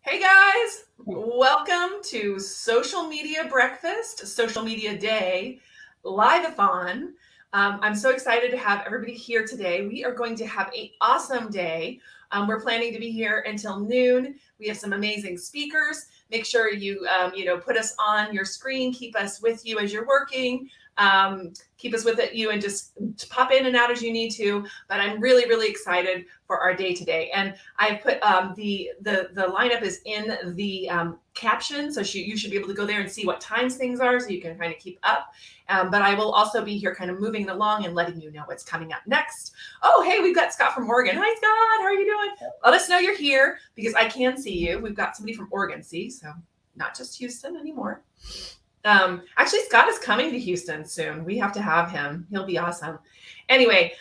Hey guys, welcome to Social Media Breakfast, Social Media Day, Live-a-thon. I'm so excited to have everybody here today. We are going to have an awesome day. We're planning to be here until noon. We have some amazing speakers. Make sure you, put us on your screen, keep us with you as you're working. Keep us with you and just pop in and out as you need to. But I'm really, really excited for our day today. And I put the lineup is in the caption, so you should be able to go there and see what times things are, so you can kind of keep up. But I will also be here kind of moving along and letting you know what's coming up next. Oh, hey, we've got Scott from Oregon. Hi, Scott. How are you doing? Let us know you're here because I can see you. We've got somebody from Oregon, see, so not just Houston anymore. Actually, Scott is coming to Houston soon. We have to have him. He'll be awesome. Anyway,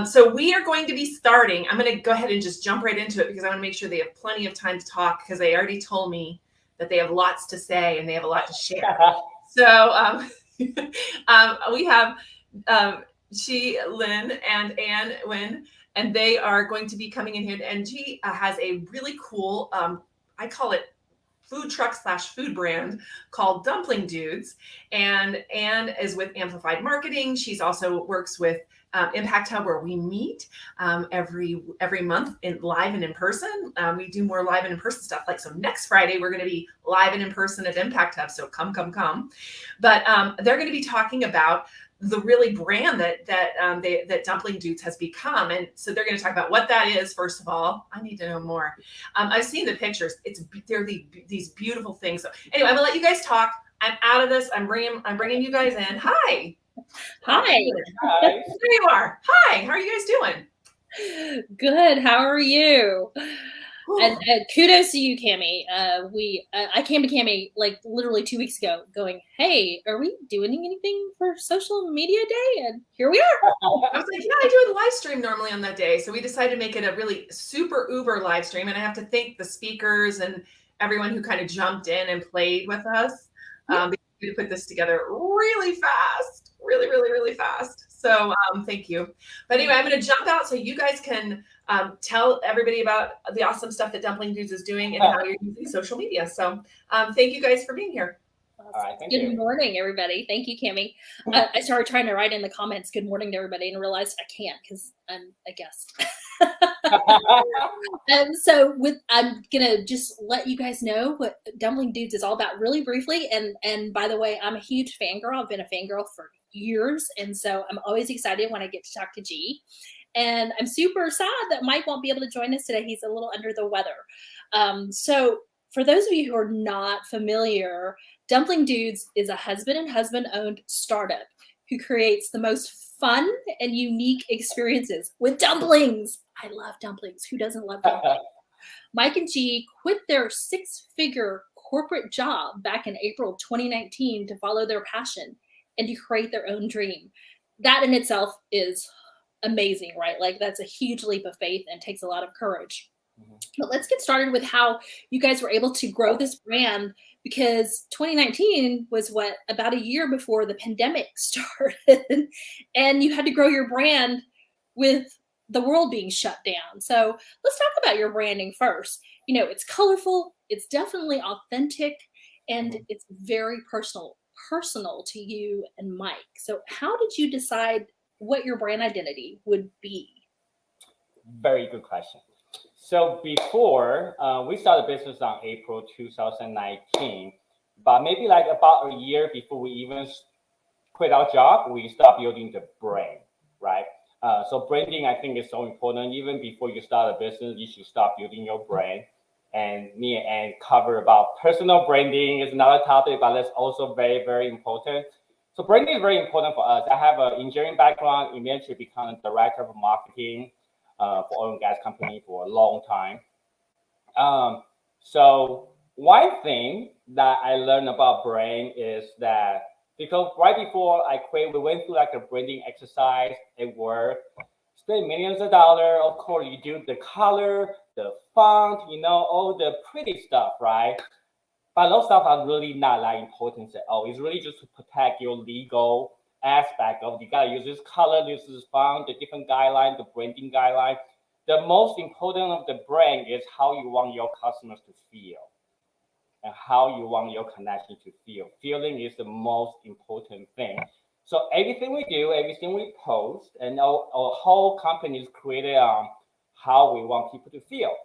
so we are going to be starting. I'm going to go ahead and just jump right into it because I want to make sure they have plenty of time to talk because they already told me that they have lots to say and they have a lot to share. So we have Chih, Lynn, and Nguyen, and they are going to be coming in here. And Chih has a really cool, I call it food truck / food brand called Dumpling Dudes. And Anne is with Amplified Marketing. She's also works with Impact Hub, where we meet every month live and in person. We do more live and in person stuff. Like, so next Friday, we're going to be live and in person at Impact Hub. So come. But they're going to be talking about the really brand that Dumpling Dudes has become. And so they're going to talk about what that is. First of all, I need to know more. I've seen the pictures. They're these beautiful things. So anyway, I'm gonna let you guys talk. I'm out of this. I'm bringing you guys in. Hi. Hi. There you are. Hi. How are you guys doing? Good. How are you? And kudos to you, Cami. I came to Cami like literally 2 weeks ago going, hey, are we doing anything for social media day? And here we are. I was like, yeah, I do a live stream normally on that day. So we decided to make it a really super uber live stream. And I have to thank the speakers and everyone who kind of jumped in and played with us. Because we put this together really fast, really fast. So thank you. But anyway, I'm going to jump out so you guys can tell everybody about the awesome stuff that Dumpling Dudes is doing and how you're using social media. So thank you guys for being here. All right, thank Good you. morning, everybody. Thank you, Cami. I started trying to write in the comments, good morning to everybody, and realized I can't because I'm a guest. And so I'm going to just let you guys know what Dumpling Dudes is all about really briefly. And by the way, I'm a huge fangirl. I've been a fangirl for years. And so I'm always excited when I get to talk to Chih. And I'm super sad that Mike won't be able to join us today. He's a little under the weather. So for those of you who are not familiar, Dumpling Dudes is a husband and husband-owned startup who creates the most fun and unique experiences with dumplings. I love dumplings. Who doesn't love dumplings? Mike and Chih quit their 6-figure corporate job back in April 2019 to follow their passion and to create their own dream. That in itself is amazing, right? Like, that's a huge leap of faith and takes a lot of courage. But let's get started with how you guys were able to grow this brand, because 2019 was about a year before the pandemic started, and you had to grow your brand with the world being shut down. So let's talk about your branding first. You know, it's colorful, it's definitely authentic, and it's very personal to you and Mike. So how did you decide what your brand identity would be? Very good question. So before we started business on April 2019, but maybe like about a year before we even quit our job, we start building the brand, right? So branding, I think, is so important. Even before you start a business, you should start building your brand. And me and cover about personal branding is another topic, but that's also very, very important. So branding is very important for us. I have an engineering background, eventually become a director of marketing for oil and gas company for a long time. So one thing that I learned about brand is that, because right before I quit, we went through like a branding exercise at work, spend millions of dollars. Of course, you do the color, the font, all the pretty stuff, right? But those stuff are really not that important at all. It's really just to protect your legal aspect of, you gotta use this color, this is font, the different guidelines, the branding guidelines. the most important of the brand is how you want your customers to feel and how you want your connection to feel. Feeling is the most important thing. So everything we do, everything we post, and our whole company is created on how we want people to feel.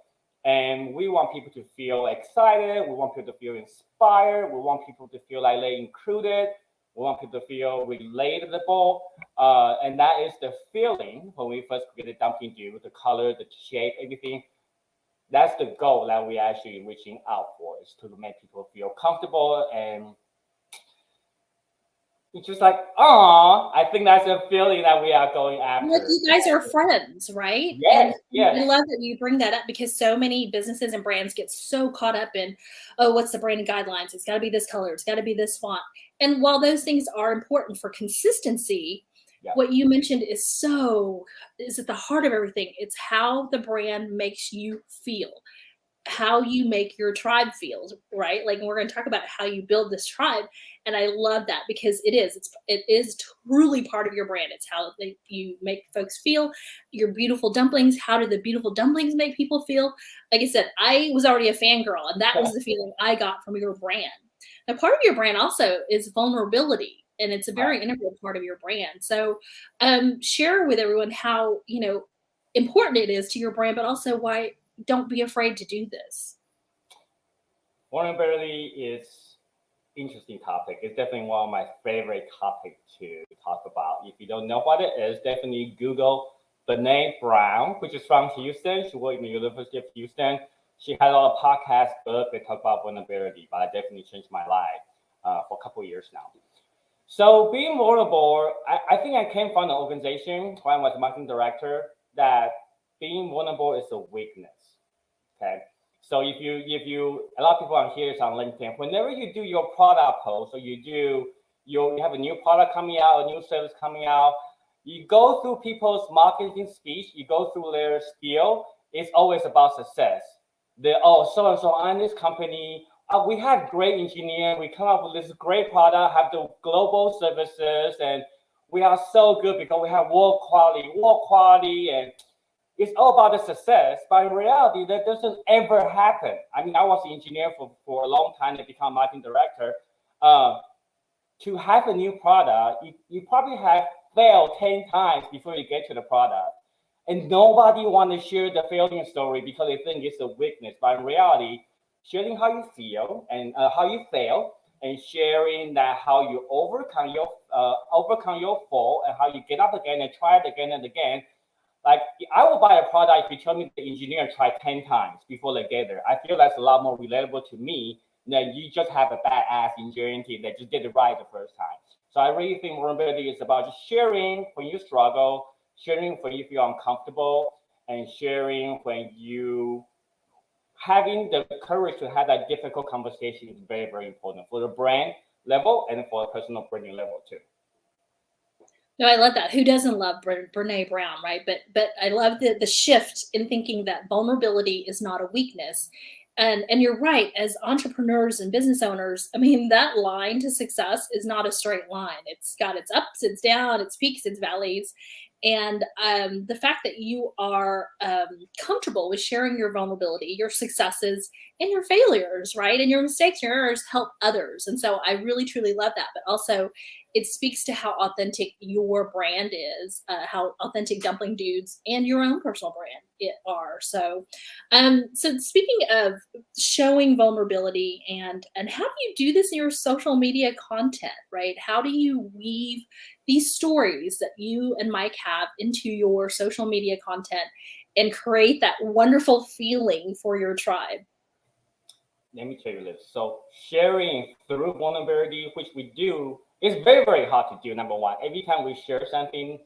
And we want people to feel excited. We want people to feel inspired. We want people to feel like they're included. We want people to feel relatable. And that is the feeling when we first created Dumpling Dude, the color, the shape, everything. That's the goal that we're actually reaching out for, is to make people feel comfortable. And it's just like, I think that's the feeling that we are going after. Like you guys are friends, right? Yes, and yes. I love that you bring that up, because so many businesses and brands get so caught up in, oh, what's the branding guidelines? It's got to be this color. It's got to be this font. And while those things are important for consistency, what you mentioned is at the heart of everything. It's how the brand makes you feel, how you make your tribe feel, right? Like, we're going to talk about how you build this tribe. And I love that, because it is truly part of your brand. It's how you make folks feel. Your beautiful dumplings, how do the beautiful dumplings make people feel? Like I said, I was already a fangirl, and that was the feeling I got from your brand. Now, part of your brand also is vulnerability, and it's a very integral part of your brand. So share with everyone how, important it is to your brand, but also why don't be afraid to do this. Vulnerability is interesting topic. It's definitely one of my favorite topics to talk about. If you don't know what it is, definitely Google Brene Brown, which is from Houston. She worked in the University of Houston. She had a lot of podcast books that talk about vulnerability, but it definitely changed my life for a couple of years now. So being vulnerable, I think I came from an organization when I was marketing director that being vulnerable is a weakness. Okay. So if you a lot of people on here is on LinkedIn, whenever you do your product post, or you have a new product coming out, a new service coming out, you go through people's marketing speech, you go through their spiel, it's always about success. So on this company, we have great engineers, we come up with this great product, have the global services, and we are so good because we have world quality, and it's all about the success. But in reality, that doesn't ever happen. I mean, I was an engineer for a long time and become marketing director. To have a new product, you probably have failed 10 times before you get to the product. And nobody want to share the failing story because they think it's a weakness. But in reality, sharing how you feel and how you fail, and sharing that how you overcome your fall, and how you get up again and try it again and again. Like, I will buy a product if you tell me the engineer tried 10 times before they get there. I feel that's a lot more relatable to me than you just have a badass engineering team that just did it right the first time. So I really think vulnerability is about just sharing when you struggle, sharing when you feel uncomfortable, and sharing when you having the courage to have that difficult conversation is very, very important for the brand level and for a personal branding level too. No, I love that. Who doesn't love Brene Brown, right? But I love the shift in thinking that vulnerability is not a weakness. And you're right, as entrepreneurs and business owners, I mean, that line to success is not a straight line. It's got its ups, its downs, its peaks, its valleys. And the fact that you are comfortable with sharing your vulnerability, your successes, and your failures, right? And your mistakes, your errors help others. And so I really, truly love that. But also, it speaks to how authentic your brand is, how authentic Dumpling Dudes and your own personal brand are. So, so speaking of showing vulnerability, and how do you do this in your social media content, right? How do you weave these stories that you and Mike have into your social media content and create that wonderful feeling for your tribe? Let me tell you this. So sharing through vulnerability, which we do, is very, very hard to do. Number one, every time we share something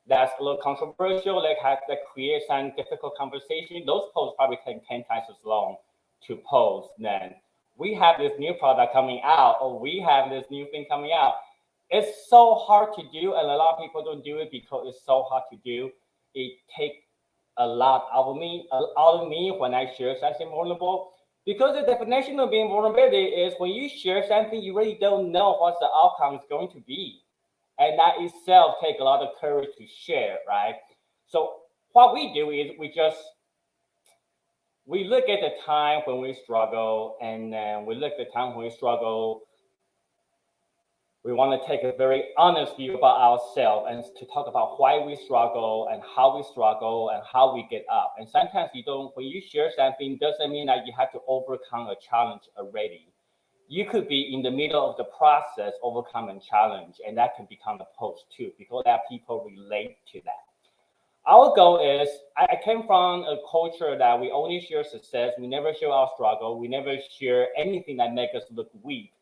that's a little controversial, that creates some difficult conversation, those posts probably take 10 times as long to post than we have this new product coming out, or we have this new thing coming out. It's so hard to do, and a lot of people don't do it because it's so hard to do. It takes a lot out of me when I share something vulnerable. Because the definition of being vulnerability is when you share something, you really don't know what the outcome is going to be. And that itself takes a lot of courage to share, right? So what we do is we look at the time when we struggle, and then we look at the time when we struggle. We want to take a very honest view about ourselves and to talk about why we struggle and how we get up. And sometimes you don't, when you share something, doesn't mean that you have to overcome a challenge already. You could be in the middle of the process, overcome a challenge, and that can become a post too, because that people relate to that. Our goal is, I came from a culture that we only share success. We never share our struggle. We never share anything that makes us look weak.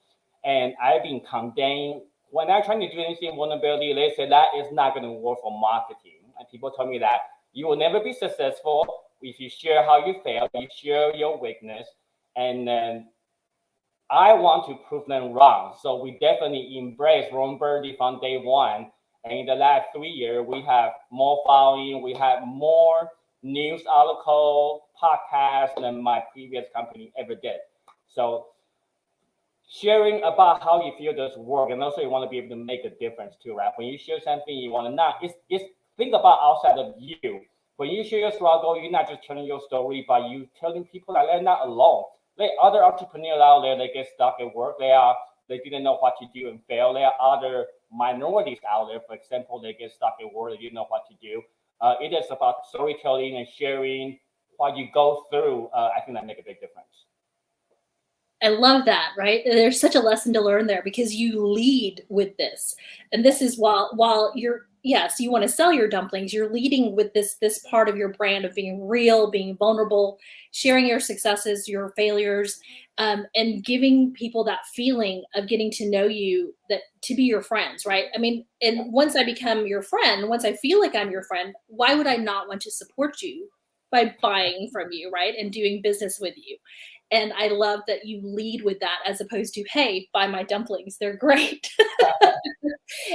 And I've been condemned when I'm trying to do anything vulnerability. They say that is not going to work for marketing. And people tell me that you will never be successful if you share how you fail, you share your weakness. And then I want to prove them wrong. So we definitely embrace vulnerability from day one. And in the last 3 years, we have more following, we have more news article, podcasts than my previous company ever did. So sharing about how you feel does work, and also you want to be able to make a difference too, right? When you share something, you want to not, it's think about outside of you. When you share your struggle, you're not just telling your story, but you telling people that they're not alone. There are other entrepreneurs out there, they get stuck at work, they didn't know what to do and fail. There are other minorities out there, for example, they get stuck at work, they didn't know what to do. It is about storytelling and sharing what you go through. I think that make a big difference. I love that, right? There's such a lesson to learn there because you lead with this. And this is while you're, yes, you want to sell your dumplings, you're leading with this part of your brand of being real, being vulnerable, sharing your successes, your failures, and giving people that feeling of getting to know you, that to be your friends, right? I mean, and once I become your friend, once I feel like I'm your friend, why would I not want to support you by buying from you, right? And doing business with you. And I love that you lead with that as opposed to, hey, buy my dumplings, they're great.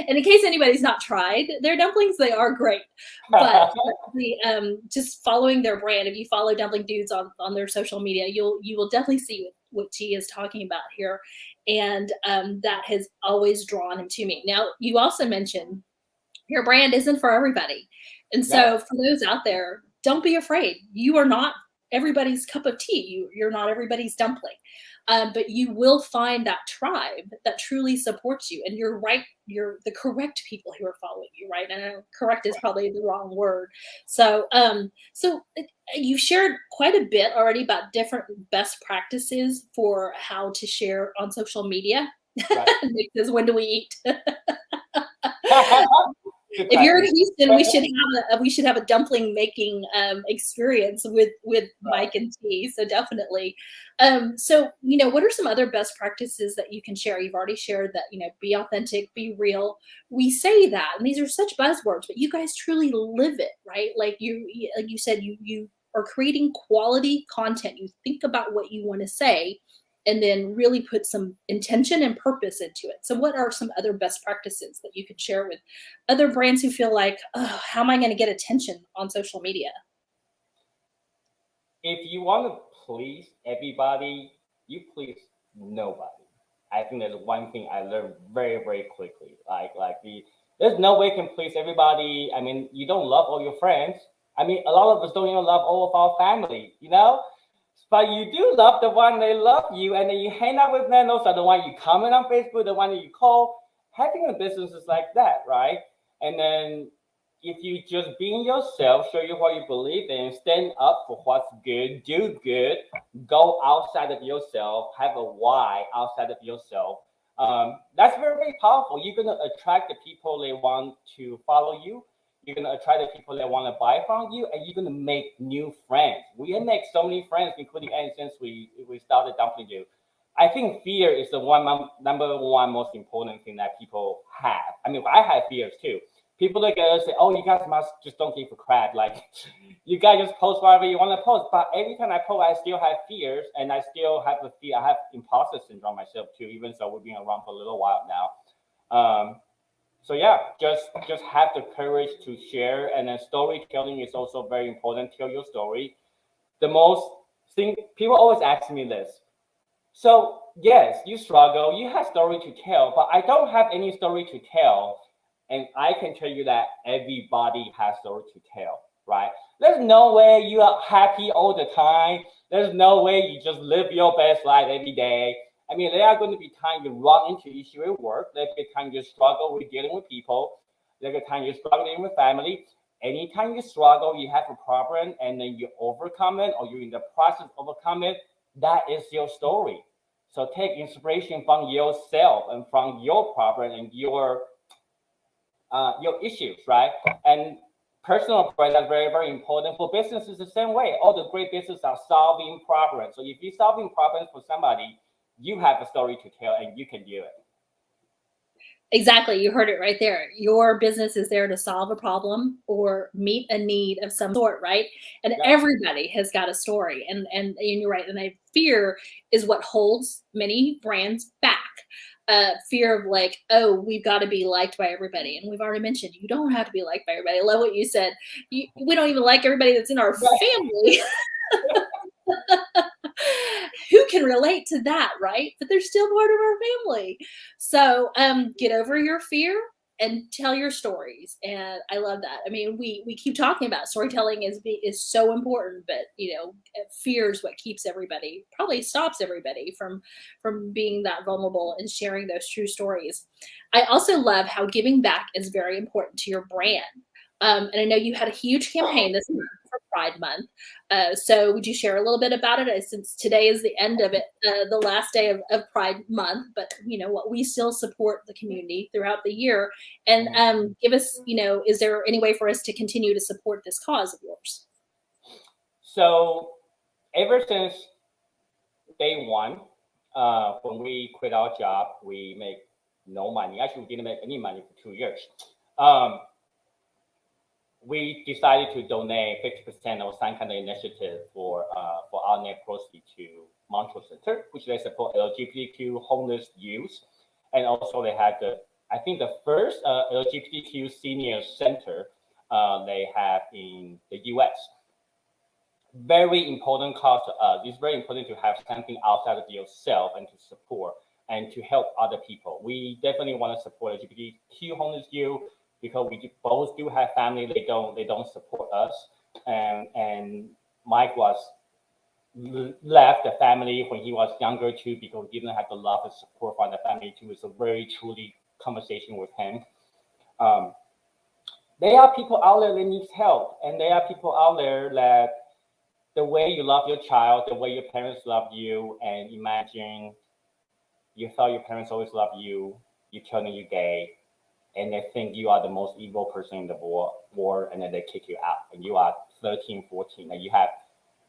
And in case anybody's not tried their dumplings, they are great. But just following their brand, if you follow Dumpling Dudes on their social media, you will definitely see what Chih is talking about here. And that has always drawn him to me. Now, you also mentioned your brand isn't for everybody. And so for those out there, don't be afraid. You are not everybody's cup of tea. You're not everybody's dumpling. But you will find that tribe that truly supports you. And you're right, you're the correct people who are following you, right? And I know correct is probably the wrong word. So you shared quite a bit already about different best practices for how to share on social media. Right. Because when do we eat? If you're in Houston, we should have a dumpling making experience with Mike and Chih. So definitely. So what are some other best practices that you can share? You've already shared that be authentic, be real. We say that, and these are such buzzwords, but you guys truly live it, right? Like you said, you are creating quality content. You think about what you want to say, and then really put some intention and purpose into it. So what are some other best practices that you could share with other brands who feel like, oh, how am I going to get attention on social media? If you want to please everybody, you please nobody. I think that's one thing I learned very, very quickly. There's no way you can please everybody. I mean, you don't love all your friends. I mean, a lot of us don't even love all of our family, But you do love the one they love you, and then you hang out with them. Those are the one you comment on Facebook, the one that you call. Having a business is like that, right? And then if you just being yourself, show you what you believe in, stand up for what's good, do good, go outside of yourself, have a why outside of yourself. That's very, very powerful. You're going to attract the people they want to follow you. You're going to attract the people that want to buy from you, and you're going to make new friends. We have made so many friends, including since we started Dumpling Dude. I think fear is the number one most important thing that people have. I mean, I have fears too. People look at us and say, oh, you guys must just don't give a crap. Like, you guys just post whatever you want to post. But every time I post, I still have fears, and I still have the fear. I have imposter syndrome myself too, even though we've been around for a little while now. So yeah, just have the courage to share, and then storytelling is also very important. Tell your story. The most thing people always ask me this. So yes, you struggle, you have story to tell, but I don't have any story to tell, and I can tell you that everybody has story to tell. right? There's no way you are happy all the time. There's no way you just live your best life every day. I mean, there are going to be times you run into issues at work. There'll be times you struggle with dealing with people. There'll be times you're struggling with family. Anytime you struggle, you have a problem, and then you overcome it, or you're in the process of overcoming it. That is your story. So take inspiration from yourself and from your problem and your issues, right? And personal brand is very, very important. For business, it's the same way. All the great businesses are solving problems. So if you're solving problems for somebody, you have a story to tell and you can do it. Exactly. You heard it right there. Your business is there to solve a problem or meet a need of some sort, right? And Yeah. everybody has got a story. And you're right. And fear is what holds many brands back. Fear of like, oh, we've got to be liked by everybody. And we've already mentioned you don't have to be liked by everybody. I love what you said. We don't even like everybody that's in our family. Who can relate to that, right? But they're still part of our family. So get over your fear and tell your stories. And I love that. I mean, we keep talking about storytelling is so important, but fear is what keeps everybody, probably stops everybody from being that vulnerable and sharing those true stories. I also love how giving back is very important to your brand. And I know you had a huge campaign this month for Pride Month. So would you share a little bit about it? Since today is the end of it, the last day of Pride Month, but what we still support the community throughout the year. And give us, is there any way for us to continue to support this cause of yours? So ever since day one, when we quit our job, we make no money. Actually, we didn't make any money for 2 years. We decided to donate 50% of some kind of initiative for our net proceeds to Montreal Center, which they support LGBTQ homeless youth, and also they had the first LGBTQ senior center they have in the U.S. Very important cause to us. It's very important to have something outside of yourself and to support and to help other people. We definitely want to support LGBTQ homeless youth, because we both do have family. They don't support us, and Mike was left the family when he was younger too, because he didn't have the love and support from the family too. It's a very truly conversation with him. There are people out there that need help, and there are people out there that the way you love your child, the way your parents love you, and imagine you thought your parents always loved you, you turn you're gay, and they think you are the most evil person in the world, and then they kick you out, and you are 13, 14, and you have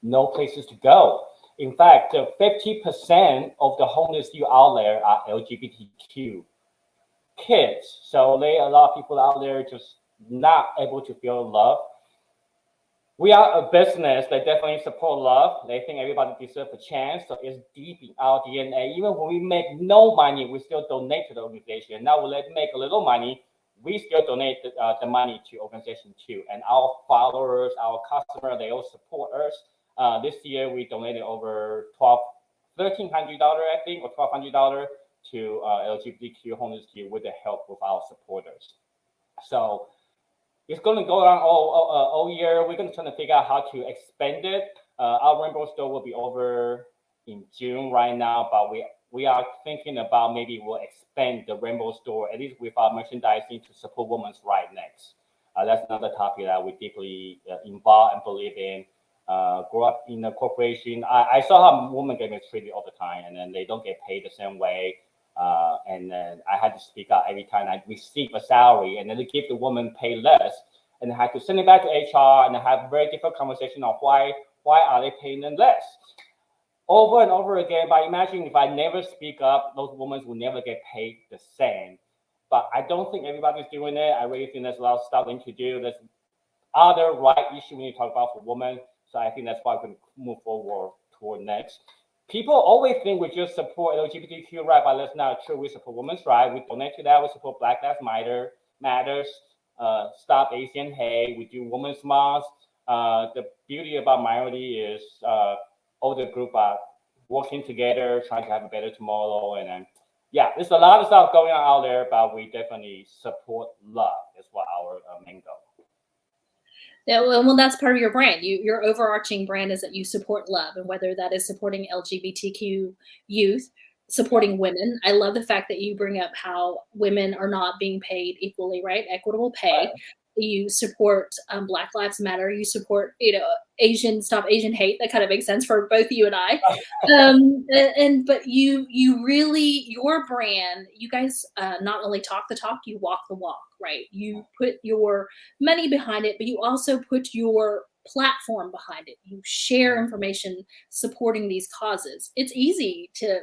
no places to go. In fact, 50% of the homeless youth out there are LGBTQ kids. So there are a lot of people out there just not able to feel love. We are a business that definitely support love. They think everybody deserves a chance. So it's deep in our DNA. Even when we make no money, we still donate to the organization. Now we make a little money, we still donate the money to organization too. And our followers, our customers, they all support us. This year we donated over $1,300, I think, or $1,200 to LGBTQ homeless youth with the help of our supporters. So it's going to go on all year. We're going to try to figure out how to expand it. Our Rainbow Store will be over in June right now, but we are thinking about maybe we'll expand the Rainbow Store, at least with our merchandising, to support women's rights next. That's another topic that we deeply involved and believe in. Grow up in a corporation. I saw how women get mistreated all the time, and then they don't get paid the same way. And then I had to speak out every time I receive a salary, and then they give the woman pay less, and I had to send it back to HR and have very different conversation on why are they paying them less over and over again. But imagine if I never speak up, those women will never get paid the same. But I don't think everybody's doing it. I really think there's a lot of stuff we need to do. There's other right issues we need to talk about for women. So I think that's why we can move forward toward next. People always think we just support LGBTQ rights, but that's not true. We support women's rights. We donate to that. We support Black Lives Matters, Stop Asian Hate. We do Women's Month. The beauty about minority is all the group are working together, trying to have a better tomorrow. And then, yeah, there's a lot of stuff going on out there, but we definitely support love. That's what our main goal. Yeah, well, that's part of your brand. Your overarching brand is that you support love, and whether that is supporting LGBTQ youth, supporting women. I love the fact that you bring up how women are not being paid equally, right? Equitable pay. You support Black Lives Matter. You support, Stop Asian hate. That kind of makes sense for both you and I. But you really, your brand, you guys not only talk the talk, you walk the walk, right? You put your money behind it, but you also put your platform behind it. You share information supporting these causes. It's easy to,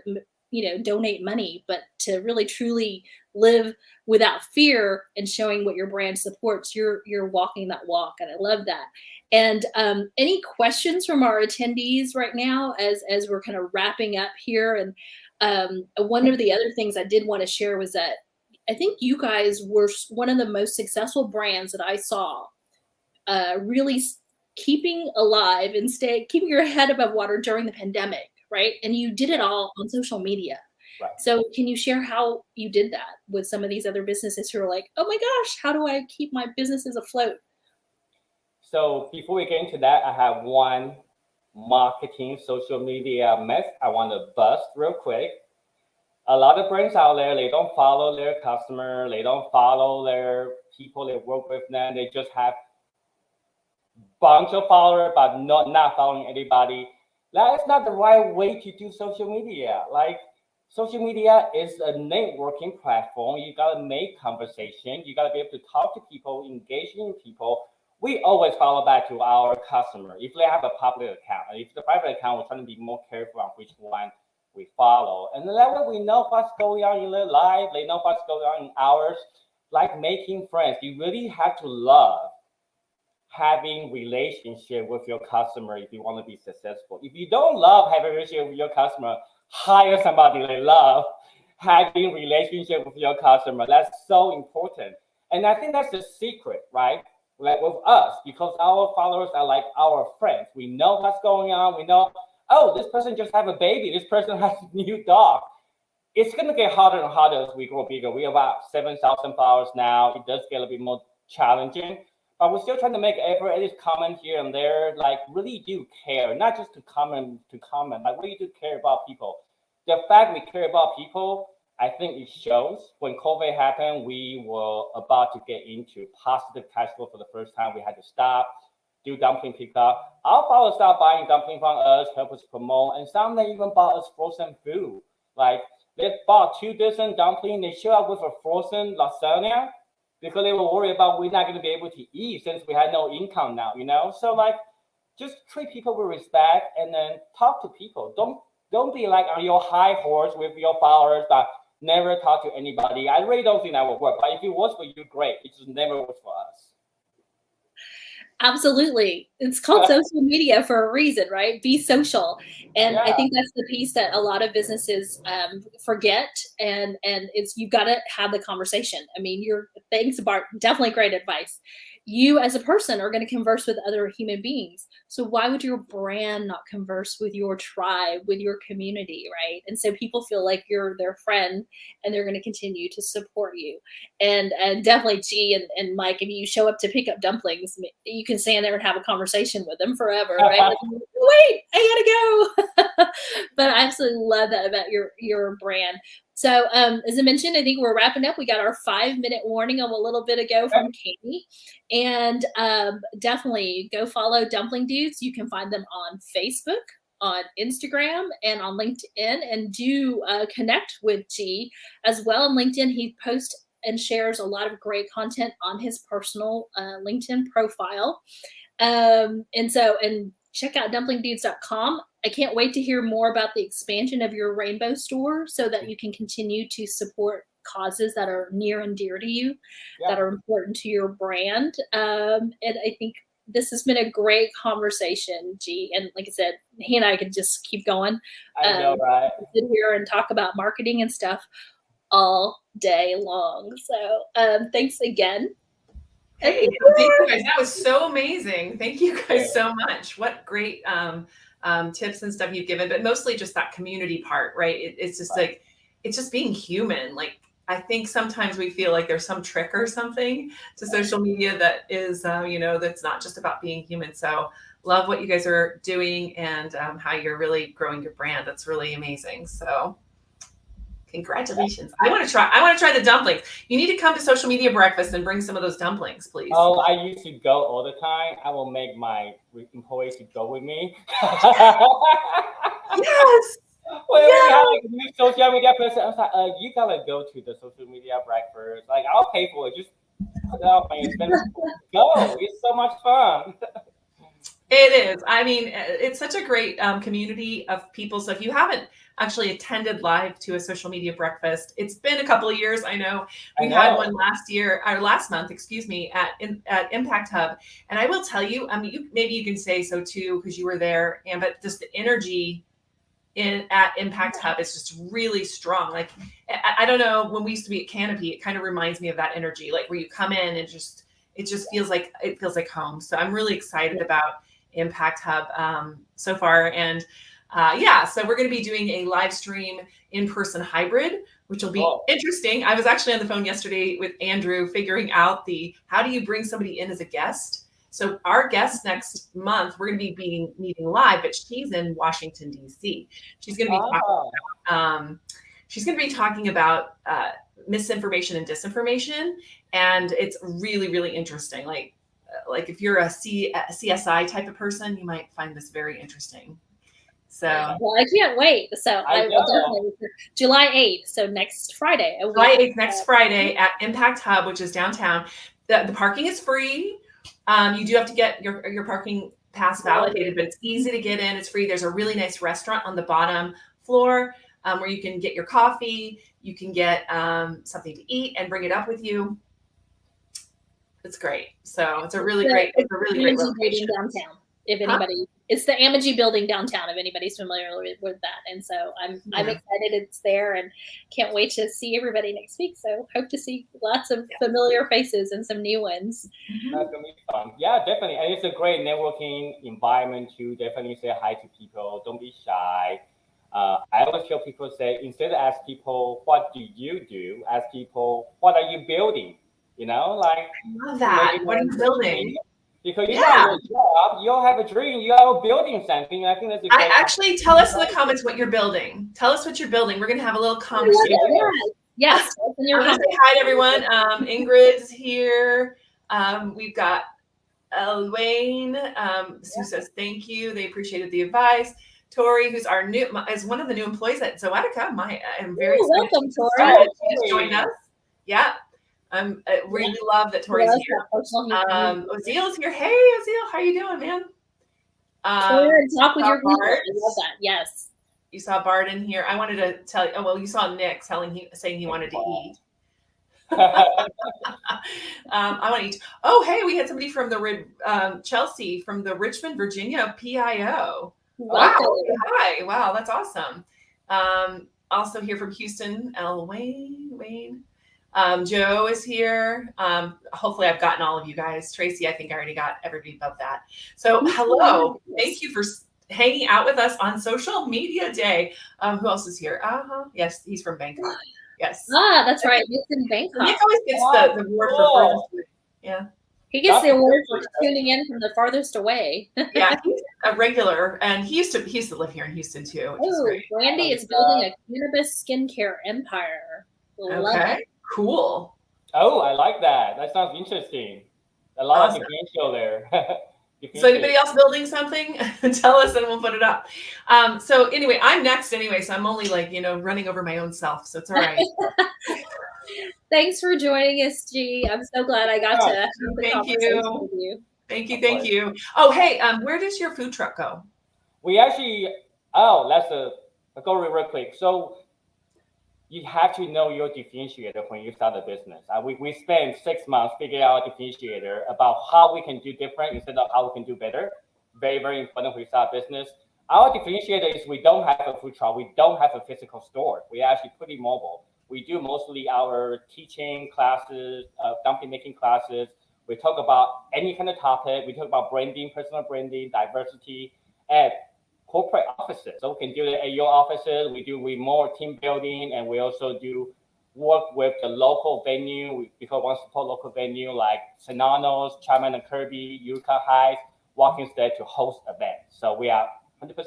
donate money, but to really truly live without fear and showing what your brand supports, you're walking that walk, and I love that. And any questions from our attendees right now as we're kind of wrapping up here? And one of the other things I did want to share was that I think you guys were one of the most successful brands that I saw really keeping alive and keeping your head above water during the pandemic, right? And you did it all on social media. Right. So can you share how you did that with some of these other businesses who are like, oh my gosh, how do I keep my businesses afloat? So before we get into that, I have one marketing social media myth I want to bust real quick. A lot of brands out there, they don't follow their customer, they don't follow their people they work with them. They just have bunch of followers, but not following anybody. That is not the right way to do social media. Like, social media is a networking platform. You gotta make conversation. You gotta be able to talk to people, engage in people. We always follow back to our customer. If they have a public account, if it's a private account, we're trying to be more careful on which one we follow. And that way we know what's going on in their life. They know what's going on in ours. Like making friends, you really have to love having relationship with your customer if you want to be successful. If you don't love having a relationship with your customer, hire somebody they love having relationship with your customer. That's so important. And I think that's the secret, right? Like with us, because our followers are like our friends. We know what's going on. We know, oh, this person just have a baby. This person has a new dog. It's going to get harder and harder as we grow bigger. We're about 7,000 followers now. It does get a little bit more challenging. But we're still trying to make effort, at least comment here and there, like really do care, not just to comment, like really do care about people. The fact we care about people, I think it shows. When COVID happened, we were about to get into positive cash flow for the first time. We had to stop, do dumpling pickup. Our followers started buying dumpling from us, help us promote, and some they even bought us frozen food. Like they bought 2 dozen dumpling, they show up with a frozen lasagna, because they were worried about we're not going to be able to eat since we had no income now, So like, just treat people with respect and then talk to people. Don't be like on your high horse with your followers, but never talk to anybody. I really don't think that would work. But if it works for you, great. It just never works for us. Absolutely. It's called social media for a reason, right? Be social. And Yeah. I think that's the piece that a lot of businesses forget. And it's, you've got to have the conversation. I mean, thanks, Bart, definitely great advice. You as a person are going to converse with other human beings. So why would your brand not converse with your tribe, with your community, right? And so people feel like you're their friend and they're going to continue to support you. And definitely Chih and Mike, if you show up to pick up dumplings, you can stand there and have a conversation with them forever, right? Like, wait, I gotta go. But I absolutely love that about your brand. So as I mentioned, I think we're wrapping up. We got our 5-minute warning a little bit ago from Katie. And definitely go follow Dumpling Dudes. You can find them on Facebook, on Instagram, and on LinkedIn. And do connect with Chih as well on LinkedIn. He posts and shares a lot of great content on his personal LinkedIn profile. And check out dumplingdudes.com. I can't wait to hear more about the expansion of your Rainbow store so that you can continue to support causes that are near and dear to you, that are important to your brand. And I think this has been a great conversation, Chih. And like I said, he and I could just keep going. I know, right? Sit here and talk about marketing and stuff all day long. So thanks again. Hey, thank you guys. That was so amazing. Thank you guys so much. What great tips and stuff you've given, but mostly just that community part, right? It's just like, it's just being human. Like, I think sometimes we feel like there's some trick or something to social media that is, that's not just about being human. So love what you guys are doing and how you're really growing your brand. That's really amazing. So congratulations. I want to try the dumplings. You need to come to Social Media Breakfast and bring some of those dumplings, please. Oh, I used to go all the time. I will make my employees to go with me. Yes. When we have like a new social media person, I was like, you gotta go to the social media breakfast. Like, I'll pay for it. Just put it out my expense. Go. It's so much fun. It is. I mean, it's such a great community of people. So if you haven't actually attended live to a social media breakfast, it's been a couple of years. I know we had one last month, excuse me, at Impact Hub. And I will tell you, I mean, maybe you can say so too, because you were there, and but just the energy at Impact Hub is just really strong. Like, I don't know, when we used to be at Canopy, it kind of reminds me of that energy, like where you come in and it just feels like home. So I'm really excited about Impact Hub so far. And so we're going to be doing a live stream in-person hybrid, which will be interesting. I was actually on the phone yesterday with Andrew figuring out how do you bring somebody in as a guest? So our guest next month, we're going to be meeting live, but she's in Washington, D.C. She's going to be talking about misinformation and disinformation. And it's really, really interesting. Like if you're a CSI type of person, you might find this very interesting. So well, I can't wait. So I will definitely July 8th. So next Friday. July 8th, next Friday at Impact Hub, which is downtown. The parking is free. You do have to get your parking pass validated, but it's easy to get in. It's free. There's a really nice restaurant on the bottom floor where you can get your coffee. You can get something to eat and bring it up with you. It's great. So it's a really great location downtown. If anybody, it's the Amagi building downtown. If anybody's familiar with that, and so I'm excited it's there, and can't wait to see everybody next week. So hope to see lots of familiar faces and some new ones. That's gonna be fun. Yeah, definitely, and it's a great networking environment to definitely say hi to people. Don't be shy. I always tell people, instead of ask people what do you do, ask people what are you building. You know, like I love that. What are you building? Because you have a job, you don't have a dream, you are building something. I think that's a great actually tell us in the comments what you're building. Tell us what you're building. We're gonna have a little conversation. Yes. I'm gonna say hi to everyone. Ingrid's here. We've got Wayne, who says thank you. They appreciated the advice. Tori, who's is one of the new employees at Zoetica. I'm very excited. Welcome, Tori. She just joined us. Yeah. I really love that Tori's here. Ozil is here. Hey, Ozil, how you doing, man? Talk with your people. I love that. Yes. You saw Bart in here. I wanted to tell you. Oh, well, you saw Nick saying he wanted to eat. I want to eat. Oh, hey, we had somebody from Chelsea from the Richmond, Virginia PIO. Wow. Hi. Wow, that's awesome. Also here from Houston, Wayne. Joe is here. Hopefully I've gotten all of you guys. Tracy, I think I already got everybody above that. So hello. Thank you for hanging out with us on Social Media Day. Who else is here? Yes, he's from Bangkok. Yes. That's right. He's in Bangkok. Nick always gets the award for furthest. Yeah. He gets the award for tuning in from the farthest away. Yeah, he's a regular, and he used to live here in Houston too. Randy is building a cannabis skincare empire. Love it. Cool. Oh, I like that. That sounds interesting. A lot of potential there. So anybody else building something? Tell us and we'll put it up. So anyway, I'm next anyway. So I'm only running over my own self. So it's all right. Thanks for joining us, Chih. I'm so glad I got to have the conversation with you. Thank you. Oh, hey, where does your food truck go? We actually, I'll go real quick. So you have to know your differentiator when you start a business. We spent 6 months figuring out a differentiator about how we can do different instead of how we can do better. Very, very important when we start a business. Our differentiator is we don't have a food truck. We don't have a physical store. We're actually pretty mobile. We do mostly our teaching classes, dumpling making classes. We talk about any kind of topic. We talk about branding, personal branding, diversity, and corporate offices. So we can do it at your offices. We do remote team building, and we also do work with the local venue because we want to support local venue like Serrano's, Chapman and Kirby, Eureka Heights, Walking Dead to host events. So we are 100%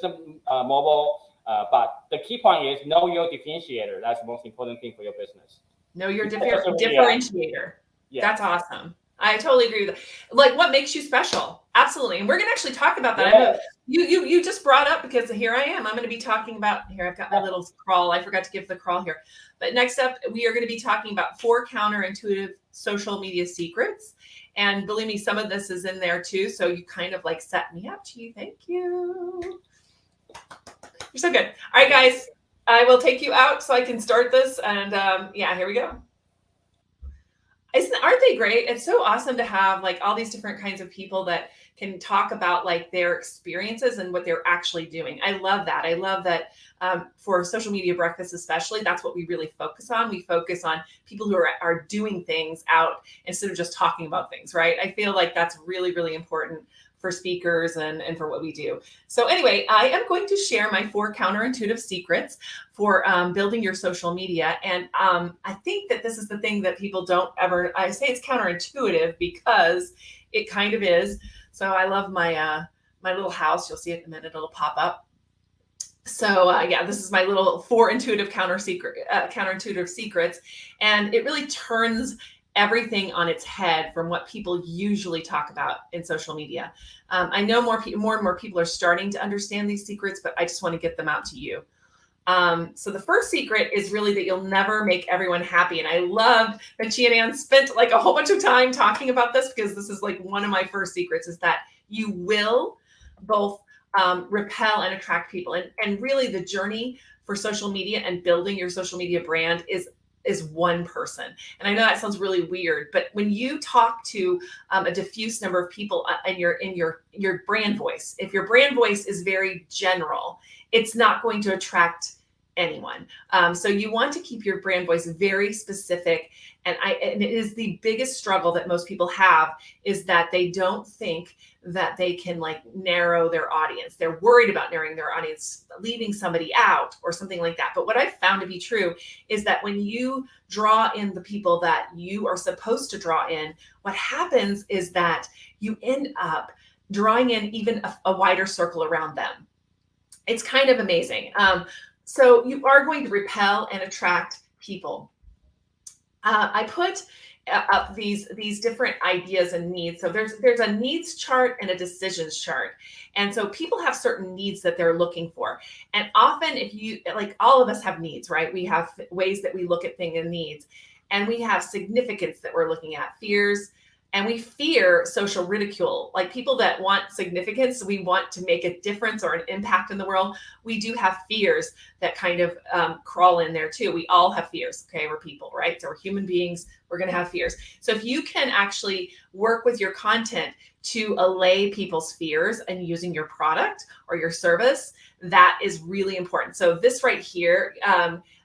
mobile. But the key point is know your differentiator. That's the most important thing for your business. Know your Because differentiator. Yeah. That's awesome. I totally agree with that. Like what makes you special? Absolutely. And we're going to actually talk about that. Yes. I know you just brought up, because here I am. I'm going to be talking about, here I've got my little crawl. I forgot to give the crawl here. But next up, we are going to be talking about 4 counterintuitive social media secrets. And believe me, some of this is in there too. So you kind of like set me up, Chih. Thank you. You're so good. All right, guys, I will take you out so I can start this. And yeah, here we go. Aren't they great? It's so awesome to have like all these different kinds of people that can talk about like their experiences and what they're actually doing. I love that. I love that for social media breakfast, especially, that's what we really focus on. We focus on people who are doing things out instead of just talking about things, right? I feel like that's really, really important for speakers and for what we do. So anyway, I am going to share my 4 counterintuitive secrets for building your social media. And I think that this is the thing that people don't ever, I say it's counterintuitive because it kind of is. So I love my my little house. You'll see it in a minute, it'll pop up. So yeah, this is my little 4 intuitive counterintuitive secrets. And it really turns everything on its head from what people usually talk about in social media. I know more and more people are starting to understand these secrets, but I just want to get them out to you. So the first secret is really that you'll never make everyone happy. And I loved that Chih and Ann spent like a whole bunch of time talking about this, because this is like one of my first secrets, is that you will both repel and attract people. And really the journey for social media and building your social media brand is one person. And I know that sounds really weird, but when you talk to a diffuse number of people and you're in your brand voice, if your brand voice is very general, it's not going to attract anyone. So you want to keep your brand voice very specific. And it is the biggest struggle that most people have, is that they don't think that they can like narrow their audience. They're worried about narrowing their audience, leaving somebody out or something like that. But what I've found to be true is that when you draw in the people that you are supposed to draw in, what happens is that you end up drawing in even a wider circle around them. It's kind of amazing. So you are going to repel and attract people. I put up these different ideas and needs. So there's a needs chart and a decisions chart. And so people have certain needs that they're looking for. And often, if you, like, all of us have needs, right? We have ways that we look at things and needs, and we have significance that we're looking at, fears, and we fear social ridicule. Like people that want significance, we want to make a difference or an impact in the world. We do have fears that kind of crawl in there too. We all have fears. Okay, we're people, right? So we're human beings. We're going to have fears. So if you can actually work with your content to allay people's fears and using your product or your service, that is really important. So this right here,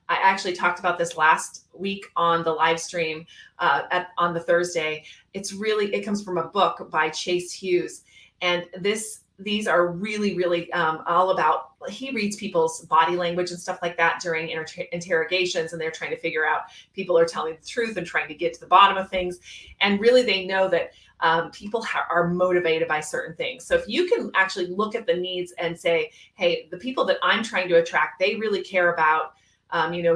I actually talked about this last week on the live stream on the Thursday. It comes from a book by Chase Hughes. And these are really, really all about, he reads people's body language and stuff like that during interrogations, and they're trying to figure out, people are telling the truth and trying to get to the bottom of things. And really they know that people are motivated by certain things. So if you can actually look at the needs and say, hey, the people that I'm trying to attract, they really care about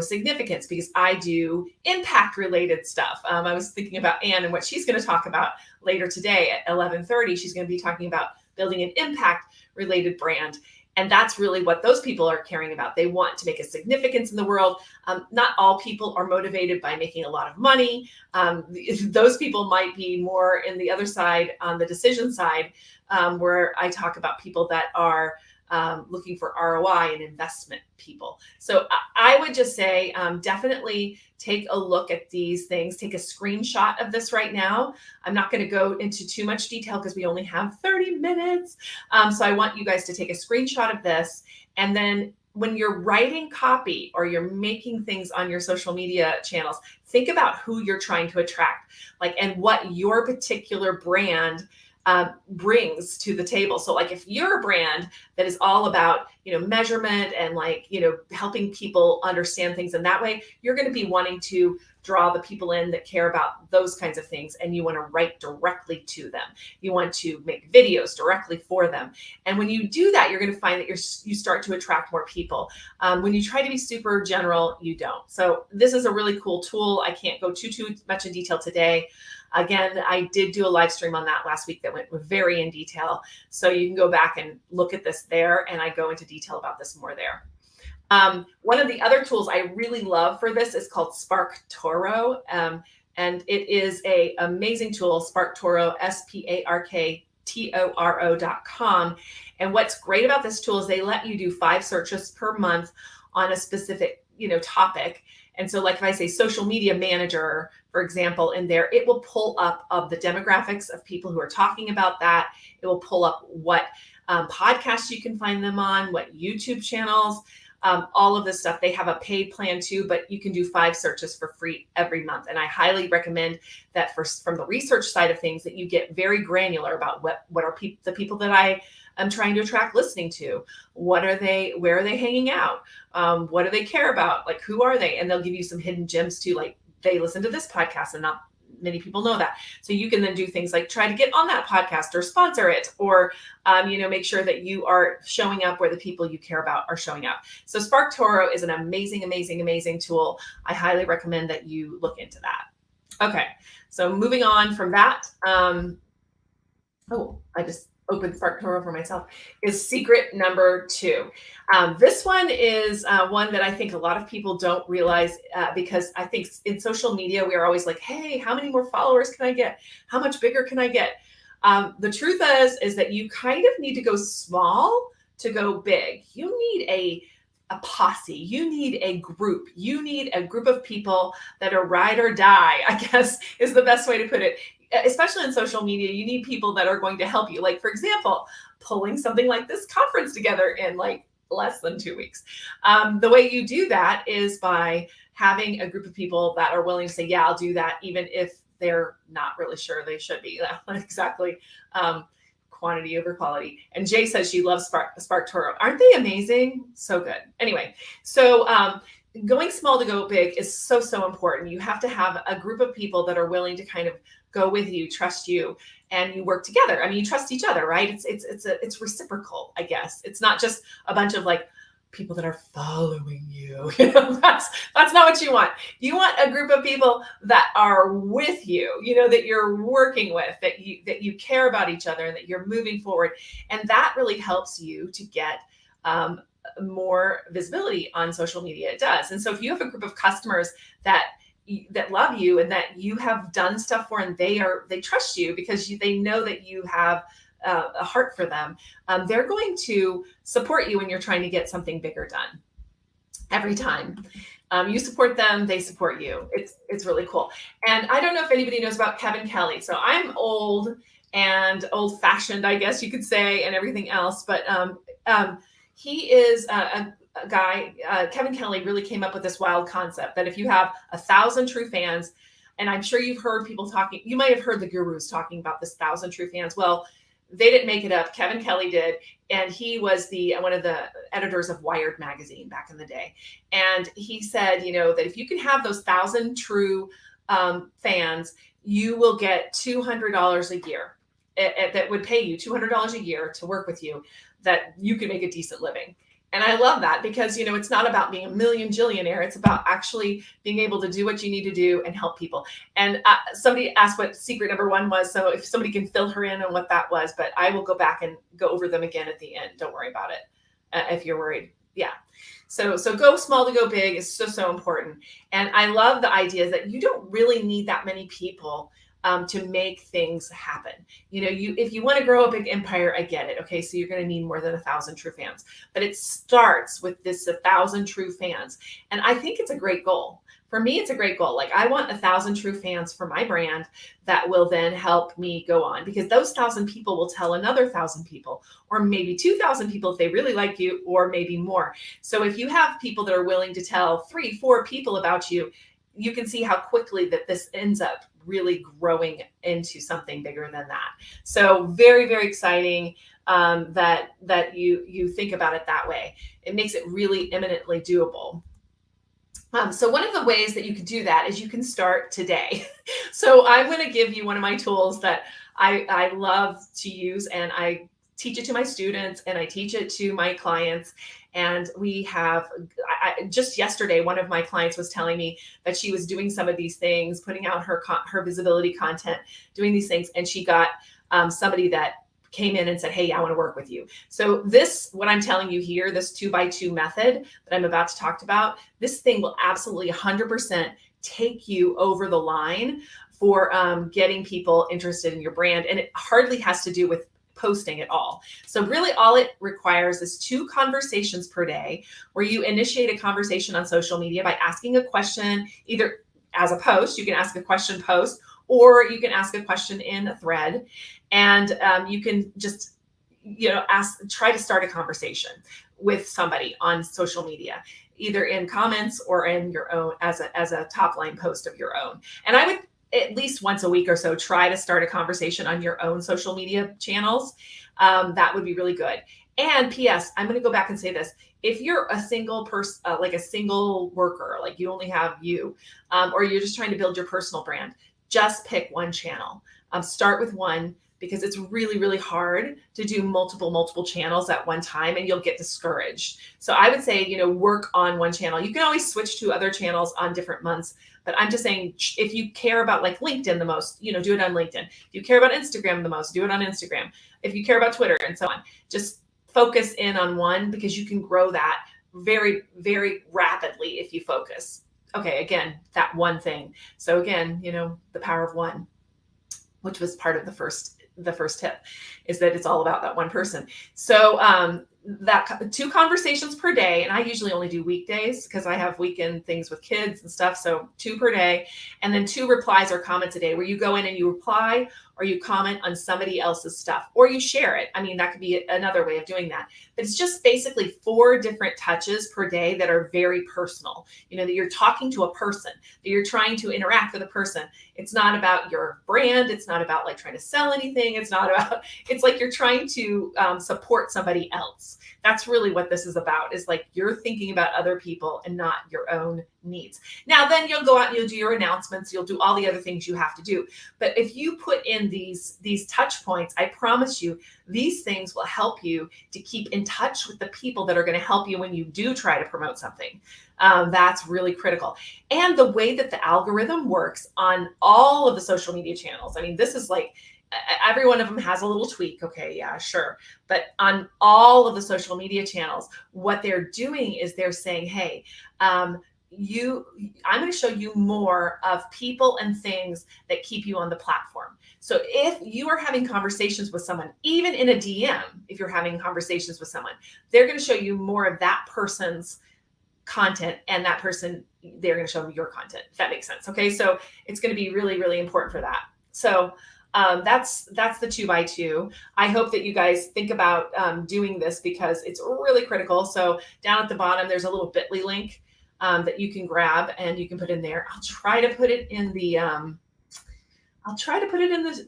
significance, because I do impact related stuff. I was thinking about Ann and what she's going to talk about later today at 11:30. She's going to be talking about building an impact related brand. And that's really what those people are caring about. They want to make a significance in the world. Not all people are motivated by making a lot of money. Those people might be more in the other side, on the decision side, where I talk about people that are looking for ROI and investment people. So I would just say definitely take a look at these things. Take a screenshot of this right now. I'm not going to go into too much detail because we only have 30 minutes. So I want you guys to take a screenshot of this. And then when you're writing copy or you're making things on your social media channels, think about who you're trying to attract, and what your particular brand brings to the table. So like if you're a brand that is all about, measurement and like, helping people understand things in that way, you're going to be wanting to draw the people in that care about those kinds of things. And you want to write directly to them. You want to make videos directly for them. And when you do that, you're going to find that you start to attract more people. When you try to be super general, you don't. So this is a really cool tool. I can't go too much in detail today. Again, I did do a live stream on that last week that went very in detail. So you can go back and look at this there, and I go into detail about this more there. One of the other tools I really love for this is called SparkToro. And it is an amazing tool, SparkToro, SparkToro.com. And what's great about this tool is they let you do 5 searches per month on a specific, topic. And so like if I say social media manager, for example, in there, it will pull up of the demographics of people who are talking about that. It will pull up what podcasts you can find them on, what YouTube channels, all of this stuff. They have a paid plan too, but you can do 5 searches for free every month. And I highly recommend that from the research side of things, that you get very granular about what are the people that I am trying to attract listening to. Where are they hanging out? What do they care about? Like, who are they? And they'll give you some hidden gems too, like they listen to this podcast and not many people know that. So you can then do things like try to get on that podcast or sponsor it, or, make sure that you are showing up where the people you care about are showing up. So SparkToro is an amazing, amazing, amazing tool. I highly recommend that you look into that. Okay. So moving on from that. I just opened SparkToro for myself, is secret number 2. This one is one that I think a lot of people don't realize, because I think in social media, we are always like, hey, how many more followers can I get? How much bigger can I get? The truth is that you kind of need to go small to go big. You need a posse. You need a group. You need a group of people that are ride or die, I guess is the best way to put it. Especially in social media, you need people that are going to help you. Like, for example, pulling something like this conference together in like less than 2 weeks. The way you do that is by having a group of people that are willing to say, yeah, I'll do that, even if they're not really sure they should be. Exactly. Quantity over quality. And Jay says she loves SparkToro. Aren't they amazing? So good. Anyway, so going small to go big is so, so important. You have to have a group of people that are willing to kind of go with you, trust you, and you work together. I mean, you trust each other, right? It's reciprocal, I guess. It's not just a bunch of like people that are following you. That's not what you want. You want a group of people that are with you, that you're working with, that you care about each other, and that you're moving forward. And that really helps you to get more visibility on social media. It does. And so if you have a group of customers that love you and that you have done stuff for, and they trust you because they know that you have a heart for them, they're going to support you when you're trying to get something bigger done. Every time you support them, they support you. It's really cool. And I don't know if anybody knows about Kevin Kelly. So I'm old and old-fashioned, I guess you could say, and everything else. But he is a guy, Kevin Kelly really came up with this wild concept that if you have 1,000 true fans, and I'm sure you've heard people talking, you might have heard the gurus talking about this 1,000 true fans. Well, they didn't make it up. Kevin Kelly did. And he was one of the editors of Wired magazine back in the day. And he said, that if you can have those 1,000 true fans, you will get $200 a year. That would pay you $200 a year to work with you, that you can make a decent living. And I love that because, it's not about being a million jillionaire. It's about actually being able to do what you need to do and help people. And somebody asked what secret number 1 was. So if somebody can fill her in on what that was, but I will go back and go over them again at the end. Don't worry about it if you're worried. Yeah. So go small to go big is so, so important. And I love the idea that you don't really need that many people to make things happen. If you want to grow a big empire, I get it. Okay. So you're going to need more than 1,000 true fans, but it starts with this 1,000 true fans. And I think it's a great goal. For me, it's a great goal. Like, I want 1,000 true fans for my brand that will then help me go on, because those 1,000 people will tell another 1,000 people, or maybe 2,000 people if they really like you, or maybe more. So if you have people that are willing to tell 3-4 people about you, you can see how quickly that this ends up really growing into something bigger than that. So very, very exciting that you think about it that way. It makes it really eminently doable. So one of the ways that you can do that is you can start today. So I'm going to give you one of my tools that I love to use, and I teach it to my students and I teach it to my clients. And we have, just yesterday, one of my clients was telling me that she was doing some of these things, putting out her visibility content, doing these things. And she got somebody that came in and said, hey, I want to work with you. So this, what I'm telling you here, this 2x2 method that I'm about to talk about, this thing will absolutely 100% take you over the line for getting people interested in your brand. And it hardly has to do with posting at all. So really all it requires is 2 conversations per day where you initiate a conversation on social media by asking a question, either as a post, you can ask a question post, or you can ask a question in a thread, and you can just, try to start a conversation with somebody on social media, either in comments or in your own as a top line post of your own. And I would at least once a week or so try to start a conversation on your own social media channels. That would be really good. And P.S., I'm going to go back and say this. If you're a single person, like a single worker, like you only have you, or you're just trying to build your personal brand, just pick one channel. Start with one, because it's really, really hard to do multiple channels at one time, and you'll get discouraged. So I would say, work on one channel. You can always switch to other channels on different months, but I'm just saying, if you care about like LinkedIn the most, do it on LinkedIn. If you care about Instagram the most, do it on Instagram. If you care about Twitter and so on, just focus in on one, because you can grow that very, very rapidly if you focus. Okay, again, that one thing. So again, the power of one, which was part of the first tip, is that it's all about that one person. So that 2 conversations per day, and I usually only do weekdays because I have weekend things with kids and stuff. So 2 per day, and then 2 replies or comments a day, where you go in and you reply or you comment on somebody else's stuff, or you share it. I mean, that could be another way of doing that. But it's just basically 4 different touches per day that are very personal. That you're talking to a person, that you're trying to interact with a person. It's not about your brand. It's not about like trying to sell anything. It's like you're trying to support somebody else. That's really what this is about, is like you're thinking about other people and not your own needs. Now, then you'll go out and you'll do your announcements. You'll do all the other things you have to do. But if you put in these touch points, I promise you, these things will help you to keep in touch with the people that are going to help you when you do try to promote something. That's really critical. And the way that the algorithm works on all of the social media channels, I mean, this is like, every one of them has a little tweak. Okay, yeah, sure. But on all of the social media channels, what they're doing is they're saying, hey, I'm going to show you more of people and things that keep you on the platform. So if you are having conversations with someone, even in a DM, if you're having conversations with someone, they're going to show you more of that person's content, and that person, they're going to show them your content, if that makes sense. Okay, so it's going to be really, really important for that. So that's the 2x2. I hope that you guys think about doing this, because it's really critical. So down at the bottom, there's a little bit.ly link that you can grab and you can put in there. I'll try to put it in the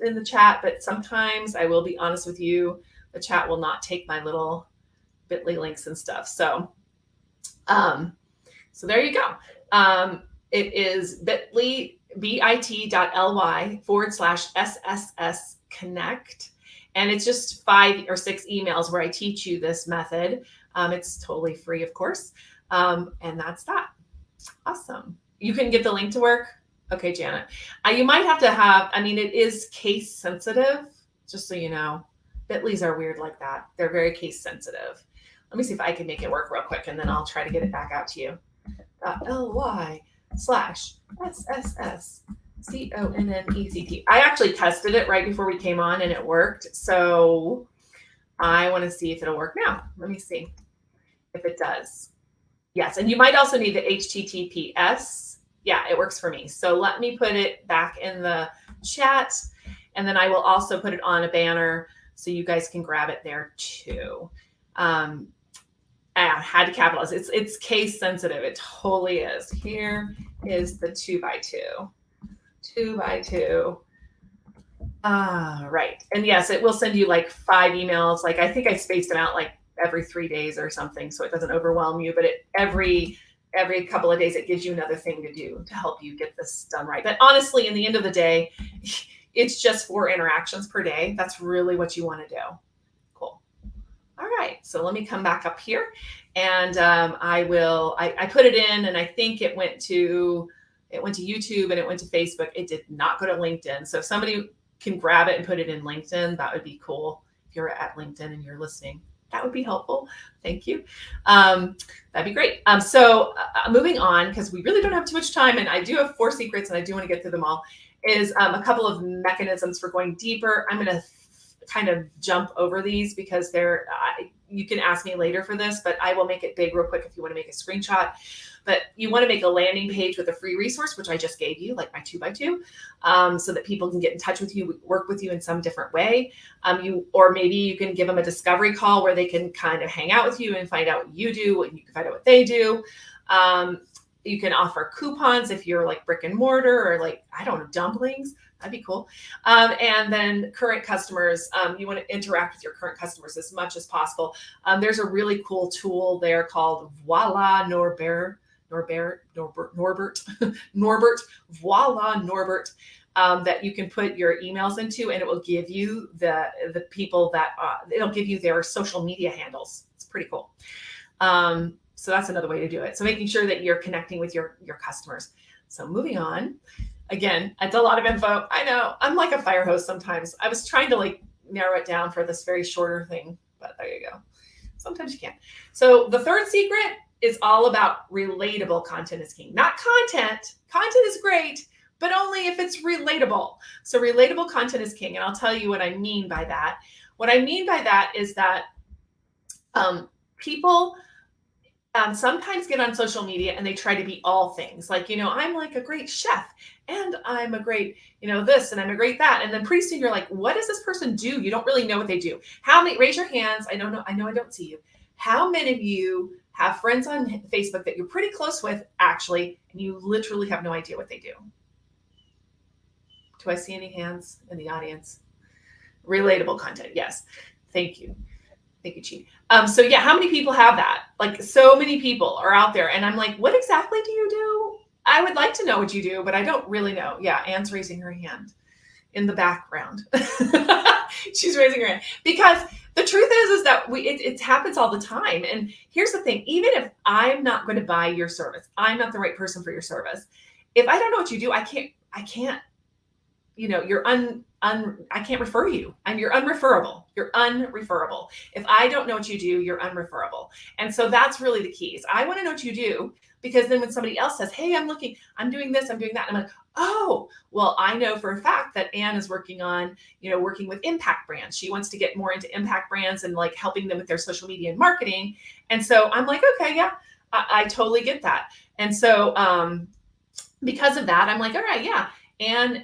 in the chat, but sometimes, I will be honest with you, the chat will not take my little bit.ly links and stuff. So so there you go. It is bit.ly/SSS Connect. And it's just 5 or 6 emails where I teach you this method. It's totally free, of course. And that's that. Awesome. You can get the link to work. Okay, Janet. You might have to have, it is case sensitive, just so you know. Bit.lys are weird like that. They're very case sensitive. Let me see if I can make it work real quick, and then I'll try to get it back out to you. .ly/SSSCONNECT. I actually tested it right before we came on and it worked. So I want to see if it'll work now. Let me see if it does. Yes, and you might also need the HTTPS. Yeah, it works for me. So let me put it back in the chat, and then I will also put it on a banner so you guys can grab it there too. I had to capitalize. It's case sensitive. It totally is. Here is the 2x2. 2x2. Right. And yes, it will send you like 5 emails. Like I think I spaced them out like every 3 days or something, so it doesn't overwhelm you. But every couple of days, it gives you another thing to do to help you get this done right. But honestly, in the end of the day, it's just 4 interactions per day. That's really what you want to do. Cool. All right. So let me come back up here, and I put it in, and I think it went to YouTube and it went to Facebook. It did not go to LinkedIn. So if somebody can grab it and put it in LinkedIn, that would be cool. If you're at LinkedIn and you're listening, that would be helpful. Thank you. That'd be great. So moving on, because we really don't have too much time, and I do have 4 secrets, and I do want to get through them all, is a couple of mechanisms for going deeper. I'm going to kind of jump over these because you can ask me later for this, but I will make it big real quick if you want to make a screenshot. But you want to make a landing page with a free resource, which I just gave you, like my 2x2, so that people can get in touch with you, work with you in some different way. Or maybe you can give them a discovery call where they can kind of hang out with you and find out what you do, and you can find out what they do. You can offer coupons if you're like brick and mortar, or like, I don't know, dumplings. That'd be cool. And then current customers, you want to interact with your current customers as much as possible. There's a really cool tool there called Voila Norbert, Voila Norbert, that you can put your emails into, and it will give you the people that, it'll give you their social media handles. It's pretty cool. So that's another way to do it. So making sure that you're connecting with your customers. So moving on. Again, it's a lot of info. I know I'm like a fire hose sometimes. I was trying to like narrow it down for this very shorter thing, but there you go. Sometimes you can't. So the third secret is all about relatable content is king. Not content. Content is great, but only if it's relatable. So relatable content is king. And I'll tell you what I mean by that. What I mean by that is that people sometimes get on social media and they try to be all things. Like, I'm like a great chef, and I'm a great, this, and I'm a great that. And then pretty soon you're like, what does this person do? You don't really know what they do. How many, raise your hands. I don't know. I know I don't see you. How many of you have friends on Facebook that you're pretty close with actually, and you literally have no idea what they do? Do I see any hands in the audience? Relatable content. Yes. Thank you. Thank you, Chih. So yeah, how many people have that? Like, so many people are out there, and I'm like, what exactly do you do? I would like to know what you do, but I don't really know. Yeah, Anne's raising her hand in the background. She's raising her hand because the truth is that it happens all the time. And here's the thing: even if I'm not going to buy your service, I'm not the right person for your service. If I don't know what you do, I can't. I can't refer you. You're unreferable. You're unreferable. If I don't know what you do, you're unreferable. And so that's really the key. Is I want to know what you do, because then when somebody else says, hey, I'm doing this, I'm doing that, I'm like, oh, well, I know for a fact that Anne is working on, working with impact brands. She wants to get more into impact brands and like helping them with their social media and marketing. And so I'm like, okay, yeah, I totally get that. And so because of that, I'm like, all right, yeah. And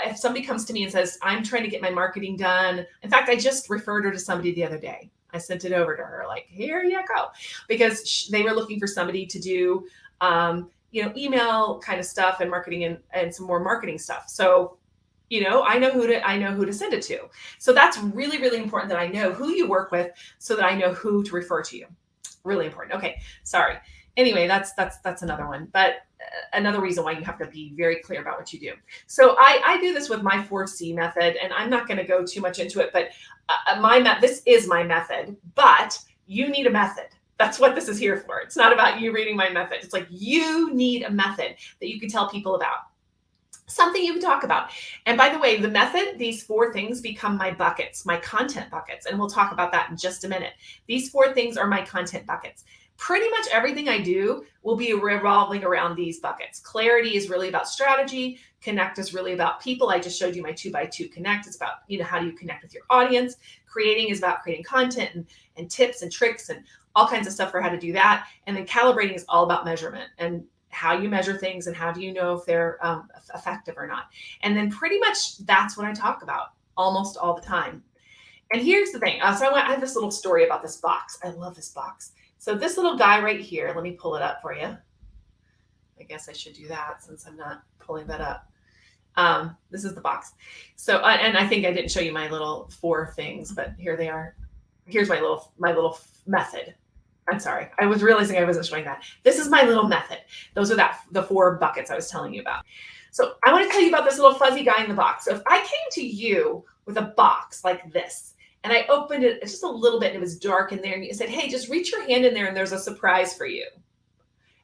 if somebody comes to me and says, I'm trying to get my marketing done. In fact, I just referred her to somebody the other day. I sent it over to her, like, here you go. Because they were looking for somebody to do, email kind of stuff and marketing and some more marketing stuff. So, I know who to send it to. So that's really, really important that I know who you work with so that I know who to refer to you. Really important. Okay. Sorry. Anyway, that's another one. But another reason why you have to be very clear about what you do. So I do this with my 4C method, and I'm not going to go too much into it, but this is my method, but you need a method. That's what this is here for. It's not about you reading my method. It's like you need a method that you can tell people about. Something you can talk about. And by the way, the method, these 4 things become my buckets, my content buckets. And we'll talk about that in just a minute. These 4 things are my content buckets. Pretty much everything I do will be revolving around these buckets. Clarity is really about strategy. Connect is really about people. I just showed you my 2x2 connect. It's about, how do you connect with your audience? Creating is about creating content and tips and tricks and all kinds of stuff for how to do that. And then calibrating is all about measurement and how you measure things and how do you know if they're effective or not. And then pretty much that's what I talk about almost all the time. And here's the thing. So I have this little story about this box. I love this box. So this little guy right here, let me pull it up for you. I guess I should do that since I'm not pulling that up. This is the box. So, and I think I didn't show you my little 4 things, but here they are. Here's my little method. I'm sorry. I was realizing I wasn't showing that. This is my little method. Those are the 4 buckets I was telling you about. So I want to tell you about this little fuzzy guy in the box. So if I came to you with a box like this, and I opened it just a little bit and it was dark in there, and you said, hey, just reach your hand in there and there's a surprise for you.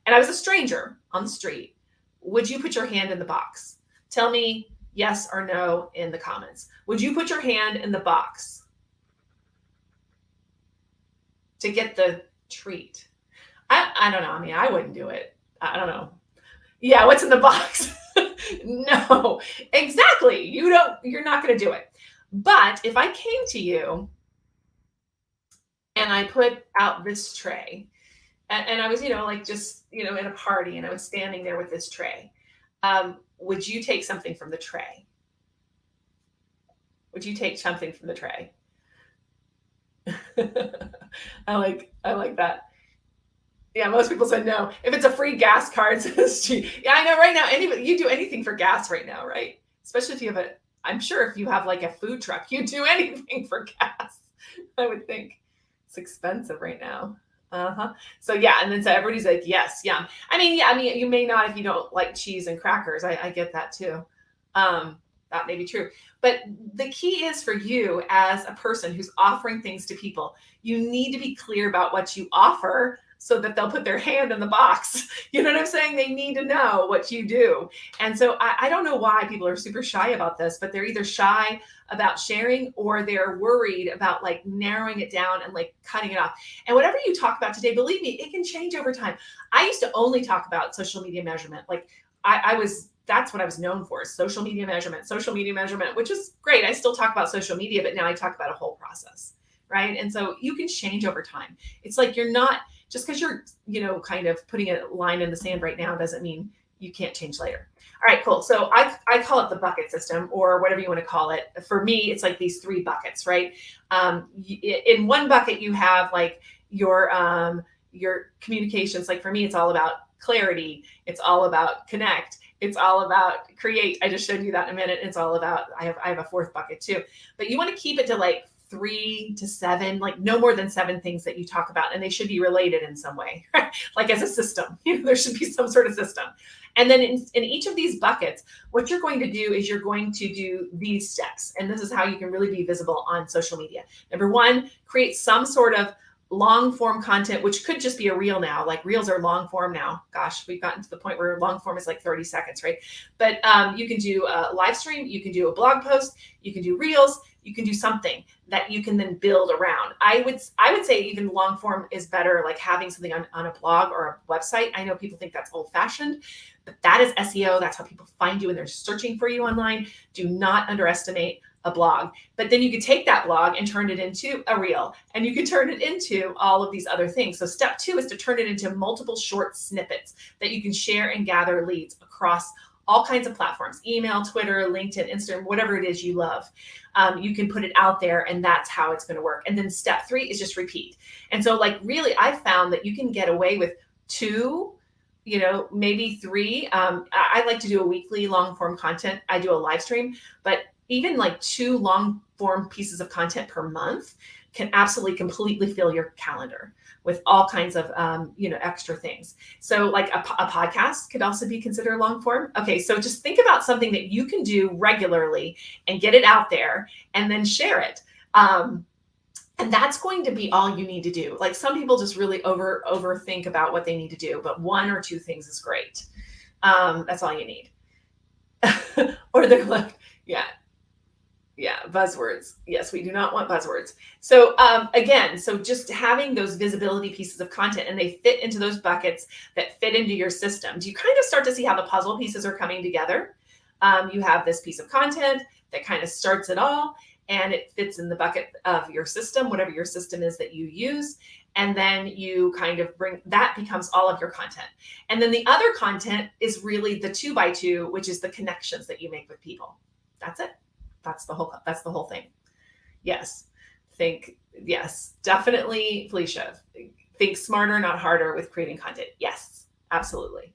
And I was a stranger on the street, would you put your hand in the box? Tell me yes or no in the comments. Would you put your hand in the box to get the treat? I don't know. I mean, I wouldn't do it. I don't know. Yeah, what's in the box? No, exactly. You're not going to do it. But if I came to you and I put out this tray, and I was, like just, in a party, and I was standing there with this tray, would you take something from the tray? Would you take something from the tray? I like that. Yeah, most people said no. If it's a free gas card, says Chih. Yeah, I know right now, you do anything for gas right now, right? Especially if you have I'm sure if you have like a food truck, you do anything for gas, I would think. It's expensive right now. So yeah, and then so everybody's like, yes, yum. I mean, you may not if you don't like cheese and crackers. I get that too. That may be true. But the key is for you as a person who's offering things to people, you need to be clear about what you offer so that they'll put their hand in the box. You know what I'm saying? They need to know what you do. And so I don't know why people are super shy about this, but they're either shy about sharing or they're worried about like narrowing it down and like cutting it off. And whatever you talk about today, believe me, it can change over time. I used to only talk about social media measurement. Like that's what I was known for, social media measurement, which is great. I still talk about social media, but now I talk about a whole process, right? And so you can change over time. It's like you're not, just because you're, kind of putting a line in the sand right now doesn't mean you can't change later. All right, cool. So I call it the bucket system or whatever you want to call it. For me, it's like these 3 buckets, right? In one bucket, you have like your communications. Like for me, it's all about clarity. It's all about connect. It's all about create. I just showed you that in a minute. It's all about, I have a 4th bucket too, but you want to keep it to like 3 to 7, like no more than 7 things that you talk about, and they should be related in some way, like as a system. There should be some sort of system. And then in each of these buckets, what you're going to do is you're going to do these steps, and this is how you can really be visible on social media. Number 1, create some sort of long form content, which could just be a reel now. Like reels are long form now. Gosh, we've gotten to the point where long form is like 30 seconds, right? But you can do a live stream, you can do a blog post, you can do reels, you can do something that you can then build around. I would say even long form is better, like having something on a blog or a website. I know people think that's old fashioned, but that is SEO. That's how people find you when they're searching for you online. Do not underestimate a blog. But then you could take that blog and turn it into a reel, and you could turn it into all of these other things. So step 2 is to turn it into multiple short snippets that you can share and gather leads across all kinds of platforms, email, Twitter, LinkedIn, Instagram, whatever it is you love. You can put it out there, and that's how it's going to work. And then step 3 is just repeat. And so like really, I found that you can get away with 2, maybe 3. I like to do a weekly long form content. I do a live stream, but even like 2 long form pieces of content per month can absolutely completely fill your calendar with all kinds of, extra things. So like a podcast could also be considered long form. Okay. So just think about something that you can do regularly and get it out there and then share it. And that's going to be all you need to do. Like some people just really overthink about what they need to do, but 1 or 2 things is great. That's all you need. Or they're like, yeah, buzzwords. Yes, we do not want buzzwords. So again, so just having those visibility pieces of content, and they fit into those buckets that fit into your system. Do you kind of start to see how the puzzle pieces are coming together? You have this piece of content that kind of starts it all, and it fits in the bucket of your system, whatever your system is that you use. And then you kind of that becomes all of your content. And then the other content is really the 2x2, which is the connections that you make with people. That's it. That's the whole thing. Yes. Definitely, Felicia. think smarter, not harder with creating content. Yes, absolutely.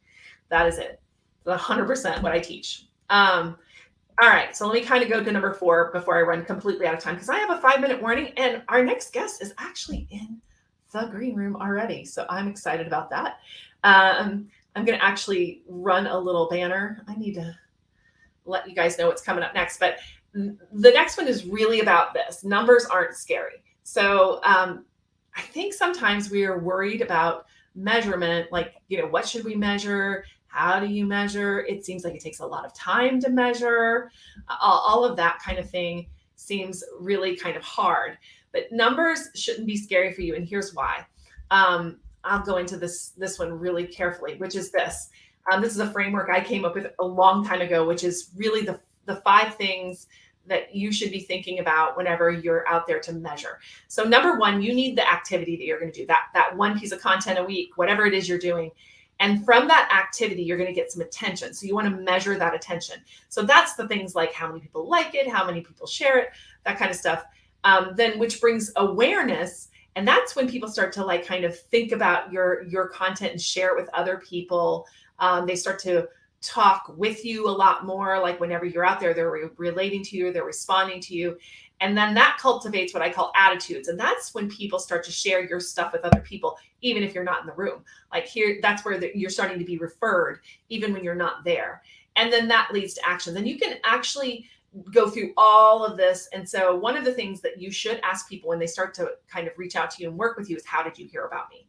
That is it. 100% what I teach. All right, so let me kind of go to number 4 before I run completely out of time, because I have a 5-minute warning, and our next guest is actually in the green room already. So I'm excited about that. I'm going to actually run a little banner. I need to let you guys know what's coming up next, but the next one is really about this. Numbers aren't scary. So I think sometimes we are worried about measurement, like, what should we measure? How do you measure? It seems like it takes a lot of time to measure. All of that kind of thing seems really kind of hard, but numbers shouldn't be scary for you. And here's why. I'll go into this one really carefully, which is this. This is a framework I came up with a long time ago, which is really the 5 things that you should be thinking about whenever you're out there to measure. So number 1, you need the activity that you're going to do, that one piece of content a week, whatever it is you're doing. And from that activity, you're going to get some attention. So you want to measure that attention. So that's the things like how many people like it, how many people share it, that kind of stuff. Then which brings awareness. And that's when people start to like kind of think about your content and share it with other people. They start to talk with you a lot more. Like whenever you're out there, they're relating to you, they're responding to you. And then that cultivates what I call attitudes. And that's when people start to share your stuff with other people, even if you're not in the room. Like here, that's where you're starting to be referred, even when you're not there. And then that leads to actions. And you can actually go through all of this. And so one of the things that you should ask people when they start to kind of reach out to you and work with you is, how did you hear about me?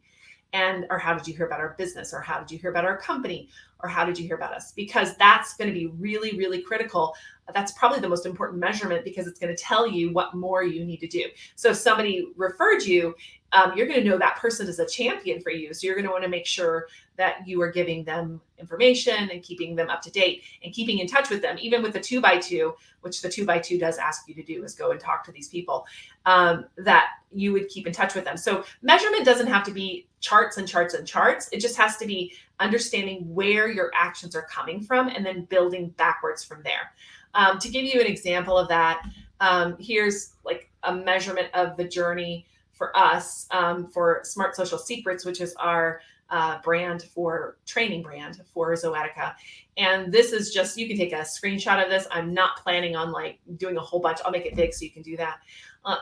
Or how did you hear about our business? Or how did you hear about our company? Or how did you hear about us? Because that's going to be really, really critical. That's probably the most important measurement, because it's going to tell you what more you need to do. So if somebody referred you, you're going to know that person is a champion for you. So you're going to want to make sure that you are giving them information and keeping them up to date and keeping in touch with them, even with the 2x2, which the 2x2 does ask you to do, is go and talk to these people, that you would keep in touch with them. So measurement doesn't have to be charts and charts and charts. It just has to be understanding where your actions are coming from and then building backwards from there. To give you an example of that, here's like a measurement of the journey for us, for Smart Social Secrets, which is our training brand for Zoetica. And this is just, you can take a screenshot of this. I'm not planning on like doing a whole bunch. I'll make it big so you can do that.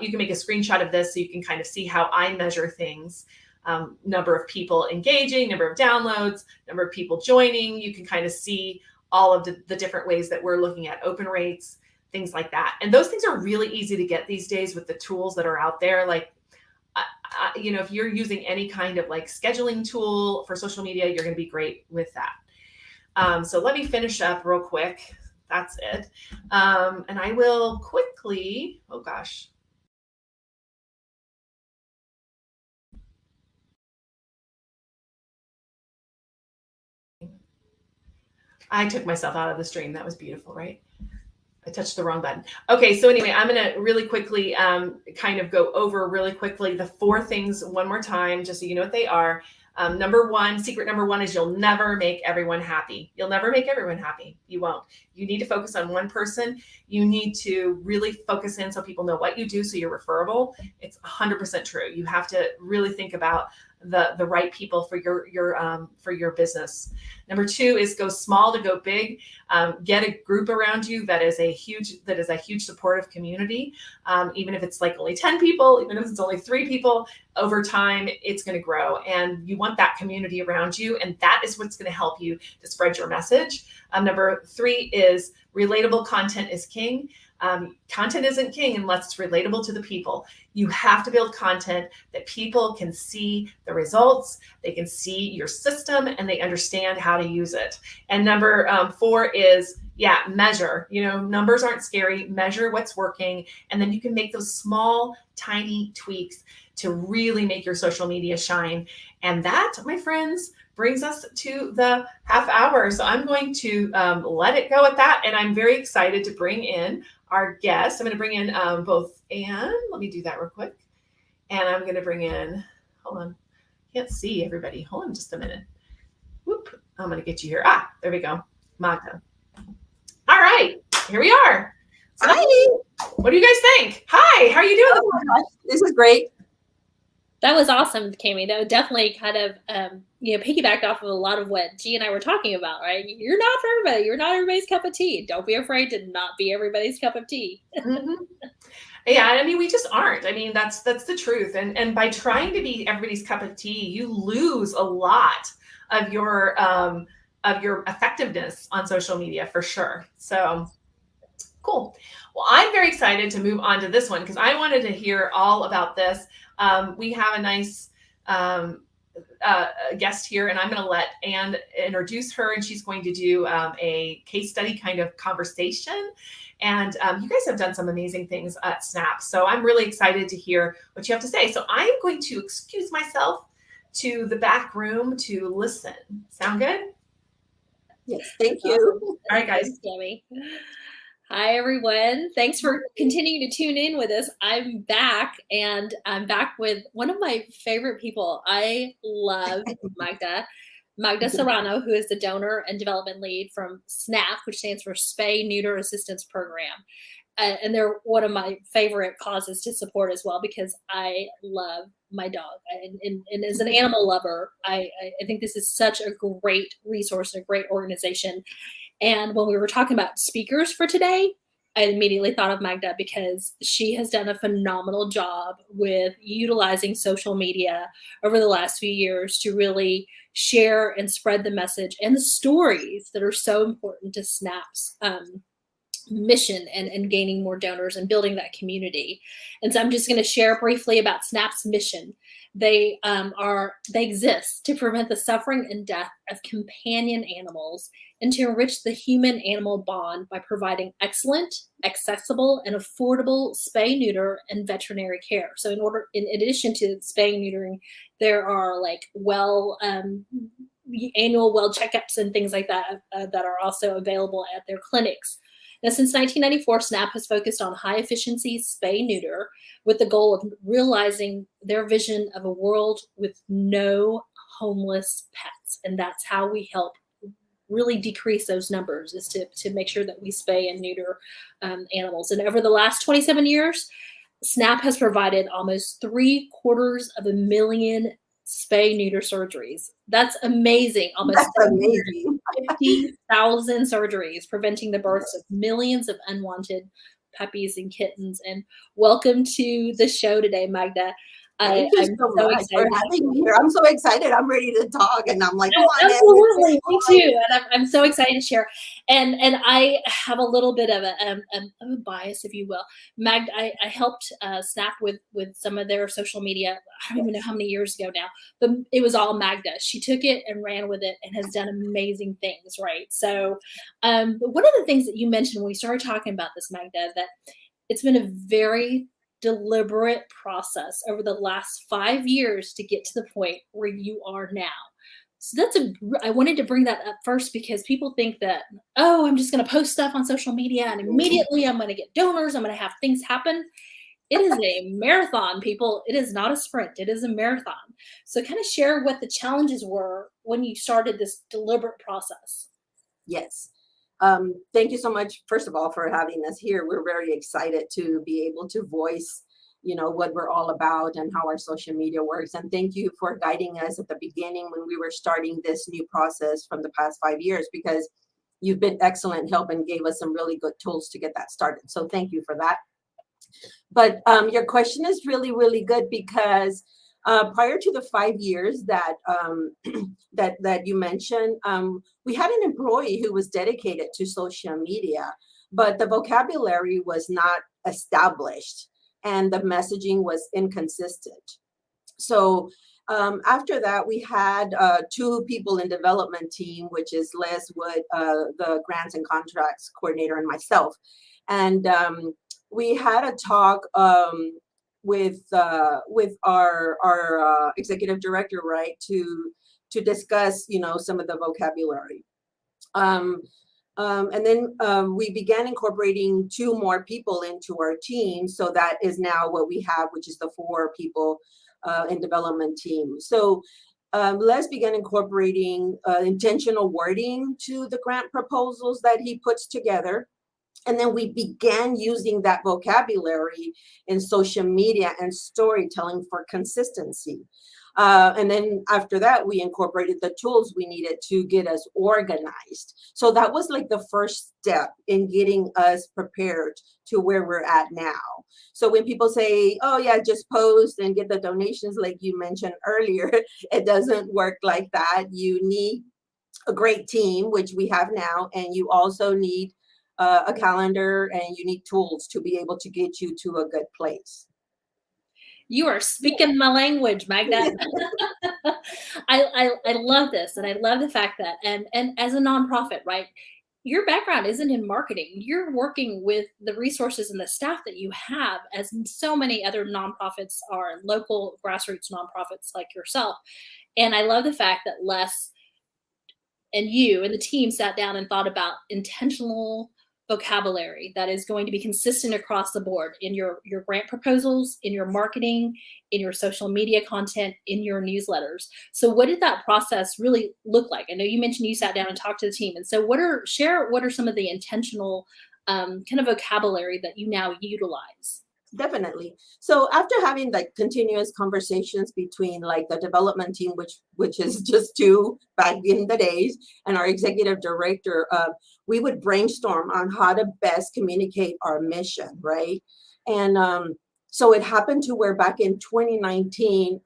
You can make a screenshot of this so you can kind of see how I measure things. Number of people engaging, number of downloads, number of people joining. You can kind of see all of the different ways that we're looking at open rates, things like that. And those things are really easy to get these days with the tools that are out there. Like, if you're using any kind of like scheduling tool for social media, you're going to be great with that. So let me finish up real quick. That's it. And I will quickly, oh gosh. I took myself out of the stream. That was beautiful, right? I touched the wrong button. Okay, so anyway, I'm going to really quickly kind of go over really quickly the 4 things one more time, just so you know what they are. Secret number one is you'll never make everyone happy. You'll never make everyone happy. You won't. You need to focus on one person. You need to really focus in so people know what you do, so you're referable. It's 100% true. You have to really think about the right people for your business. Number 2 is go small to go big. Get a group around you that is a huge supportive community. Even if it's like only 10 people, even if it's only 3 people, over time it's going to grow, and you want that community around you, and that is what's going to help you to spread your message. Number 3 is relatable content is king. Content isn't king unless it's relatable to the people. You have to build content that people can see the results, they can see your system, and they understand how to use it. And number 4 is, measure. Numbers aren't scary. Measure what's working, and then you can make those small, tiny tweaks to really make your social media shine. And that, my friends, brings us to the half hour. So I'm going to let it go at that. And I'm very excited to bring in our guests. I'm going to bring in both Anne. Let me do that real quick. And I'm going to bring in, hold on. Can't see everybody. Hold on just a minute. Whoop. I'm going to get you here. There we go. Magda. All right. Here we are. So, hi. What do you guys think? Hi. How are you doing? Oh, this is great. That was awesome, Cami. That definitely kind of, piggybacked off of a lot of what G and I were talking about, right? You're not for everybody. You're not everybody's cup of tea. Don't be afraid to not be everybody's cup of tea. Mm-hmm. Yeah, I mean, we just aren't. I mean, that's the truth. And by trying to be everybody's cup of tea, you lose a lot of your effectiveness on social media for sure. So cool. Well, I'm very excited to move on to this one because I wanted to hear all about this. We have a nice guest here, and I'm going to let Anne introduce her, and she's going to do a case study kind of conversation. And you guys have done some amazing things at Snap, so I'm really excited to hear what you have to say. So I'm going to excuse myself to the back room to listen. Sound good? Yes, thank you. All right, guys. Thanks, Cami. Hi, everyone. Thanks for continuing to tune in with us. I'm back, and I'm back with one of my favorite people. I love Magda Serrano, who is the donor and development lead from SNAP, which stands for Spay-Neuter Assistance Program. And they're one of my favorite causes to support as well, because I love my dog. And as an animal lover, I think this is such a great resource, a great organization. And when we were talking about speakers for today, I immediately thought of Magda because she has done a phenomenal job with utilizing social media over the last few years to really share and spread the message and the stories that are so important to SNAP's mission and gaining more donors and building that community. And so I'm just going to share briefly about SNAP's mission. They exist to prevent the suffering and death of companion animals and to enrich the human-animal bond by providing excellent, accessible, and affordable spay-neuter and veterinary care. So in addition to spay-neutering, there are like annual well checkups and things like that that are also available at their clinics. Now, since 1994, SNAP has focused on high-efficiency spay-neuter with the goal of realizing their vision of a world with no homeless pets. And that's how we help really decrease those numbers, is to make sure that we spay and neuter animals. And over the last 27 years, SNAP has provided almost 750,000 spay-neuter surgeries. That's amazing. Almost 50,000 surgeries, preventing the births of millions of unwanted puppies and kittens. And welcome to the show today, Magda. Thank you so much for having me here. I'm so excited. I'm ready to talk, and I'm like, absolutely, me too. And I'm so excited to share. And I have a little bit of a bias, if you will. Magda, I helped SNAP with some of their social media. I don't even know how many years ago now, but it was all Magda. She took it and ran with it and has done amazing things, right? So one of the things that you mentioned when we started talking about this, Magda, that it's been a very deliberate process over the last 5 years to get to the point where you are now. So I wanted to bring that up first because people think that, oh, I'm just going to post stuff on social media and immediately I'm going to get donors. I'm going to have things happen. It is a marathon, people. It is not a sprint. It is a marathon. So kind of share what the challenges were when you started this deliberate process. Yes. Thank you so much, first of all, for having us here. We're very excited to be able to voice, what we're all about and how our social media works. And thank you for guiding us at the beginning when we were starting this new process from the past 5 years, because you've been excellent help and gave us some really good tools to get that started. So thank you for that. But your question is really, really good, because prior to the 5 years that that you mentioned, we had an employee who was dedicated to social media, but the vocabulary was not established and the messaging was inconsistent. So after that, we had 2 people in development team, which is Les Wood, the grants and contracts coordinator, and myself. And we had a talk with our executive director, right, to discuss, some of the vocabulary. And then we began incorporating 2 more people into our team. So that is now what we have, which is the 4 people in development team. So Les began incorporating intentional wording to the grant proposals that he puts together. And then we began using that vocabulary in social media and storytelling for consistency. And then after that, we incorporated the tools we needed to get us organized. So that was like the first step in getting us prepared to where we're at now. So when people say, oh yeah, just post and get the donations, like you mentioned earlier, it doesn't work like that. You need a great team, which we have now, and you also need a calendar, and you need tools to be able to get you to a good place. You are speaking my language, Magda. I love this, and I love the fact that and as a nonprofit, right? Your background isn't in marketing. You're working with the resources and the staff that you have, as so many other nonprofits are, local grassroots nonprofits like yourself. And I love the fact that Les and you and the team sat down and thought about intentional vocabulary that is going to be consistent across the board in your grant proposals, in your marketing, in your social media content, in your newsletters. So what did that process really look like? I know you mentioned you sat down and talked to the team. And so what are some of the intentional kind of vocabulary that you now utilize? Definitely. So after having like continuous conversations between like the development team, which is just two back in the days, and our executive director, we would brainstorm on how to best communicate our mission, right? And so it happened to where back in 2019,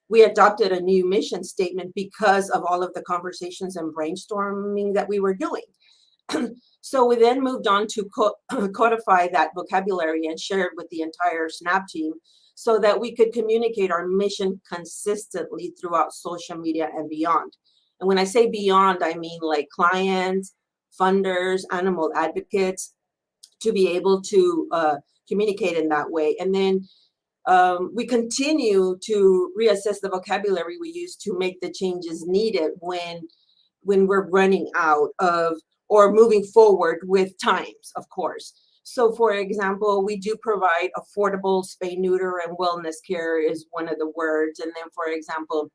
we adopted a new mission statement because of all of the conversations and brainstorming that we were doing. So we then moved on to codify that vocabulary and share it with the entire SNAP team so that we could communicate our mission consistently throughout social media and beyond. And when I say beyond, I mean like clients, funders, animal advocates, to be able to communicate in that way. And then we continue to reassess the vocabulary we use to make the changes needed when we're running out of or moving forward with times, of course. So for example, we do provide affordable spay-neuter and wellness care is one of the words. And then for example,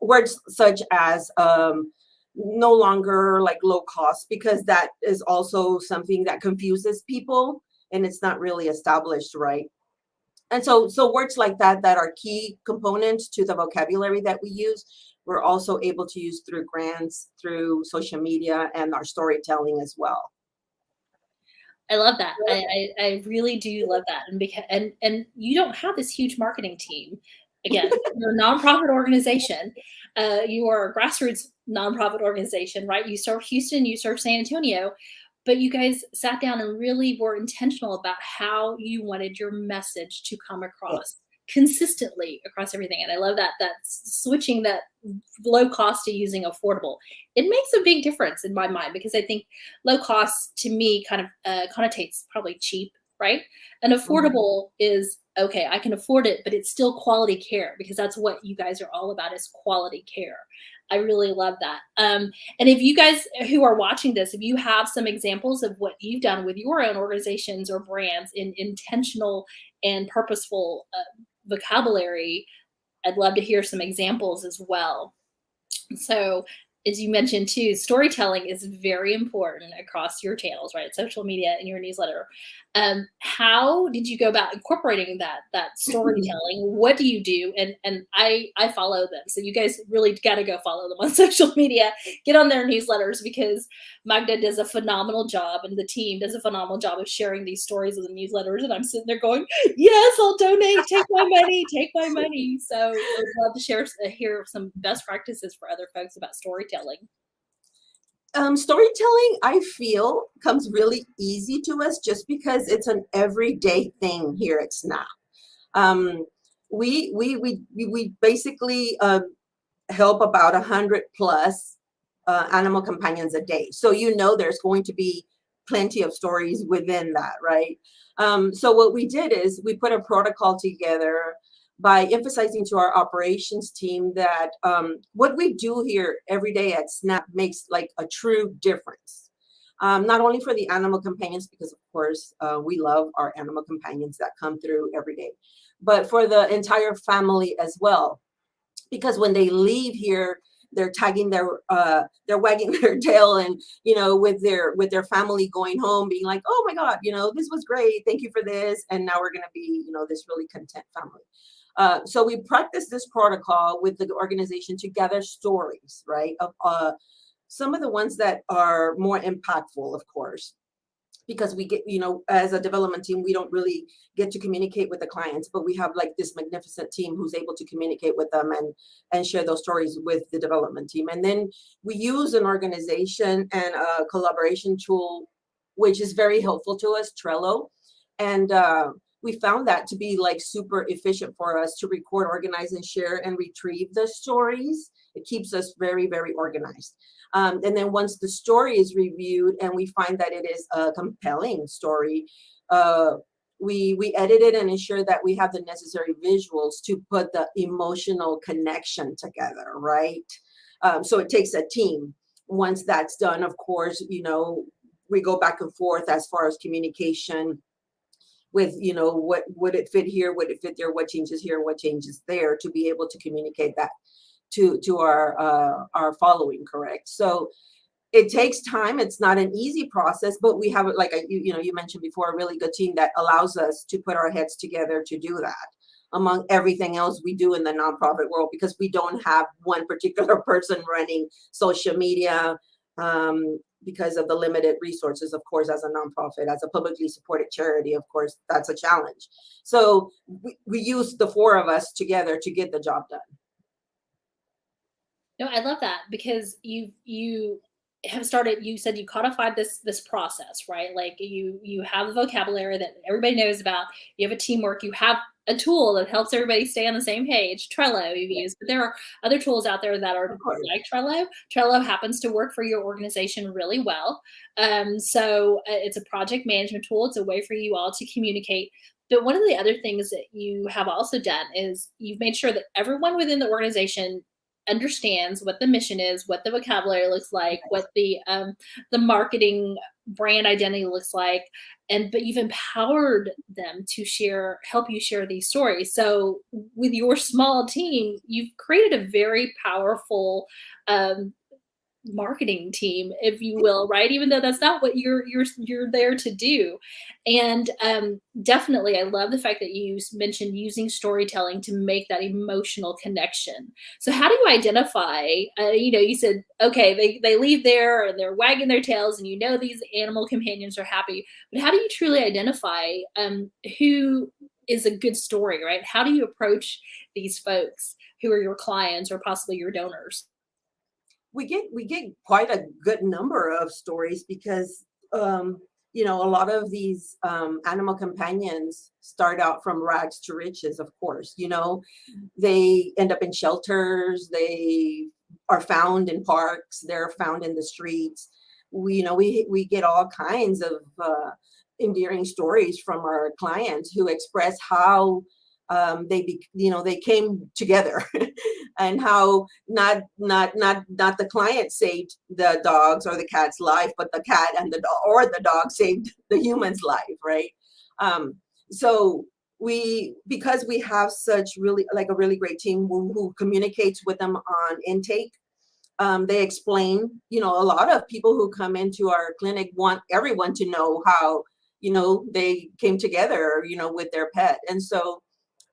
words such as no longer like low cost, because that is also something that confuses people and it's not really established, right? And so words like that are key components to the vocabulary that we use. We're also able to use through grants, through social media, and our storytelling as well. I love that. I really do love that. And you don't have this huge marketing team. Again, you're a nonprofit organization. You are a grassroots nonprofit organization, right? You serve Houston, you serve San Antonio, but you guys sat down and really were intentional about how you wanted your message to come across consistently across everything. And I love that switching that low cost to using affordable. It makes a big difference in my mind, because I think low cost to me kind of connotates probably cheap, right? And affordable is, okay, I can afford it, but it's still quality care, because that's what you guys are all about, is quality care. I really love that. And if you guys who are watching this, if you have some examples of what you've done with your own organizations or brands in intentional and purposeful vocabulary, I'd love to hear some examples as well. So as you mentioned too, storytelling is very important across your channels, right? Social media and your newsletter. How did you go about incorporating that storytelling? What do you do? And I follow them. So you guys really got to go follow them on social media, get on their newsletters, because Magda does a phenomenal job and the team does a phenomenal job of sharing these stories in the newsletters. And I'm sitting there going, yes, I'll donate, take my money, take my money. So I'd love to hear some best practices for other folks about storytelling. Storytelling, I feel, comes really easy to us just because it's an everyday thing here at SNAP. We basically help about 100 plus animal companions a day. So there's going to be plenty of stories within that, right? So what we did is we put a protocol together by emphasizing to our operations team that what we do here every day at SNAP makes like a true difference. Not only for the animal companions, because of course we love our animal companions that come through every day, but for the entire family as well. Because when they leave here, they're tagging they're wagging their tail and, with their family going home being like, oh my God, this was great, thank you for this, and now we're going to be, this really content family. So we practice this protocol with the organization to gather stories, right, of some of the ones that are more impactful, of course, because we get, as a development team, we don't really get to communicate with the clients, but we have like this magnificent team who's able to communicate with them and share those stories with the development team. And then we use an organization and a collaboration tool, which is very helpful to us, Trello. And we found that to be like super efficient for us to record, organize, and share and retrieve the stories. It keeps us very, very organized. And then once the story is reviewed and we find that it is a compelling story, we edit it and ensure that we have the necessary visuals to put the emotional connection together, right? So it takes a team. Once that's done, of course, we go back and forth as far as communication with, what would it fit here, would it fit there, what changes here, what changes there, to be able to communicate that to our following, correct? So it takes time. It's not an easy process, but we have, like you mentioned before, a really good team that allows us to put our heads together to do that, among everything else we do in the nonprofit world, because we don't have one particular person running social media, because of the limited resources, of course, as a nonprofit, as a publicly supported charity, of course, that's a challenge. So we use the four of us together to get the job done. No, I love that, because you have started, you said you codified this process, right? Like you have the vocabulary that everybody knows about, you have a teamwork, you have a tool that helps everybody stay on the same page. Trello you've used, but there are other tools out there that are like Trello. Trello happens to work for your organization really well. So it's a project management tool. It's a way for you all to communicate. But one of the other things that you have also done is you've made sure that everyone within the organization understands what the mission is, what the vocabulary looks like, what the marketing brand identity looks like, but you've empowered them to help you share these stories. So with your small team, you've created a very powerful marketing team, if you will, right? Even though that's not what you're there to do. And definitely, I love the fact that you mentioned using storytelling to make that emotional connection. So how do you identify, you said, okay, they leave there and they're wagging their tails and these animal companions are happy, but how do you truly identify who is a good story, right? How do you approach these folks who are your clients or possibly your donors? We get quite a good number of stories because a lot of these animal companions start out from rags to riches, of course. They end up in shelters, they are found in parks, they're found in the streets. We get all kinds of endearing stories from our clients who express how they came together and how not the client saved the dogs or the cat's life, but the cat and the dog or the dog saved the human's life, right? So because we have such a really great team who communicates with them on intake, they explain, a lot of people who come into our clinic want everyone to know how, they came together, with their pet. And so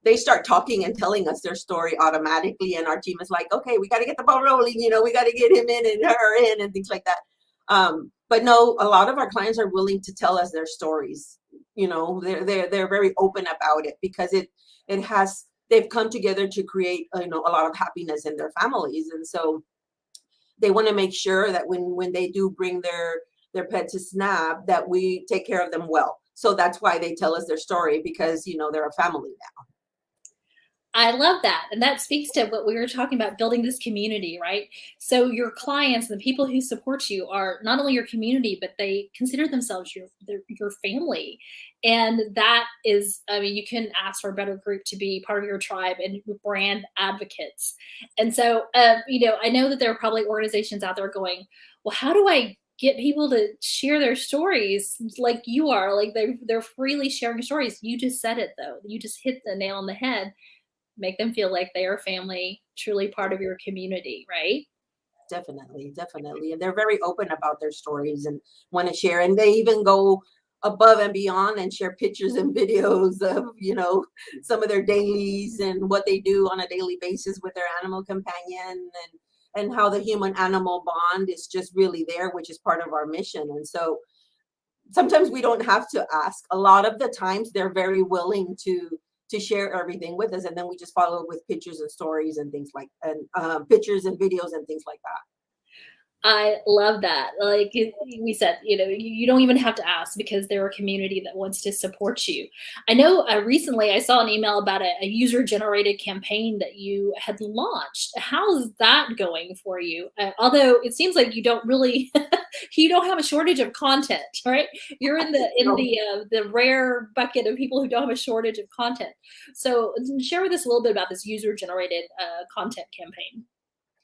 they start talking and telling us their story automatically, and our team is like, okay, we got to get the ball rolling, we got to get him in and her in and things like that. But no, a lot of our clients are willing to tell us their stories. They're very open about it because they've come together to create a lot of happiness in their families, and so they want to make sure that when they do bring their pet to SNAP, that we take care of them well. So that's why they tell us their story, because they're a family now. I love that. And that speaks to what we were talking about, building this community, right? So your clients and the people who support you are not only your community, but they consider themselves your family. And that is, you couldn't ask for a better group to be part of your tribe and brand advocates. And so, I know that there are probably organizations out there going, well, how do I get people to share their stories like you are? Like they're freely sharing stories. You just said it, though. You just hit the nail on the head. Make them feel like they are family, truly part of your community, right? Definitely, definitely. And they're very open about their stories and want to share. And they even go above and beyond and share pictures and videos of, some of their dailies and what they do on a daily basis with their animal companion, and how the human animal bond is just really there, which is part of our mission. And so sometimes we don't have to ask. A lot of the times they're very willing to share everything with us, and then we just follow with pictures and stories and things like, and pictures and videos and things like that. I love that. Like we said, you don't even have to ask because they're a community that wants to support you. I know recently I saw an email about a user-generated campaign that you had launched. How's that going for you? Although it seems like you don't really, you don't have a shortage of content, right? You're in the rare bucket of people who don't have a shortage of content. So share with us a little bit about this user-generated content campaign.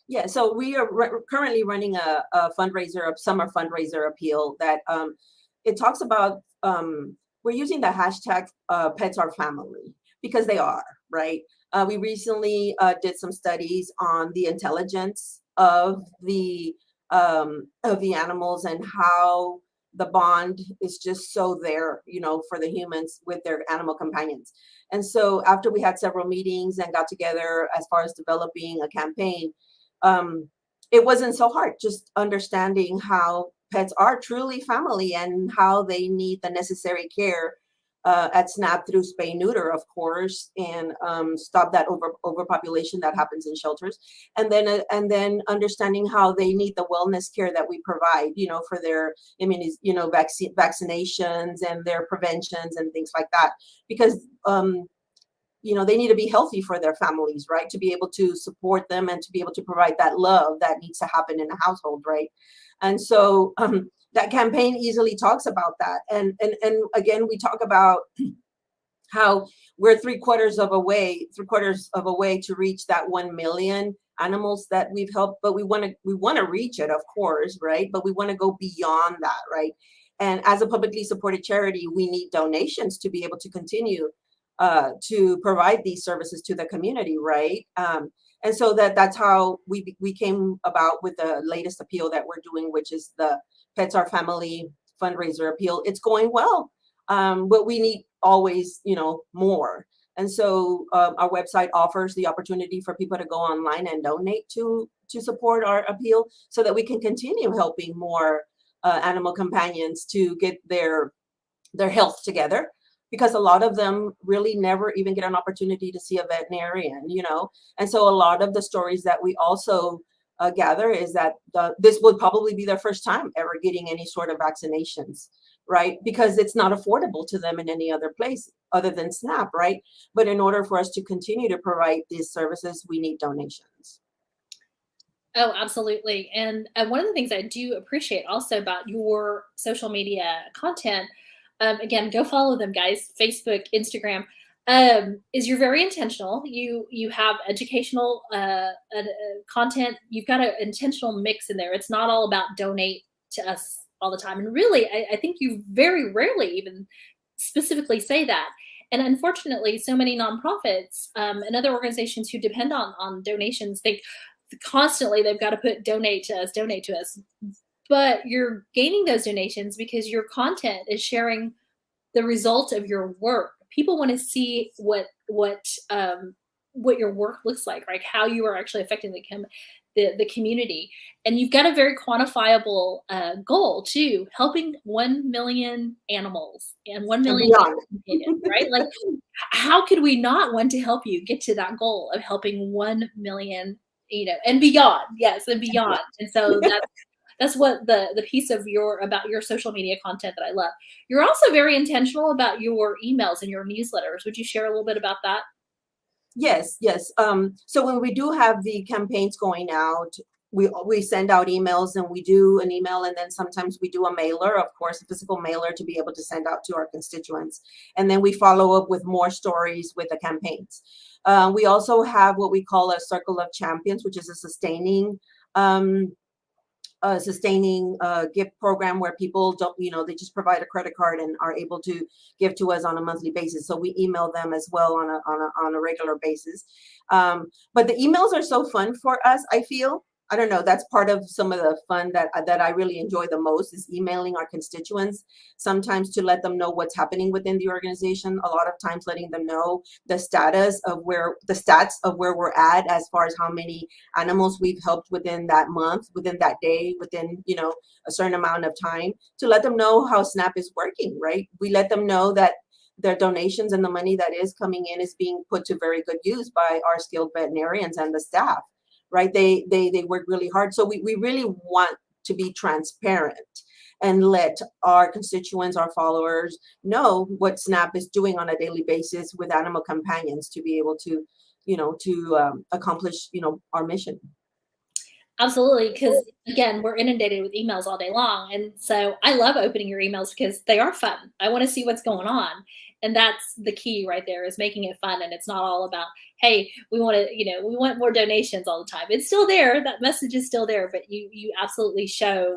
Yeah, so we are currently running a summer fundraiser appeal that it talks about, we're using the hashtag pets are family, because they are, right? We recently did some studies on the intelligence of the animals and how the bond is just so there, for the humans with their animal companions. And so after we had several meetings and got together as far as developing a campaign, it wasn't so hard, just understanding how pets are truly family and how they need the necessary care at SNAP through Spay-Neuter, of course, and stop that overpopulation that happens in shelters, and then understanding how they need the wellness care that we provide, for their vaccinations and their preventions and things like that, because they need to be healthy for their families, right? To be able to support them and to be able to provide that love that needs to happen in a household, right? And so that campaign easily talks about that. And again, we talk about how we're three quarters of a way to reach that 1 million animals that we've helped, but we want to reach it, of course, right? But we want to go beyond that, right? And as a publicly supported charity, we need donations to be able to continue to provide these services to the community, right? And so that's how we came about with the latest appeal that we're doing, which is the Pets Are Family fundraiser appeal. It's going well, but we need always, more. And so our website offers the opportunity for people to go online and donate to support our appeal, so that we can continue helping more animal companions to get their health together, because a lot of them really never even get an opportunity to see a veterinarian, And so a lot of the stories that we also gather is that this would probably be their first time ever getting any sort of vaccinations, right? Because it's not affordable to them in any other place other than SNAP, right? But in order for us to continue to provide these services, we need donations. Oh, absolutely. And one of the things I do appreciate also about your social media content, again, go follow them, guys, Facebook, Instagram, is you're very intentional. You have educational content. You've got an intentional mix in there. It's not all about donate to us all the time. And really, I think you very rarely even specifically say that. And unfortunately, so many nonprofits and other organizations who depend on donations think constantly they've got to put donate to us. But you're gaining those donations because your content is sharing the result of your work. People want to see what your work looks like, right? How you are actually affecting the community. And you've got a very quantifiable goal too, helping 1 million animals and 1 million companions, right? Like, how could we not want to help you get to that goal of helping 1 million, and beyond? Yes, and beyond. And so that's what the piece of about your social media content that I love. You're also very intentional about your emails and your newsletters. Would you share a little bit about that? Yes. So when we do have the campaigns going out, we send out emails, and we do an email, and then sometimes we do a mailer, of course, a physical mailer to be able to send out to our constituents. And then we follow up with more stories with the campaigns. We also have what we call a Circle of Champions, which is a sustaining gift program where people don't, they just provide a credit card and are able to give to us on a monthly basis. So we email them as well on a regular basis. But the emails are so fun for us, I feel, I don't know, that's part of some of the fun that I really enjoy the most, is emailing our constituents, sometimes to let them know what's happening within the organization. A lot of times letting them know the stats of where we're at, as far as how many animals we've helped within that month, within that day, within, you know, a certain amount of time, to let them know how SNAP is working, right? We let them know that their donations and the money that is coming in is being put to very good use by our skilled veterinarians and the staff, right? They work really hard. So we really want to be transparent and let our constituents, our followers, know what SNAP is doing on a daily basis with animal companions, to be able to, you know, to accomplish, you know, our mission. Absolutely, because again, we're inundated with emails all day long. And so I love opening your emails because they are fun. I want to see what's going on. And that's the key right there, is making it fun. And it's not all about, hey, we want to, you know, we want more donations all the time. It's still there. That message is still there, but you absolutely show,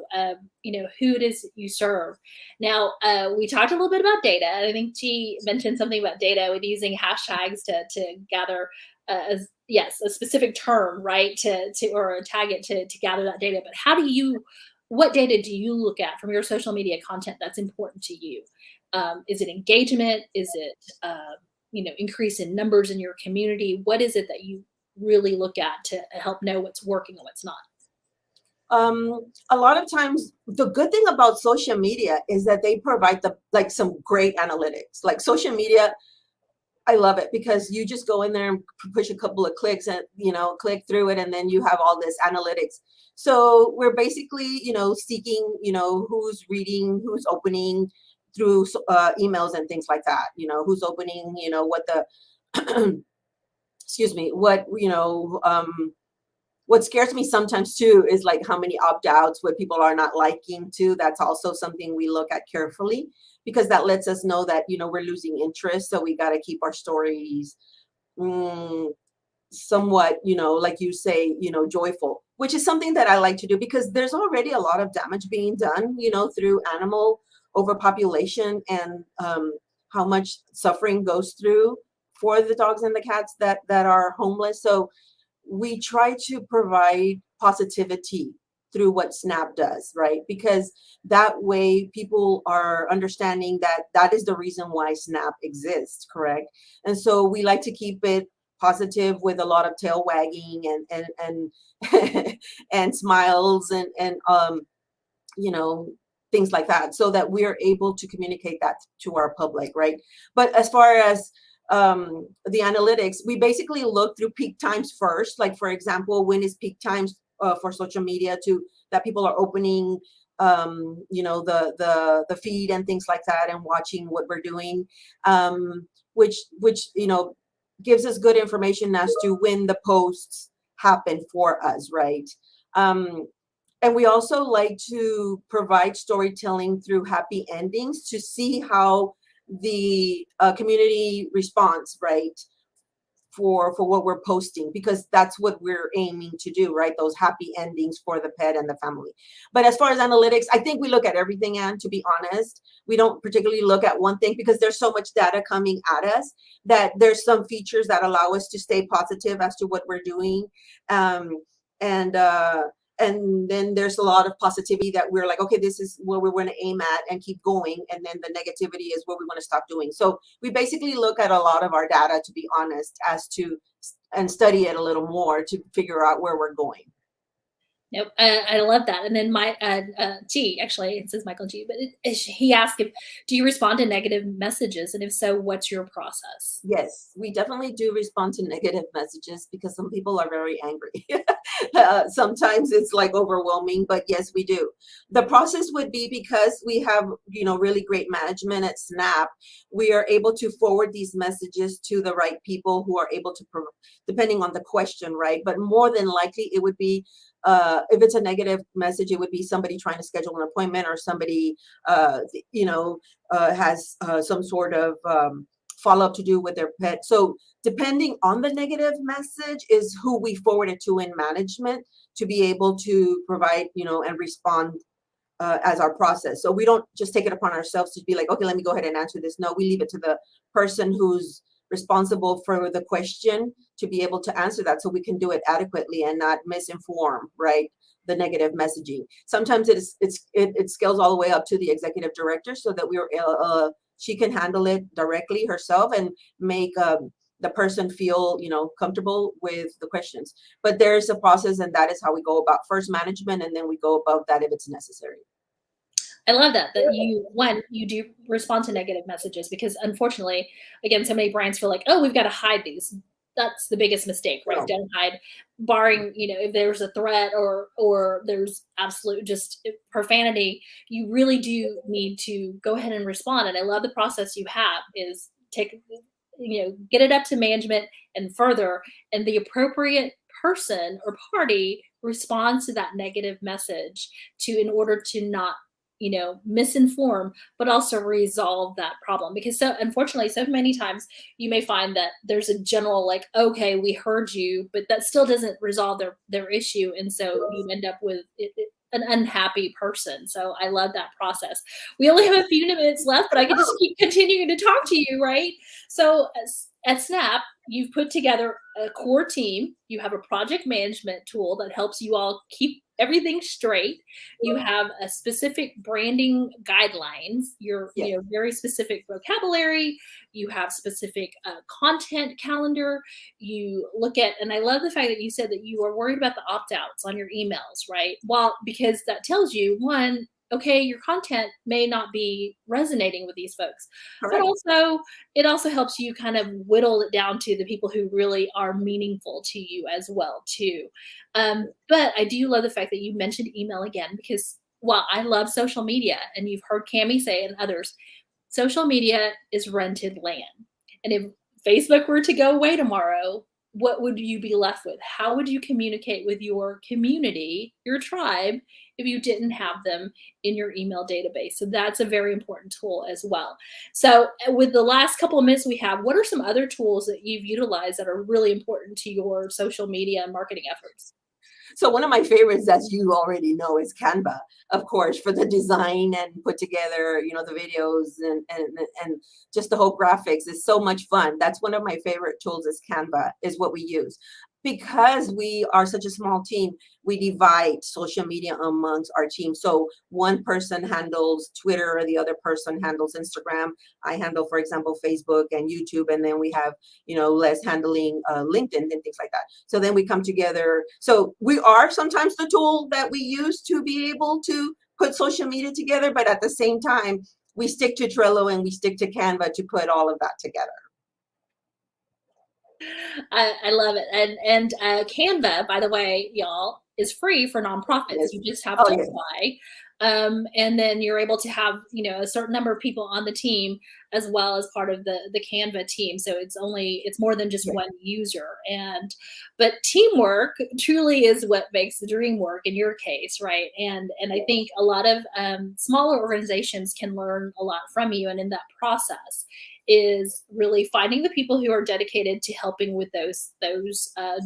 you know, who it is you serve. Now, we talked a little bit about data. I think Chih mentioned something about data with using hashtags to gather yes, a specific term, right, to or tag it to gather that data. But what data do you look at from your social media content that's important to you? Is it engagement? Is it you know, increase in numbers in your community? What is it that you really look at to help know what's working and what's not? A lot of times, the good thing about social media is that they provide some great analytics. Like social media, I love it, because you just go in there and push a couple of clicks and, you know, click through it, and then you have all this analytics. So we're basically, you know, seeking, you know, who's reading, who's opening through emails and things like that. You know, who's opening, you know, what the excuse me, what, you know, what scares me sometimes too is like how many opt-outs, what people are not liking too. That's also something we look at carefully, because that lets us know that, you know, we're losing interest. So we got to keep our stories somewhat, you know, like you say, you know, joyful, which is something that I like to do, because there's already a lot of damage being done, you know, through animal overpopulation, and how much suffering goes through for the dogs and the cats that are homeless. So we try to provide positivity through what SNAP does, right? Because that way people are understanding that that is the reason why SNAP exists, correct? And so we like to keep it positive with a lot of tail wagging and and smiles and you know, things like that, so that we are able to communicate that to our public, right? But as far as the analytics, we basically look through peak times first. Like, for example, when is peak times for social media to that people are opening, you know, the feed and things like that, and watching what we're doing, which you know, gives us good information as to when the posts happen for us, right? And we also like to provide storytelling through happy endings to see how the community responds, right, for what we're posting, because that's what we're aiming to do, right? Those happy endings for the pet and the family. But as far as analytics, I think we look at everything, and to be honest, we don't particularly look at one thing, because there's so much data coming at us that there's some features that allow us to stay positive as to what we're doing. And then there's a lot of positivity that we're like, okay, this is where we want to aim at and keep going. And then the negativity is what we want to stop doing. So we basically look at a lot of our data, to be honest, and study it a little more to figure out where we're going. Nope, I love that. And then my G, actually, it says Michael G, but he asked, do you respond to negative messages? And if so, what's your process? Yes, we definitely do respond to negative messages, because some people are very angry. Sometimes it's like overwhelming, but yes, we do. The process would be, because we have, you know, really great management at SNAP, we are able to forward these messages to the right people who are able to, depending on the question, right? But more than likely, it would be, if it's a negative message, it would be somebody trying to schedule an appointment, or somebody, you know, has some sort of follow-up to do with their pet. So depending on the negative message is who we forward it to in management, to be able to provide, you know, and respond as our process. So we don't just take it upon ourselves to be like, okay, let me go ahead and answer this. No, we leave it to the person who's responsible for the question to be able to answer that so we can do it adequately and not misinform, right? The negative messaging. Sometimes it scales all the way up to the executive director so that she can handle it directly herself and make the person feel, comfortable with the questions. But there's a process, and that is how we go about first management, and then we go above that if it's necessary. I love that you do respond to negative messages, because unfortunately, again, so many brands feel like, oh, we've got to hide these. That's the biggest mistake, right? No. Don't hide, barring, if there's a threat or there's absolute just profanity, you really do need to go ahead and respond. And I love the process you have is get it up to management and further, and the appropriate person or party responds to that negative message in order to not misinform, but also resolve that problem. Because unfortunately, so many times you may find that there's a general like, okay, we heard you, but that still doesn't resolve their issue. And so you end up with an unhappy person. So I love that process. We only have a few minutes left, but I can just keep continuing to talk to you, right? So at Snap, you've put together a core team. You have a project management tool that helps you all keep everything straight. You have a specific branding guidelines. You're very specific vocabulary. You have specific content calendar. You look at, and I love the fact that you said that you are worried about the opt-outs on your emails, right? Well, because that tells you, one, okay, your content may not be resonating with these folks. Correct. But it also helps you kind of whittle it down to the people who really are meaningful to you as well, too. But I do love the fact that you mentioned email again, because while I love social media, and you've heard Cammie say and others, social media is rented land. And if Facebook were to go away tomorrow, what would you be left with? How would you communicate with your community, your tribe, if you didn't have them in your email database? So that's a very important tool as well. So with the last couple of minutes we have, what are some other tools that you've utilized that are really important to your social media and marketing efforts? So one of my favorites, as you already know, is Canva, of course, for the design and put together, the videos and just the whole graphics is so much fun. That's one of my favorite tools is Canva, is what we use. Because we are such a small team, we divide social media amongst our team. So one person handles Twitter, the other person handles Instagram. I handle, for example, Facebook and YouTube, and then we have, Les handling LinkedIn and things like that. So then we come together. So we are sometimes the tool that we use to be able to put social media together, but at the same time, we stick to Trello and we stick to Canva to put all of that together. I love it. And Canva, by the way, y'all, is free for nonprofits. Yes. You just have to apply. And then you're able to have, a certain number of people on the team as well as part of the Canva team. So it's more than just one user. But teamwork truly is what makes the dream work in your case, right? And I think a lot of smaller organizations can learn a lot from you. And in that process is really finding the people who are dedicated to helping with those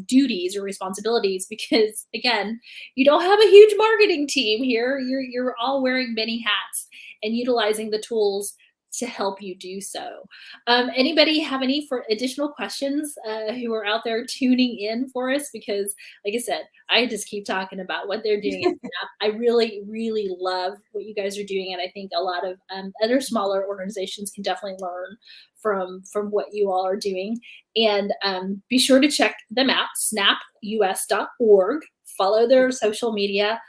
duties or responsibilities, because again, you don't have a huge marketing team here. You're all wearing many hats and utilizing the tools to help you do so. Anybody have any additional questions who are out there tuning in for us? Because like I said, I just keep talking about what they're doing at Snap. I really, really love what you guys are doing. And I think a lot of other smaller organizations can definitely learn from what you all are doing. And be sure to check them out, snapus.org. Follow their social media,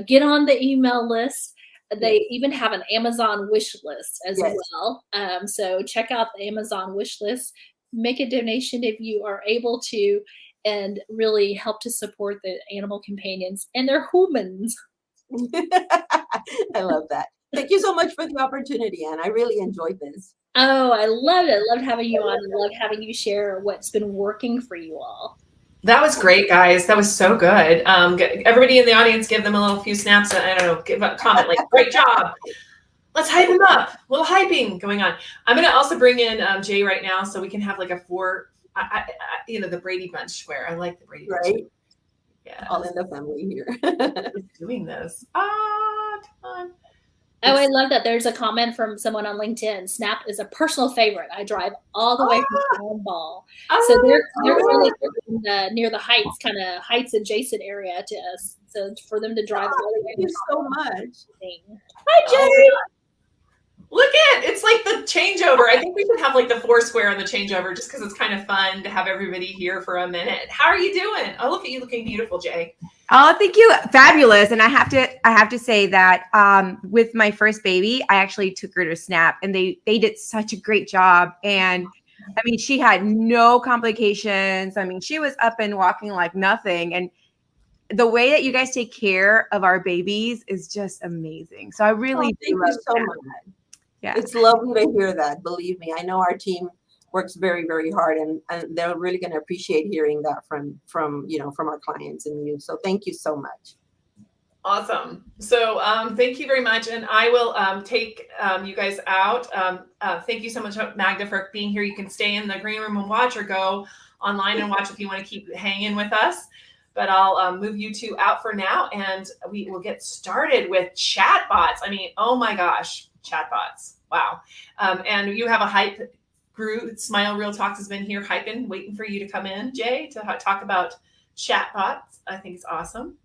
get on the email list. They even have an Amazon wish list as well. So check out the Amazon wish list, make a donation if you are able to, and really help to support the animal companions and their humans. I love that. Thank you so much for the opportunity, Anne. I really enjoyed this. Oh, I loved it. I loved having you on. I loved having you share what's been working for you all. That was great, guys. That was so good. Everybody in the audience, give them a few snaps. I don't know, give a comment like, great job. Let's hype them up. A little hyping going on. I'm going to also bring in Jay right now so we can have like a the Brady Bunch square. I like the Brady Bunch. Right? Yeah. All in the family here. Doing this. Come on. Oh, I love that. There's a comment from someone on LinkedIn. Snap is a personal favorite. I drive all the way from Cornwall. So they're really in the, near the Heights, kind of Heights adjacent area to us. So for them to drive all the way. Thank you so much. Hi, Jay. Look at it's like the changeover. I think we should have like the Foursquare on the changeover just because it's kind of fun to have everybody here for a minute. How are you doing? Oh, look at you looking beautiful, Jay. Oh, thank you. Fabulous. And I have to say that with my first baby, I actually took her to Snap and they did such a great job. And I mean, she had no complications. I mean, she was up and walking like nothing. And the way that you guys take care of our babies is just amazing. So I really thank you so much. Yeah. It's lovely to hear that. Believe me, I know our team works very, very hard, and they're really going to appreciate hearing that from our clients and you. So thank you so much. Awesome. So thank you very much, and I will take you guys out. Thank you so much, Magda, for being here. You can stay in the green room and watch, or go online and watch if you want to keep hanging with us. But I'll move you two out for now, and we will get started with chatbots. I mean, oh my gosh, chatbots. Wow. And you have a hype group. Smile Real Talks has been here hyping, waiting for you to come in, Jay, to talk about chatbots. I think it's awesome.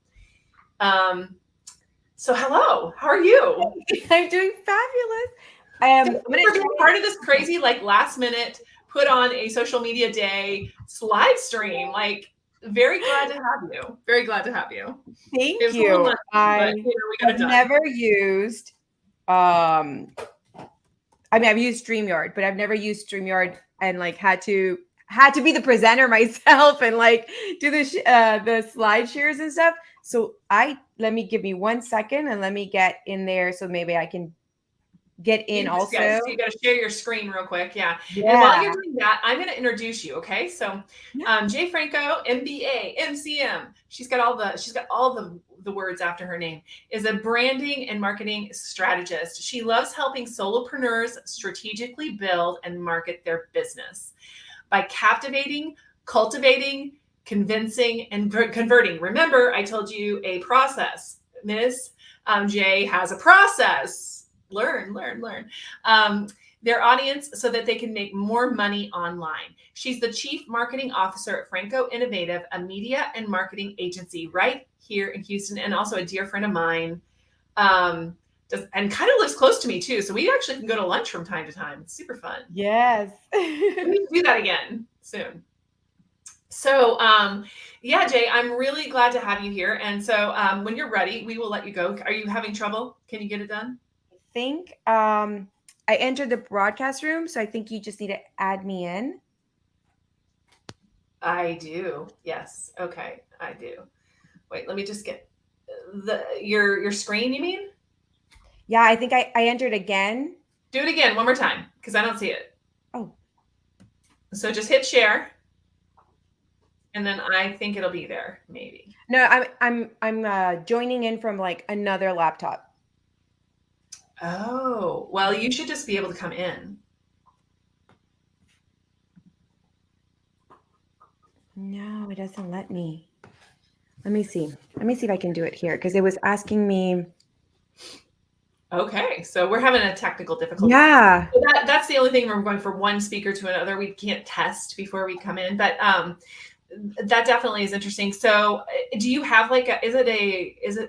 So hello, how are you? I'm doing fabulous. I'm going to be part of this crazy, like last minute, put on a social media day live stream. Like, very glad to have you. Very glad to have you. Thank you. I've never used, I've used StreamYard, but I've never used StreamYard and like had to be the presenter myself and like do the slide shares and stuff. So give me 1 second and let me get in there so maybe I can get in also. So you got to share your screen real quick. Yeah. And while you're doing that, I'm going to introduce you. Okay. So Jay Franco, MBA, MCM. She's got all the words after her name, is a branding and marketing strategist. She loves helping solopreneurs strategically build and market their business by captivating, cultivating, convincing, and converting. Remember, I told you a process. Miss Jay has a process. Learn their audience so that they can make more money online. She's the Chief Marketing Officer at Franco Innovative, a media and marketing agency right here in Houston, and also a dear friend of mine, and kind of lives close to me too. So we actually can go to lunch from time to time. It's super fun. Yes. We can do that again soon. So, Jay, I'm really glad to have you here. And so when you're ready, we will let you go. Are you having trouble? Can you get it done? I think I entered the broadcast room, so I think you just need to add me in. I do. Yes. Okay. I do. Wait, let me just get your screen, you mean? Yeah, I think I entered again. Do it again one more time because I don't see it. Oh. So just hit share. And then I think it'll be there, maybe. No, I'm joining in from like another laptop. Oh, well, you should just be able to come in. No, it doesn't let me. Let me see. Let me see if I can do it here because it was asking me. Okay, so we're having a technical difficulty. Yeah. So that's the only thing. We're going from one speaker to another. We can't test before we come in, but that definitely is interesting. So do you have like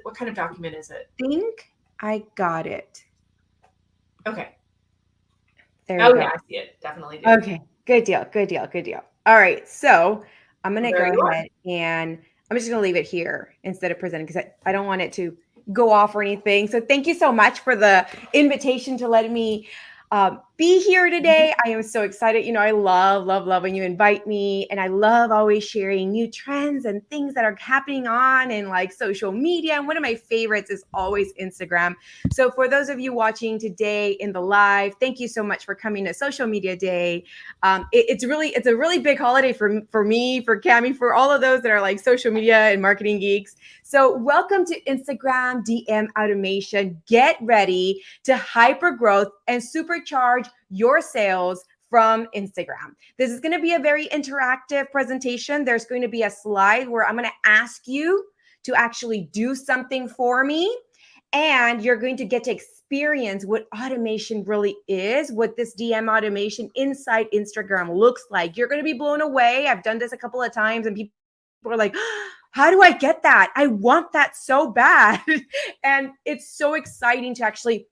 what kind of document is it? I think I got it. Okay. There we go. Yeah, I see it. Definitely do. Okay. Good deal. All right. So I'm going to go ahead and I'm just going to leave it here instead of presenting because I don't want it to go off or anything. So thank you so much for the invitation to let me be here today. I am so excited. You know, I love when you invite me, and I love always sharing new trends and things that are happening on in like social media. And one of my favorites is always Instagram. So for those of you watching today in the live, thank you so much for coming to Social Media Day. It's a really big holiday for me, for Cami, for all of those that are like social media and marketing geeks. So welcome to Instagram DM automation. Get ready to hyper growth and supercharge your sales from Instagram. This is going to be a very interactive presentation. There's going to be a slide where I'm going to ask you to actually do something for me. And you're going to get to experience what automation really is, what this DM automation inside Instagram looks like. You're going to be blown away. I've done this a couple of times and people are like, how do I get that? I want that so bad. And it's so exciting to actually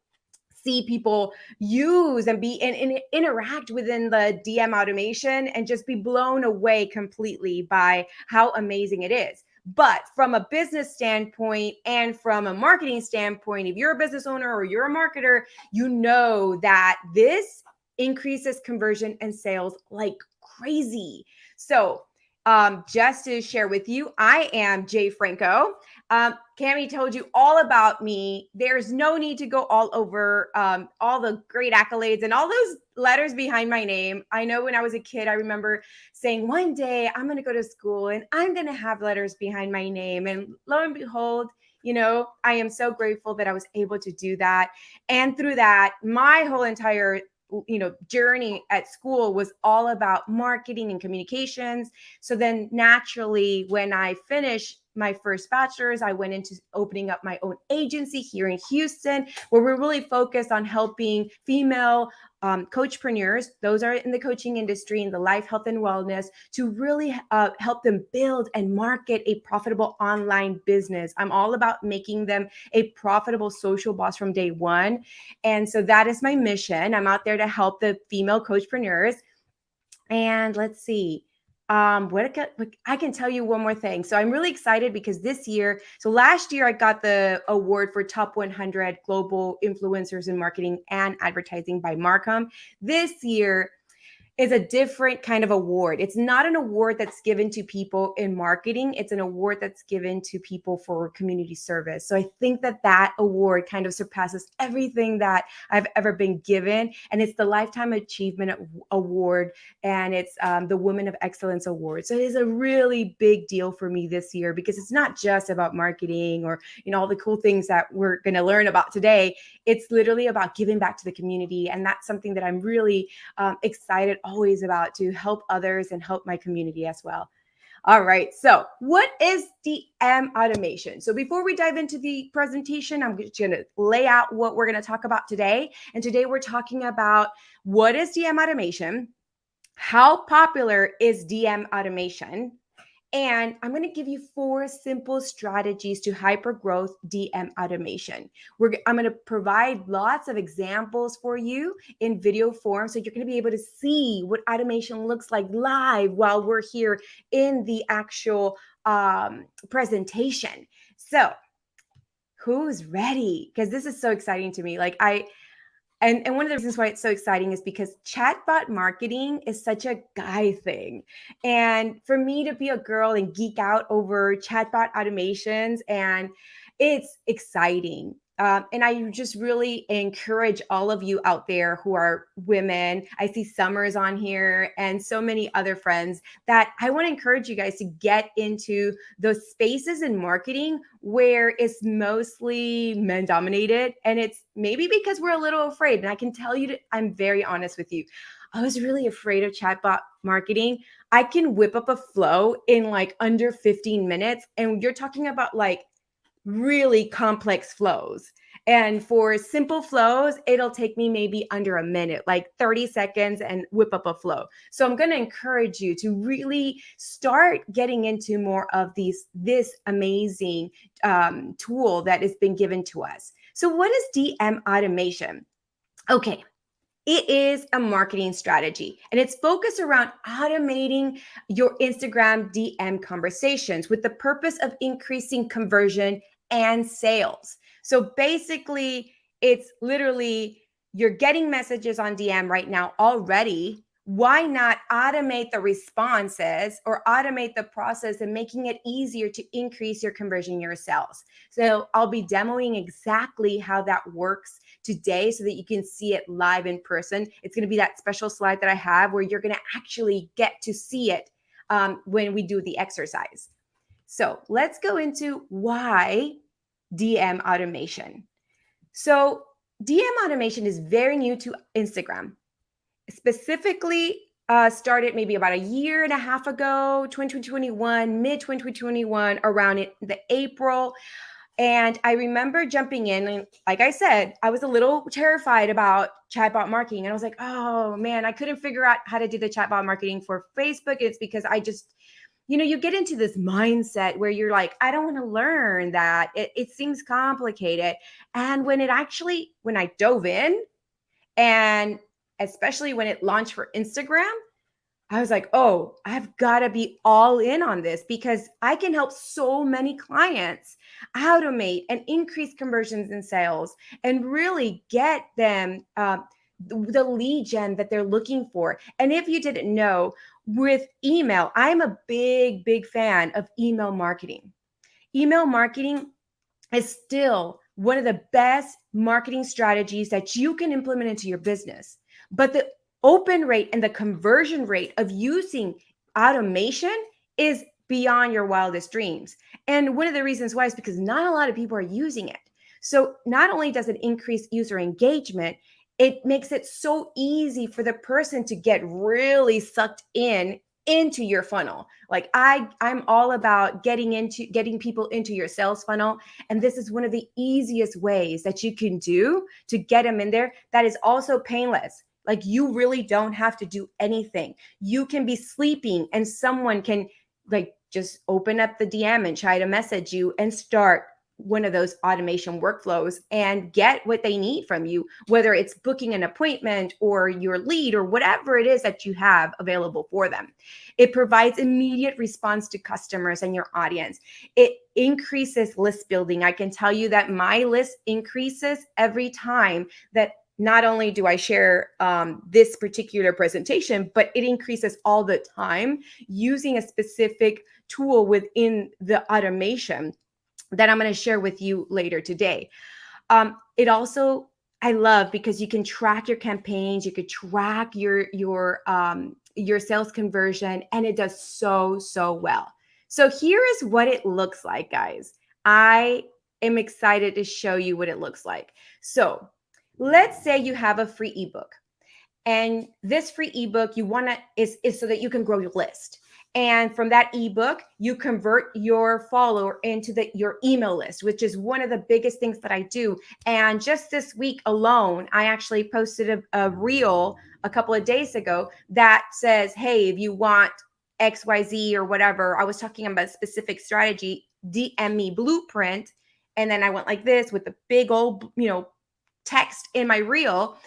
see people use and be and interact within the DM automation and just be blown away completely by how amazing it is. But from a business standpoint and from a marketing standpoint, if you're a business owner or you're a marketer, you know that this increases conversion and sales like crazy. So just to share with you, I am Jay Franco. Cami told you all about me. There's no need to go all over all the great accolades and all those letters behind my name. I know when I was a kid, I remember saying one day I'm going to go to school and I'm going to have letters behind my name. And lo and behold, you know, I am so grateful that I was able to do that. And through that, my whole entire journey at school was all about marketing and communications. So then naturally, when I finished my first bachelor's, I went into opening up my own agency here in Houston, where we're really focused on helping female coachpreneurs, those are in the coaching industry, in the life, health, and wellness, to really help them build and market a profitable online business. I'm all about making them a profitable social boss from day one. And so that is my mission. I'm out there to help the female coachpreneurs. And let's see. I can tell you one more thing. So I'm really excited because last year I got the award for top 100 global influencers in marketing and advertising by Markham. This year is a different kind of award. It's not an award that's given to people in marketing. It's an award that's given to people for community service. So I think that award kind of surpasses everything that I've ever been given. And it's the Lifetime Achievement Award, and it's the Women of Excellence Award. So it is a really big deal for me this year because it's not just about marketing or, all the cool things that we're going to learn about today. It's literally about giving back to the community. And that's something that I'm really excited always about, to help others and help my community as well. All right. So what is DM automation? So before we dive into the presentation, I'm just going to lay out what we're going to talk about today. And today we're talking about what is DM automation, how popular is DM automation, and I'm going to give you 4 simple strategies to hyper-growth DM automation. I'm going to provide lots of examples for you in video form, so you're going to be able to see what automation looks like live while we're here in the actual presentation. So who's ready? Because this is so exciting to me. And one of the reasons why it's so exciting is because chatbot marketing is such a guy thing. And for me to be a girl and geek out over chatbot automations, and it's exciting. And I just really encourage all of you out there who are women. I see Summer's on here and so many other friends, that I want to encourage you guys to get into those spaces in marketing where it's mostly men dominated. And it's maybe because we're a little afraid. And I can tell you, I'm very honest with you. I was really afraid of chatbot marketing. I can whip up a flow in like under 15 minutes. And you're talking about like really complex flows. And for simple flows, it'll take me maybe under a minute, like 30 seconds, and whip up a flow. So I'm going to encourage you to really start getting into more of this amazing tool that has been given to us. So what is DM automation? Okay. It is a marketing strategy, and it's focused around automating your Instagram DM conversations with the purpose of increasing conversion and sales. So basically, it's literally, you're getting messages on DM right now already. Why not automate the responses or automate the process and making it easier to increase your conversion, your sales? So I'll be demoing exactly how that works today so that you can see it live in person. It's going to be that special slide that I have where you're going to actually get to see it when we do the exercise. So let's go into why DM automation. So DM automation is very new to Instagram. Specifically started maybe about a year and a half ago, 2021, mid 2021, around the April. And I remember jumping in, and like I said, I was a little terrified about chatbot marketing. And I was like, oh man, I couldn't figure out how to do the chatbot marketing for Facebook. It's because I just, you get into this mindset where you're like, I don't want to learn that. It seems complicated. And when I dove in, and especially when it launched for Instagram, I was like, oh, I've got to be all in on this because I can help so many clients automate and increase conversions in sales and really get them the lead gen that they're looking for. And if you didn't know, with email, I'm a big, big fan of email marketing. Email marketing is still one of the best marketing strategies that you can implement into your business. But the open rate and the conversion rate of using automation is beyond your wildest dreams. And one of the reasons why is because not a lot of people are using it. So not only does it increase user engagement, it makes it so easy for the person to get really sucked into your funnel. Like I'm all about getting people into your sales funnel. And this is one of the easiest ways that you can do to get them in there. That is also painless. Like you really don't have to do anything. You can be sleeping and someone can like just open up the DM and try to message you and start one of those automation workflows and get what they need from you, whether it's booking an appointment or your lead or whatever it is that you have available for them. It provides immediate response to customers and your audience. It increases list building. I can tell you that my list increases every time that not only do I share this particular presentation, but it increases all the time using a specific tool within the automation that I'm going to share with you later today. It also, I love because you can track your campaigns, you could track your sales conversion, and it does so well. So here is what it looks like, guys. I am excited to show you what it looks like. So let's say you have a free ebook, and this free ebook is so that you can grow your list. And from that ebook, you convert your follower into your email list, which is one of the biggest things that I do. And just this week alone, I actually posted a reel a couple of days ago that says, hey, if you want XYZ or whatever, I was talking about a specific strategy, DM me blueprint. And then I went like this with the big old, text in my reel.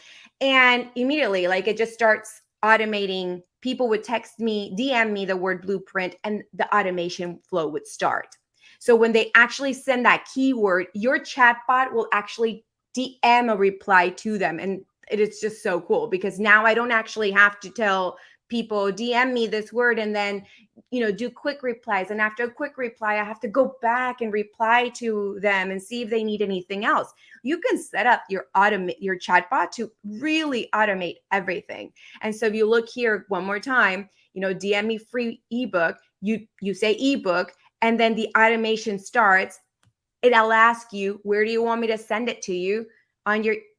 And immediately, like it just starts automating. People would text me, DM me the word blueprint, and the automation flow would start. So when they actually send that keyword, your chatbot will actually DM a reply to them. And it is just so cool because now I don't actually have to tell people DM me this word and then, do quick replies. And after a quick reply, I have to go back and reply to them and see if they need anything else. You can set up your chatbot to really automate everything. And so if you look here one more time, DM me free ebook, you say ebook, and then the automation starts. It'll ask you, where do you want me to send it to you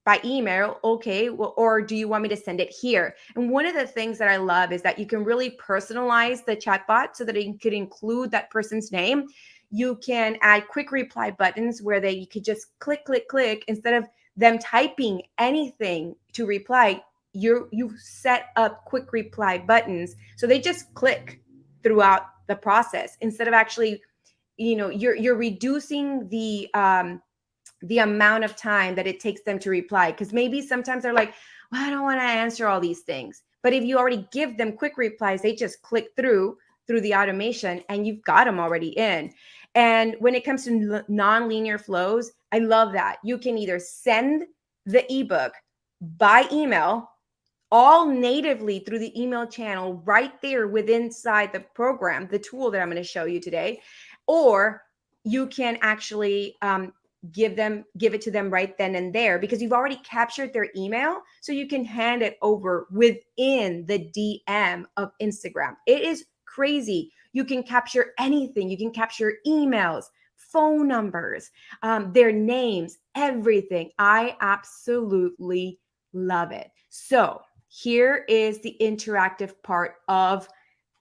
by email? Okay, well, or do you want me to send it here? And one of the things that I love is that you can really personalize the chatbot so that it could include that person's name. You can add quick reply buttons where you could just click instead of them typing anything to reply. You set up quick reply buttons so they just click throughout the process instead of actually, you're reducing the amount of time that it takes them to reply. Because maybe sometimes they're like, well, I don't want to answer all these things. But if you already give them quick replies, they just click through the automation and you've got them already in. And when it comes to non-linear flows, I love that. You can either send the ebook by email, all natively through the email channel right there inside the program, the tool that I'm going to show you today, or you can actually give it to them right then and there because you've already captured their email, so you can hand it over within the DM of Instagram. It is crazy. You can capture anything. You can capture emails, phone numbers, their names, everything. I absolutely love it. So here is the interactive part of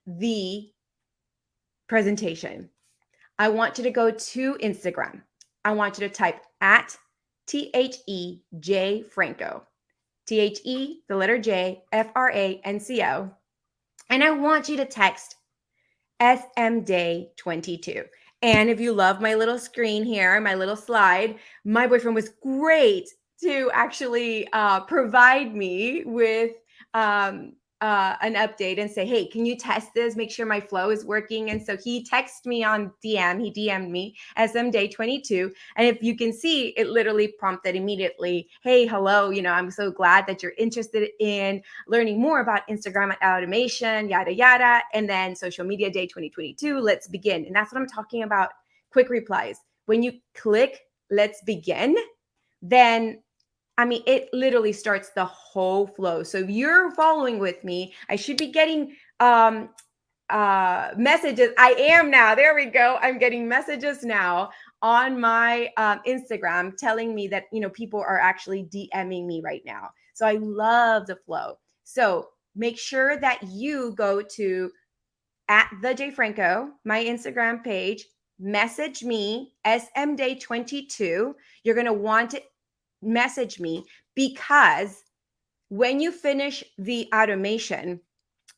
the presentation. I want you to go to Instagram. I want you to type at THEJ Franco. THE, the letter J, FRANCO. And I want you to text SMDay22. And if you love my little screen here, my little slide, my boyfriend was great to actually provide me with an update and say, hey, can you test this? Make sure my flow is working. And so he texted me on DM. He DM'd me SMDay22. And if you can see, it literally prompted immediately, hey, hello, I'm so glad that you're interested in learning more about Instagram automation, yada, yada. And then social media day 2022, let's begin. And that's what I'm talking about. Quick replies. When you click, let's begin, then it literally starts the whole flow. So if you're following with me, I should be getting messages. I am now. There we go. I'm getting messages now on my Instagram telling me that, people are actually DMing me right now. So I love the flow. So make sure that you go to @TheJFranco, my Instagram page, message me, SMDay22. You're going to want to message me, because when you finish the automation,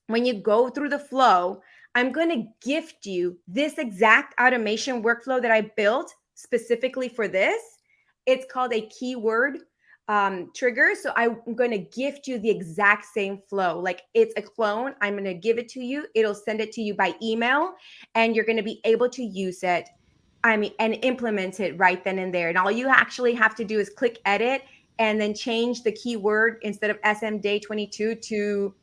when you go through the flow, I'm going to gift you this exact automation workflow that I built specifically for this. It's called a keyword trigger. So I'm going to gift you the exact same flow. Like it's a clone. I'm going to give it to you. It'll send it to you by email, and you're going to be able to use it and implement it right then and there. And all you actually have to do is click edit and then change the keyword instead of SMDay22 to,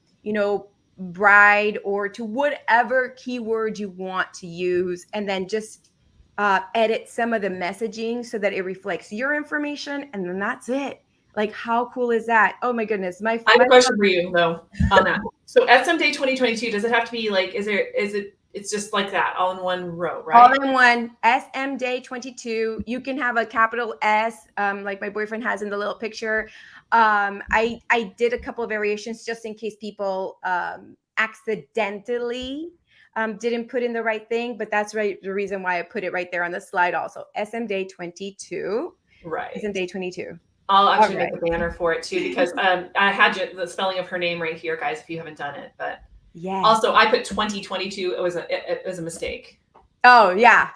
bride, or to whatever keyword you want to use. And then just edit some of the messaging so that it reflects your information. And then that's it. Like, how cool is that? Oh my goodness. I have a question for you though on that. So SMDay 2022, does it have to be like, it's just like that, all in one row, right? All in one, SMDay22. You can have a capital S, like my boyfriend has in the little picture. I did a couple of variations just in case people accidentally didn't put in the right thing, but that's the reason why I put it right there on the slide also. SMDay22. Right. SMDay22. I'll actually make a banner for it too, because I had the spelling of her name right here, guys, if you haven't done it. But yeah. Also, I put 2022. It was a mistake. Oh yeah,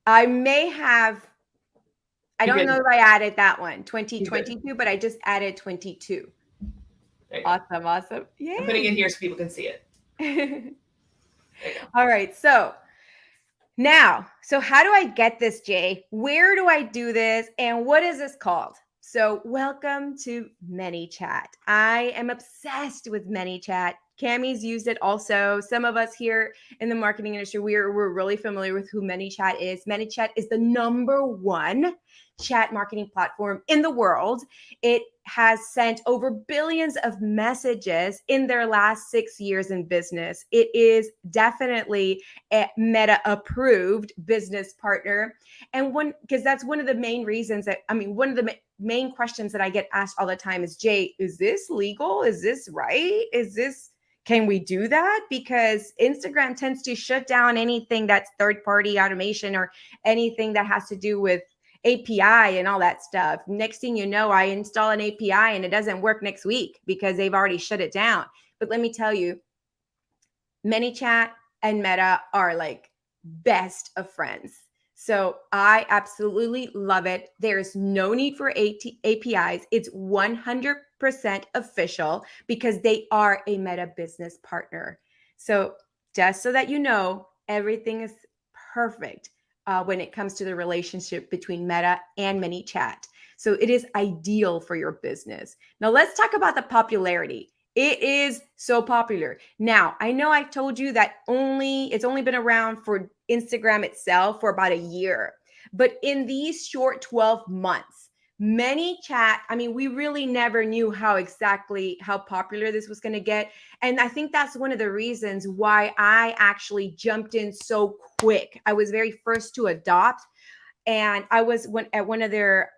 I may have. I don't know if I added that one 2022, but I just added 22. Awesome. Yeah. I'm putting it here so people can see it. All right. So now, how do I get this, Jay? Where do I do this? And what is this called? So welcome to ManyChat. I am obsessed with ManyChat. Cammy's used it also. Some of us here in the marketing industry, we're really familiar with who ManyChat is. ManyChat is the #1 chat marketing platform in the world. It has sent over billions of messages in their last 6 years in business. It is definitely a Meta approved business partner. And because that's one of the main reasons one of the main questions that I get asked all the time is, Jay, is this legal? Is this right? Can we do that? Because Instagram tends to shut down anything that's third-party automation or anything that has to do with API and all that stuff. Next thing you know, I install an API and it doesn't work next week because they've already shut it down. But let me tell you, ManyChat and Meta are like best of friends. So I absolutely love it. There's no need for APIs. It's 100% official because they are a Meta business partner. So just so that you know, everything is perfect when it comes to the relationship between Meta and ManyChat. So it is ideal for your business. Now let's talk about the popularity. It is so popular. Now, I know I've told you that it's only been around for Instagram itself for about a year, but in these short 12 months, ManyChat, we really never knew how popular this was going to get. And I think that's one of the reasons why I actually jumped in so quick. I was very first to adopt, and I was at one of their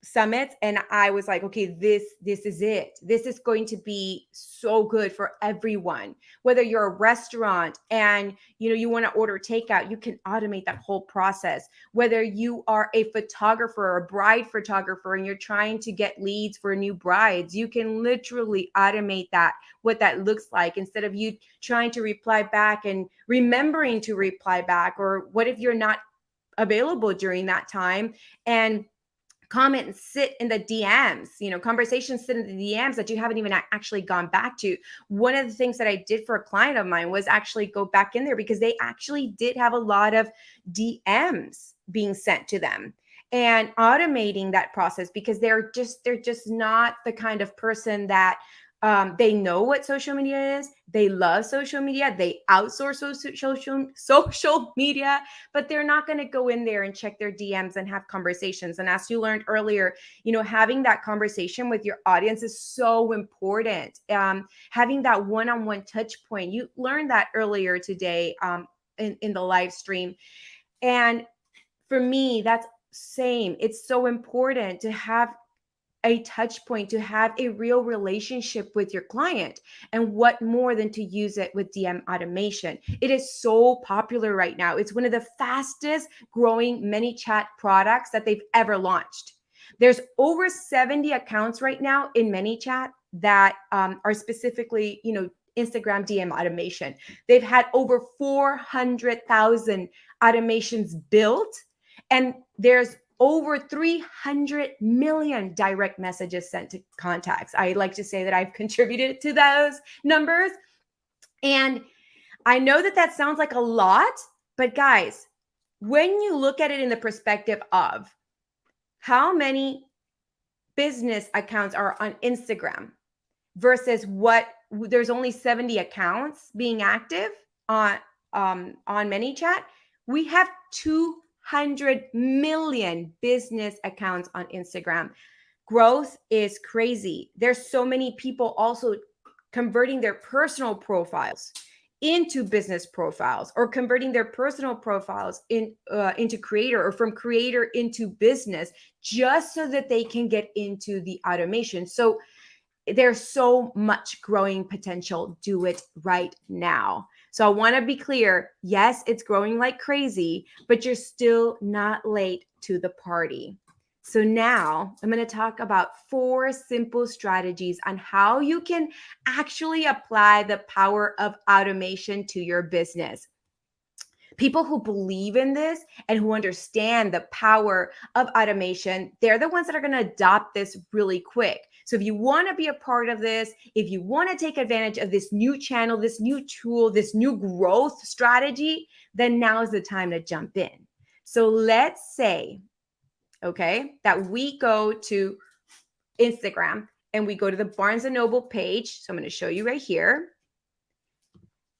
summits, and I was like, okay, this is it. This is going to be so good for everyone. Whether you're a restaurant and you want to order takeout, you can automate that whole process. Whether you are a photographer or a bride photographer and you're trying to get leads for new brides, you can literally automate that, what that looks like, instead of you trying to reply back and remembering to reply back. Or what if you're not available during that time, and comment and sit in the DMs, conversations sit in the DMs that you haven't even actually gone back to. One of the things that I did for a client of mine was actually go back in there, because they actually did have a lot of DMs being sent to them, and automating that process, because they're just not the kind of person that they know what social media is. They love social media. They outsource social media, but they're not going to go in there and check their DMs and have conversations. And as you learned earlier, having that conversation with your audience is so important. Having that one-on-one touch point. You learned that earlier today in the live stream. And for me, that's same. It's so important to have a touch point, to have a real relationship with your client. And what more than to use it with DM automation? It is so popular right now. It's one of the fastest growing ManyChat products that they've ever launched. There's over 70 accounts right now in ManyChat that are specifically, Instagram DM automation. They've had over 400,000 automations built, and there's over 300 million direct messages sent to contacts. I like to say that I've contributed to those numbers. And I know that sounds like a lot, but guys, when you look at it in the perspective of how many business accounts are on Instagram versus there's only 70 accounts being active on ManyChat, we have 200 million business accounts on Instagram. Growth is crazy. There's so many people also converting their personal profiles into business profiles, or converting their personal profiles into creator, or from creator into business, just so that they can get into the automation. So there's so much growing potential. Do it right now. So I want to be clear. Yes, it's growing like crazy, but you're still not late to the party. So now I'm going to talk about 4 simple strategies on how you can actually apply the power of automation to your business. People who believe in this and who understand the power of automation, they're the ones that are going to adopt this really quick. So if you want to be a part of this, if you want to take advantage of this new channel, this new tool, this new growth strategy, then now is the time to jump in. So let's say, okay, that we go to Instagram and we go to the Barnes & Noble page. So I'm going to show you right here.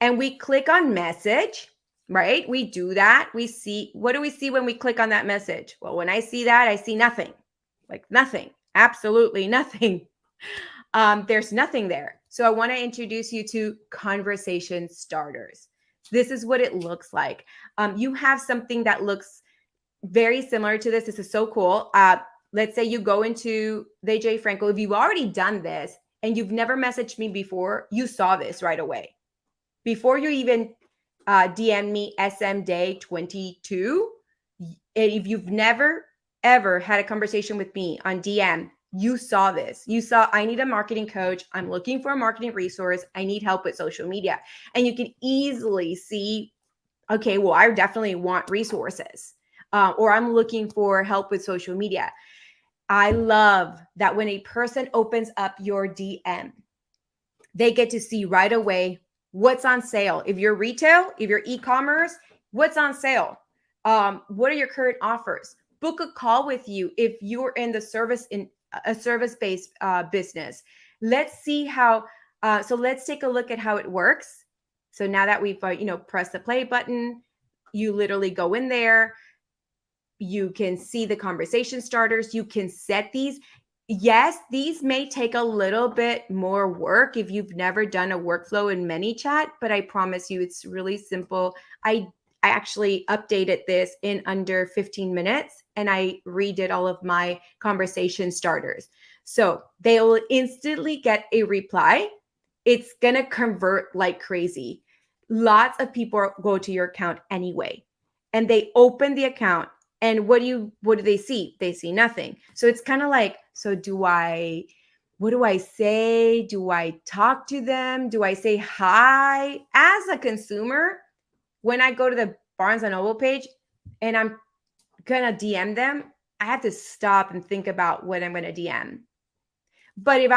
And we click on message, right? We do that. We see, what do we see when we click on that message? Well, when I see that, I see nothing, like nothing, absolutely nothing. There's nothing there. So I want to introduce you to conversation starters. This is what it looks like. You have something that looks very similar to this. This is so cool. Let's say you go into the J. Franco. If you've already done this and you've never messaged me before, you saw this right away. Before you even DM me SMDay22, if you've never, ever had a conversation with me on DM, you saw this. You saw, I need a marketing coach. I'm looking for a marketing resource. I need help with social media. And you can easily see, okay, well, I definitely want resources. Or I'm looking for help with social media. I love that when a person opens up your DM, they get to see right away what's on sale. If you're retail, if you're e-commerce, what's on sale? What are your current offers? Book a call with you if you're in the service-based business. Let's see how. So let's take a look at how it works. So now that we've pressed the play button, you literally go in there. You can see the conversation starters. You can set these. Yes, these may take a little bit more work if you've never done a workflow in ManyChat, but I promise you it's really simple. I I actually updated this in under 15 minutes and I redid all of my conversation starters. So they will instantly get a reply. It's going to convert like crazy. Lots of people go to your account anyway, and they open the account. And what do they see? They see nothing. So it's kind of like, so what do I say? Do I talk to them? Do I say hi? As a consumer, when I go to the Barnes & Noble page and I'm going to DM them, I have to stop and think about what I'm going to DM. But if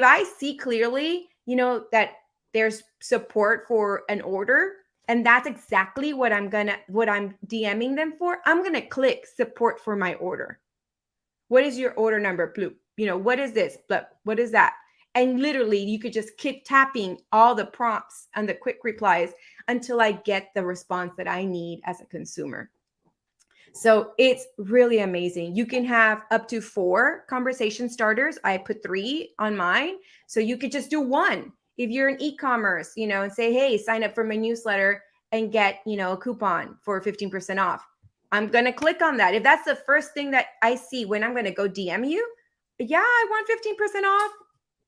I see clearly, that there's support for an order, and that's exactly what I'm DMing them for, I'm going to click support for my order. What is your order number? Bloop. What is this? Bloop. What is that? And literally you could just keep tapping all the prompts and the quick replies until I get the response that I need as a consumer. So it's really amazing. You can have up to 4 conversation starters. I put 3 on mine. So you could just do 1. If you're in e-commerce, and say, hey, sign up for my newsletter and get, a coupon for 15% off. I'm going to click on that. If that's the first thing that I see when I'm going to go DM you, yeah, I want 15% off.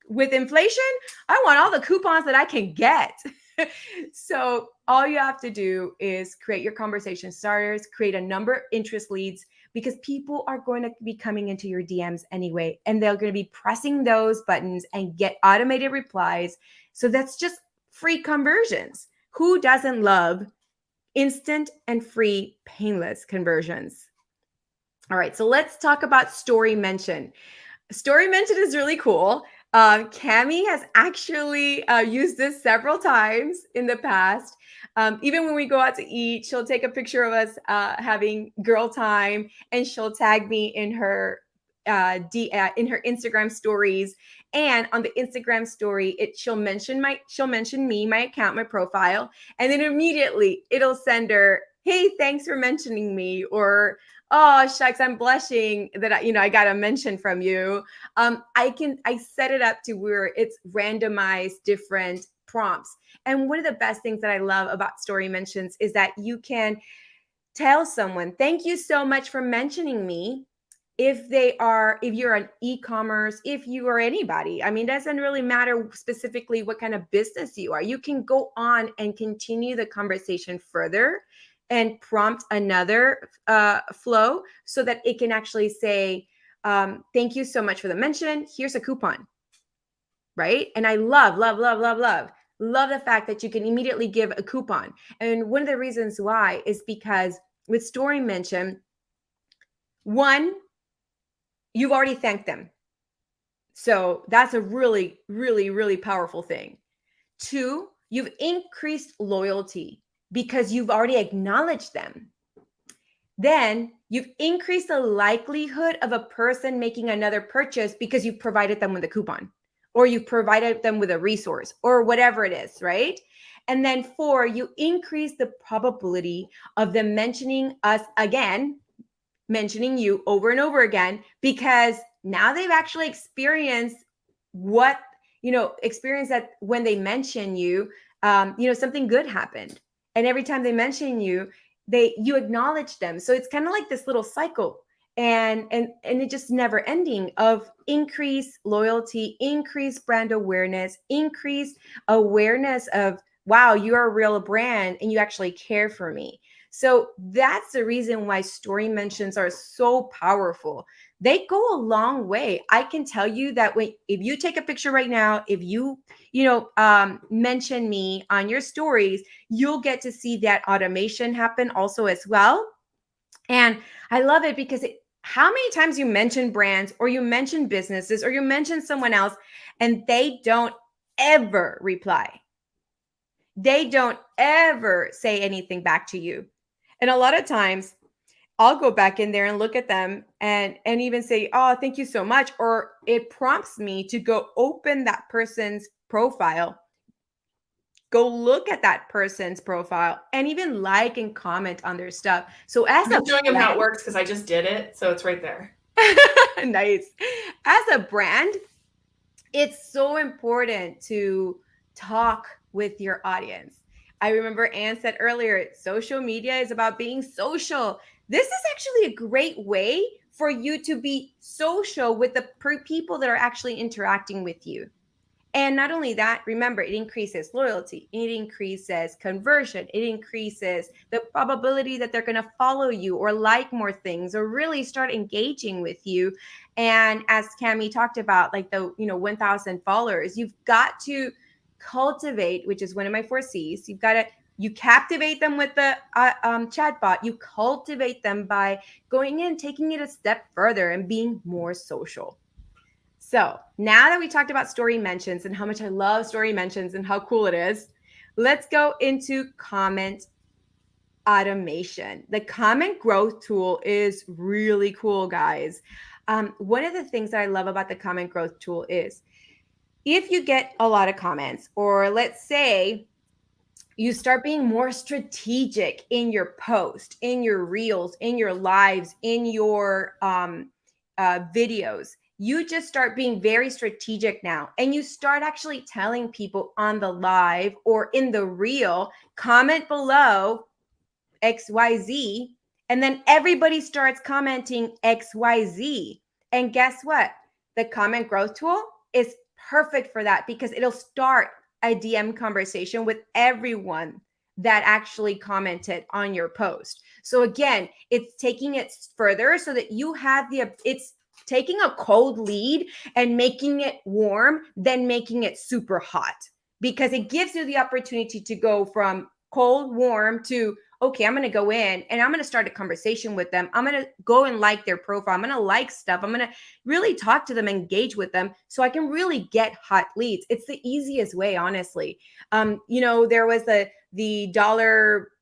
With inflation, I want all the coupons that I can get. So all you have to do is create your conversation starters, create a number of interest leads, because people are going to be coming into your DMs anyway, and they're going to be pressing those buttons and get automated replies. So that's just free conversions. Who doesn't love instant and free painless conversions? All right, so let's talk about story mention. Story mention is really cool. Cami has actually used this several times in the past. Even when we go out to eat, she'll take a picture of us having girl time, and she'll tag me in her Instagram stories. And on the Instagram story, she'll mention me, my account, my profile, and then immediately it'll send her, hey, thanks for mentioning me, or oh shucks, I'm blushing that I got a mention from you. I set it up to where it's randomized different prompts. And one of the best things that I love about story mentions is that you can tell someone, thank you so much for mentioning me. If you're an e-commerce, if you are anybody, it doesn't really matter specifically what kind of business you are. You can go on and continue the conversation further and prompt another flow so that it can actually say, thank you so much for the mention. Here's a coupon, right? And I love the fact that you can immediately give a coupon. And one of the reasons why is because with story mention, 1, you've already thanked them. So that's a really, really, really powerful thing. 2, you've increased loyalty because you've already acknowledged them. Then you've increased the likelihood of a person making another purchase because you've provided them with a coupon, or you've provided them with a resource, or whatever it is, right? And then 4, you increase the probability of them mentioning us again, mentioning you over and over again, because now they've actually experienced that when they mention you, something good happened. And every time they mention you, you acknowledge them. So it's kind of like this little cycle, and it just never ending of increased loyalty, increased brand awareness, increased awareness of, wow, you're a real brand and you actually care for me. So that's the reason why story mentions are so powerful. They go a long way. I can tell you that if you take a picture right now, if you mention me on your stories, you'll get to see that automation happen also as well. And I love it because how many times you mention brands, or you mention businesses, or you mention someone else, and they don't ever reply. They don't ever say anything back to you. And a lot of times I'll go back in there and look at them and even say, oh, thank you so much. Or it prompts me to go open that person's profile, go look at that person's profile, and even like and comment on their stuff. So I'm showing him how it works because I just did it. So it's right there. Nice. As a brand, it's so important to talk with your audience. I remember Anne said earlier, social media is about being social. This is actually a great way for you to be social with the people that are actually interacting with you. And not only that, remember, it increases loyalty, it increases conversion, it increases the probability that they're going to follow you or like more things or really start engaging with you. And as Cami talked about, like the 1,000 followers, you've got to cultivate, which is one of my 4 C's. You captivate them with the chatbot. You cultivate them by going in, taking it a step further and being more social. So now that we talked about story mentions and how much I love story mentions and how cool it is, let's go into comment automation. The comment growth tool is really cool, guys. One of the things that I love about the comment growth tool is if you get a lot of comments, or let's say you start being more strategic in your post, in your reels, in your lives, in your videos. You just start being very strategic now, and you start actually telling people on the live or in the reel, comment below XYZ, and then everybody starts commenting XYZ. And guess what? The comment growth tool is perfect for that because it'll start a DM conversation with everyone that actually commented on your post. So again, it's taking it further so that you have it's taking a cold lead and making it warm, then making it super hot, because it gives you the opportunity to go from cold, warm to, okay, I'm going to go in and I'm going to start a conversation with them. I'm going to go and like their profile. I'm going to like stuff. I'm going to really talk to them, engage with them so I can really get hot leads. It's the easiest way, honestly. There was the dollar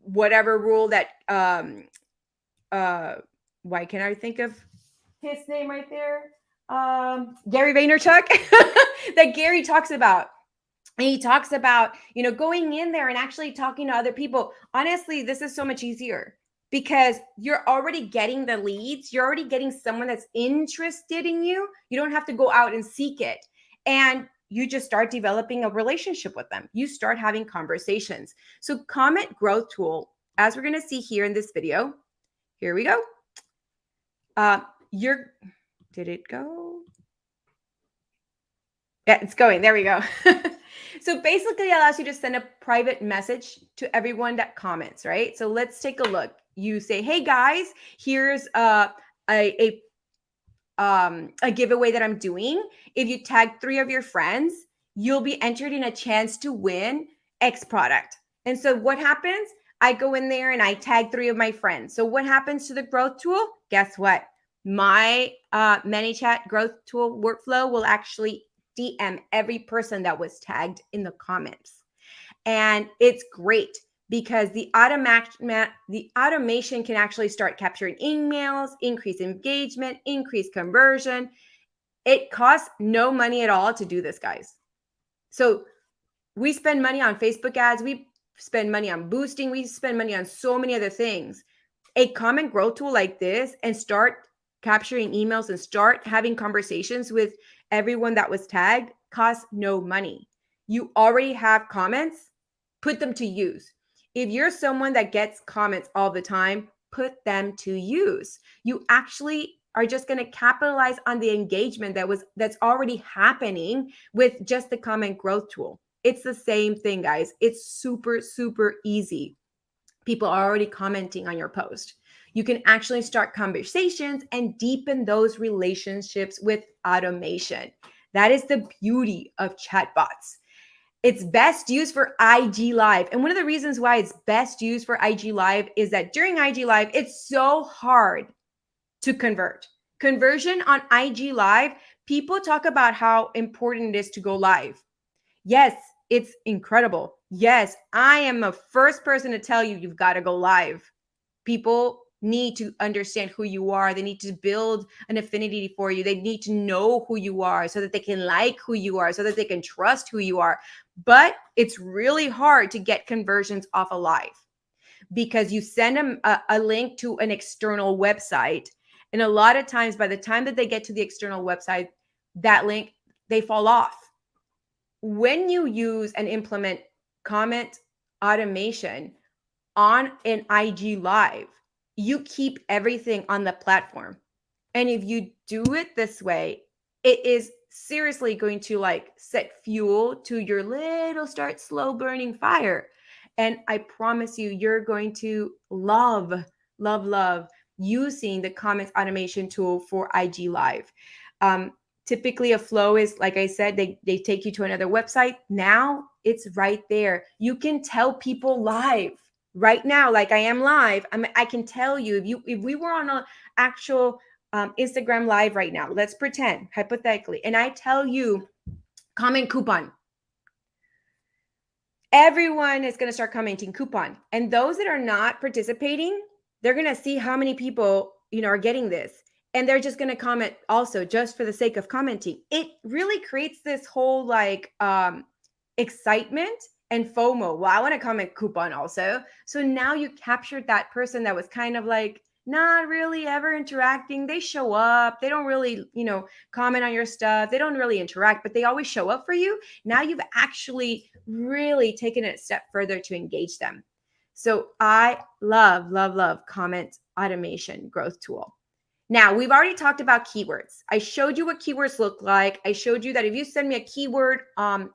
whatever rule that, why can't I think of his name right there? Gary Vaynerchuk that Gary talks about. And he talks about, going in there and actually talking to other people. Honestly, this is so much easier because you're already getting the leads. You're already getting someone that's interested in you. You don't have to go out and seek it. And you just start developing a relationship with them. You start having conversations. So comment growth tool, as we're going to see here in this video, here we go. Did it go? Yeah, it's going. There we go. So basically it allows you to send a private message to everyone that comments, right? So let's take a look. You say, hey guys, here's a giveaway that I'm doing. If you tag 3 of your friends, you'll be entered in a chance to win X product. And so what happens? I go in there and I tag 3 of my friends. So what happens to the growth tool? Guess what? My ManyChat growth tool workflow will actually DM every person that was tagged in the comments. And it's great because the automation can actually start capturing emails, increase engagement, increase conversion. It costs no money at all to do this, guys. So we spend money on Facebook ads. We spend money on boosting. We spend money on so many other things. A comment growth tool like this and start capturing emails and start having conversations with everyone that was tagged costs no money. You already have comments, put them to use. If you're someone that gets comments all the time, put them to use. You actually are just going to capitalize on the engagement that's already happening with just the comment growth tool. It's the same thing, guys. It's super, super easy. People are already commenting on your post. You can actually start conversations and deepen those relationships with automation. That is the beauty of chatbots. It's best used for IG Live. And one of the reasons why it's best used for IG Live is that during IG Live, it's so hard to convert. Conversion on IG Live, people talk about how important it is to go live. Yes, it's incredible. Yes, I am the first person to tell you you've got to go live. People need to understand who you are. They need to build an affinity for you. They need to know who you are so that they can like who you are, so that they can trust who you are. But it's really hard to get conversions off a live because you send them a link to an external website. And a lot of times, by the time that they get to the external website, that link, they fall off. When you use and implement comment automation on an IG live, you keep everything on the platform. And if you do it this way, it is seriously going to like set fuel to your little start slow burning fire. And I promise you, you're going to love using the comments automation tool for IG live. Typically a flow is, like I said, they take you to another website. Now it's right there. You can tell people live right now, like I am live. I can tell you if we were on an actual Instagram live right now, let's pretend hypothetically, and I tell you comment coupon, everyone is going to start commenting coupon, and those that are not participating, they're going to see how many people are getting this, and they're just going to comment also just for the sake of commenting. It really creates this whole like excitement and FOMO. Well, I want to comment coupon also. So now you captured that person that was kind of like not really ever interacting. They show up. They don't really, comment on your stuff. They don't really interact, but they always show up for you. Now you've actually really taken it a step further to engage them. So I love comment automation growth tool. Now, we've already talked about keywords. I showed you what keywords look like. I showed you that if you send me a keyword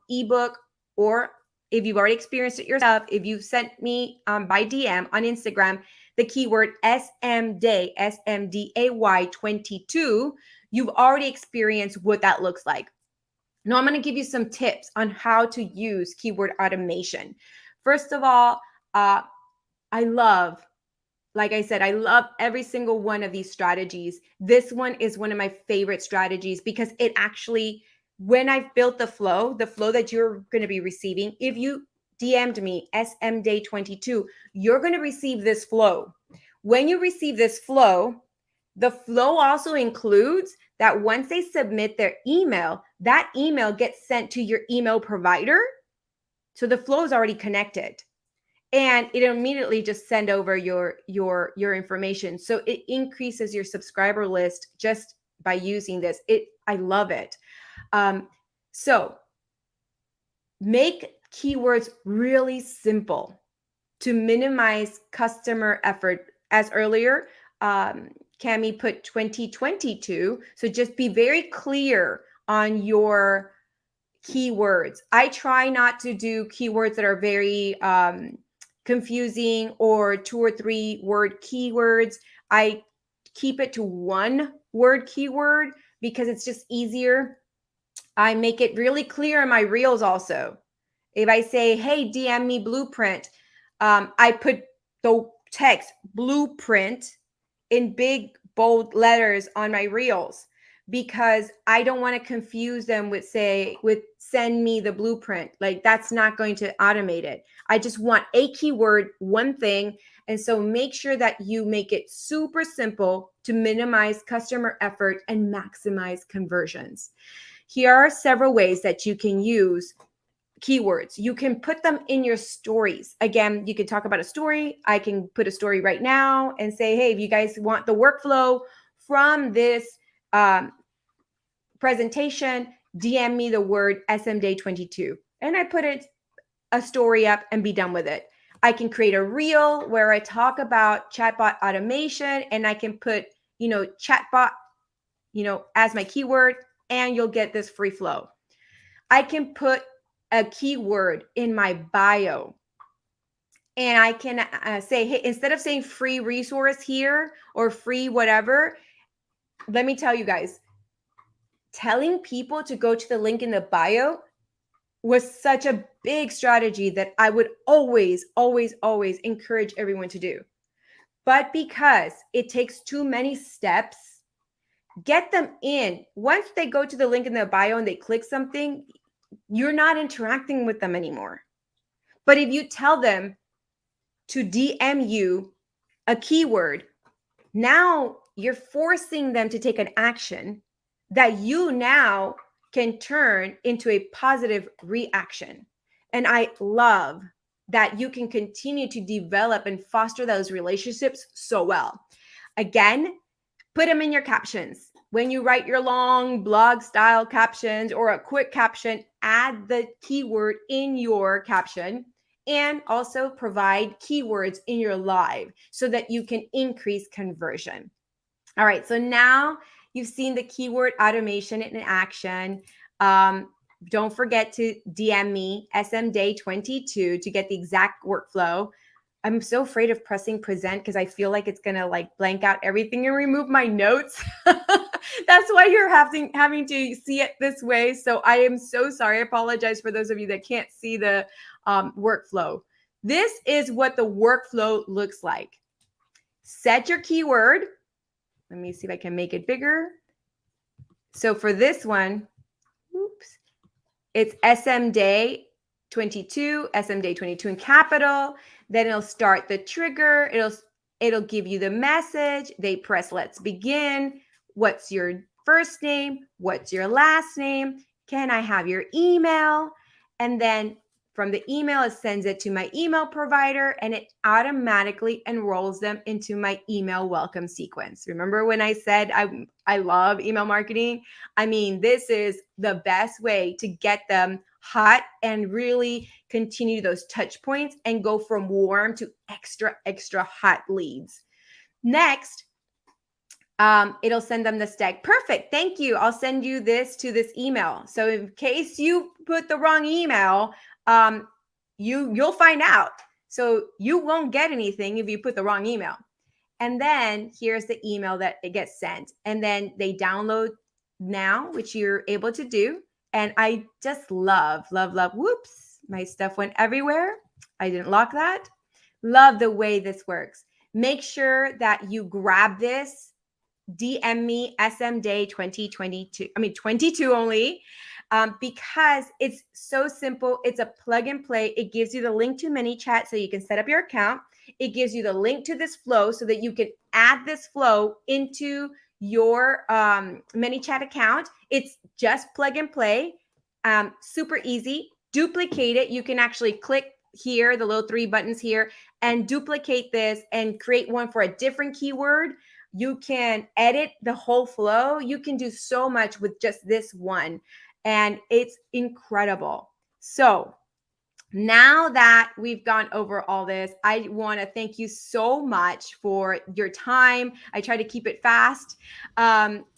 ebook, or if you've already experienced it yourself, if you sent me by DM on Instagram, the keyword SMDAY, SMDAY 22, you've already experienced what that looks like. Now, I'm going to give you some tips on how to use keyword automation. First of all, like I said, I love every single one of these strategies. This one is one of my favorite strategies because it actually, when I've built the flow that you're going to be receiving, if you DM'd me SMDAY22, you're going to receive this flow. When you receive this flow, the flow also includes that once they submit their email, that email gets sent to your email provider. So the flow is already connected. And it immediately just send over your information. So it increases your subscriber list just by using this. I love it. So make keywords really simple to minimize customer effort. As earlier, Cami put 2022. So just be very clear on your keywords. I try not to do keywords that are very confusing or 2 or 3 word keywords. I keep it to 1 word keyword because it's just easier. I make it really clear in my reels also. If I say, hey, DM me blueprint, I put the text blueprint in big, bold letters on my reels because I don't want to confuse them with send me the blueprint. Like that's not going to automate it. I just want a keyword, one thing. And so make sure that you make it super simple to minimize customer effort and maximize conversions. Here are several ways that you can use keywords. You can put them in your stories. Again, you can talk about a story. I can put a story right now and say, hey, if you guys want the workflow from this presentation, DM me the word SMDAY22. And I put a story up and be done with it. I can create a reel where I talk about chatbot automation and I can put, chatbot, as my keyword, and you'll get this free flow. I can put a keyword in my bio and I can say, hey, instead of saying free resource here or free whatever, let me tell you guys, telling people to go to the link in the bio was such a big strategy that I would always encourage everyone to do. But because it takes too many steps, get them in. Once they go to the link in the bio and they click something, you're not interacting with them anymore. But if you tell them to DM you a keyword, now you're forcing them to take an action that you now can turn into a positive reaction. And I love that you can continue to develop and foster those relationships so well. Again, put them in your captions. When you write your long blog style captions or a quick caption, add the keyword in your caption and also provide keywords in your live so that you can increase conversion. All right, so now you've seen the keyword automation in action. Don't forget to DM me, SMDay22, to get the exact workflow. I'm so afraid of pressing present because I feel like it's gonna like blank out everything and remove my notes. That's why you're having to see it this way. So I am so sorry. I apologize for those of you that can't see the workflow. This is what the workflow looks like. Set your keyword. Let me see if I can make it bigger. So for this one, oops, it's SMDay22, SMDay22 in capital. Then it'll start the trigger. It'll give you the message. They press let's begin. What's your first name? What's your last name? Can I have your email? And then from the email, it sends it to my email provider and it automatically enrolls them into my email welcome sequence. Remember when I said I love email marketing? I mean, this is the best way to get them hot and really continue those touch points and go from warm to extra hot leads. Next, it'll send them the stack. Perfect. Thank you. I'll send you this to this email. So in case you put the wrong email, you'll find out. So you won't get anything if you put the wrong email. And then here's the email that it gets sent. And then they download now, which you're able to do. And I just love. Whoops, my stuff went everywhere. I didn't lock that. Love the way this works. Make sure that you grab this. DM me SMDay2022. 22 only. Because it's so simple. It's a plug and play. It gives you the link to ManyChat so you can set up your account. It gives you the link to this flow so that you can add this flow into your ManyChat account. It's just plug and play, super easy. Duplicate it. You can actually click here, the little 3 buttons here, and duplicate this and create one for a different keyword. You can edit the whole flow. You can do so much with just this one. And it's incredible. So now that we've gone over all this, I want to thank you so much for your time. I try to keep it fast.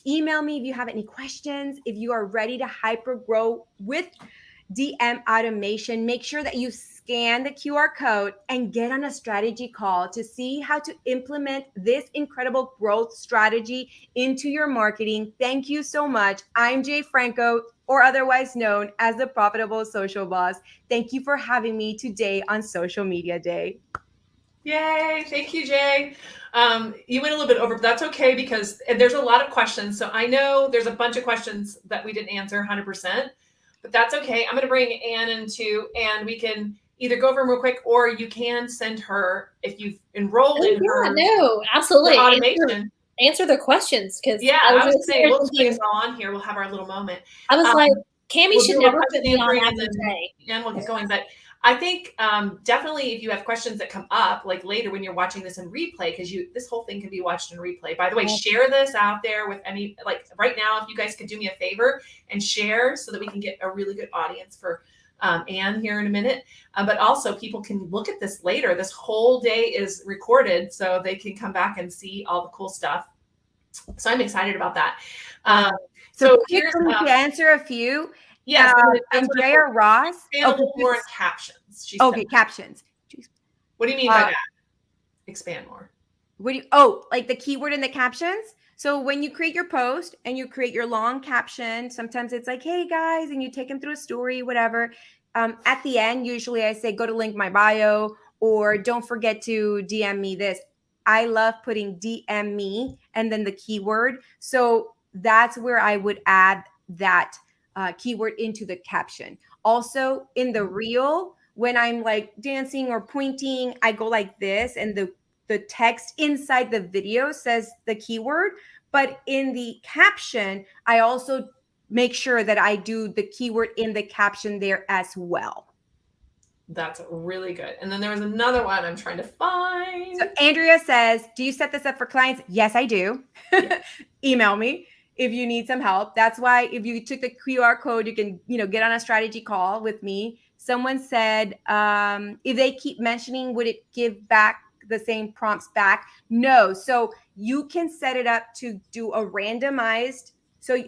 Email me if you have any questions. If you are ready to hyper grow with DM automation, make sure that you scan the QR code and get on a strategy call to see how to implement this incredible growth strategy into your marketing. Thank you so much. I'm Jay Franco, or otherwise known as the Profitable Social Boss. Thank you for having me today on Social Media Day. Yay. Thank you, Jay. You went a little bit over, but that's okay because there's a lot of questions. So I know there's a bunch of questions that we didn't answer 100%, but that's okay. I'm going to bring Ann in too, and we can either go over them real quick, or you can send her, if you've enrolled in her. No, absolutely. Automation. Answer the questions, because I was saying we'll put this all on here. We'll have our little moment. I was like, Cammie should never put me on after today. And we'll get going. But I think definitely if you have questions that come up like later when you're watching this in replay, because this whole thing can be watched in replay. By the way, share this out there with any, like right now, if you guys could do me a favor and share so that we can get a really good audience for Ann here in a minute. But also people can look at this later. This whole day is recorded so they can come back and see all the cool stuff. So I'm excited about that. So here's to answer a few. Yes. Andrea Ross. Expand a little more in captions. Okay, captions. What do you mean by that? Expand more. What do you, like the keyword in the captions? So when you create your post and you create your long caption, sometimes it's like, hey guys, and you take them through a story, whatever. At the end, usually I say, go to link my bio, or don't forget to DM me this. I love putting DM me and then the keyword. So that's where I would add that keyword into the caption. Also in the reel, when I'm like dancing or pointing, I go like this, and the text inside the video says the keyword, but in the caption, I also make sure that I do the keyword in the caption there as well. That's really good. And then there was another one I'm trying to find. So Andrea says, do you set this up for clients? Yes, I do. Yeah. Email me if you need some help. That's why if you took the QR code, you can, get on a strategy call with me, Someone said, if they keep mentioning, would it give back the same prompts back? No. So you can set it up to do a randomized. So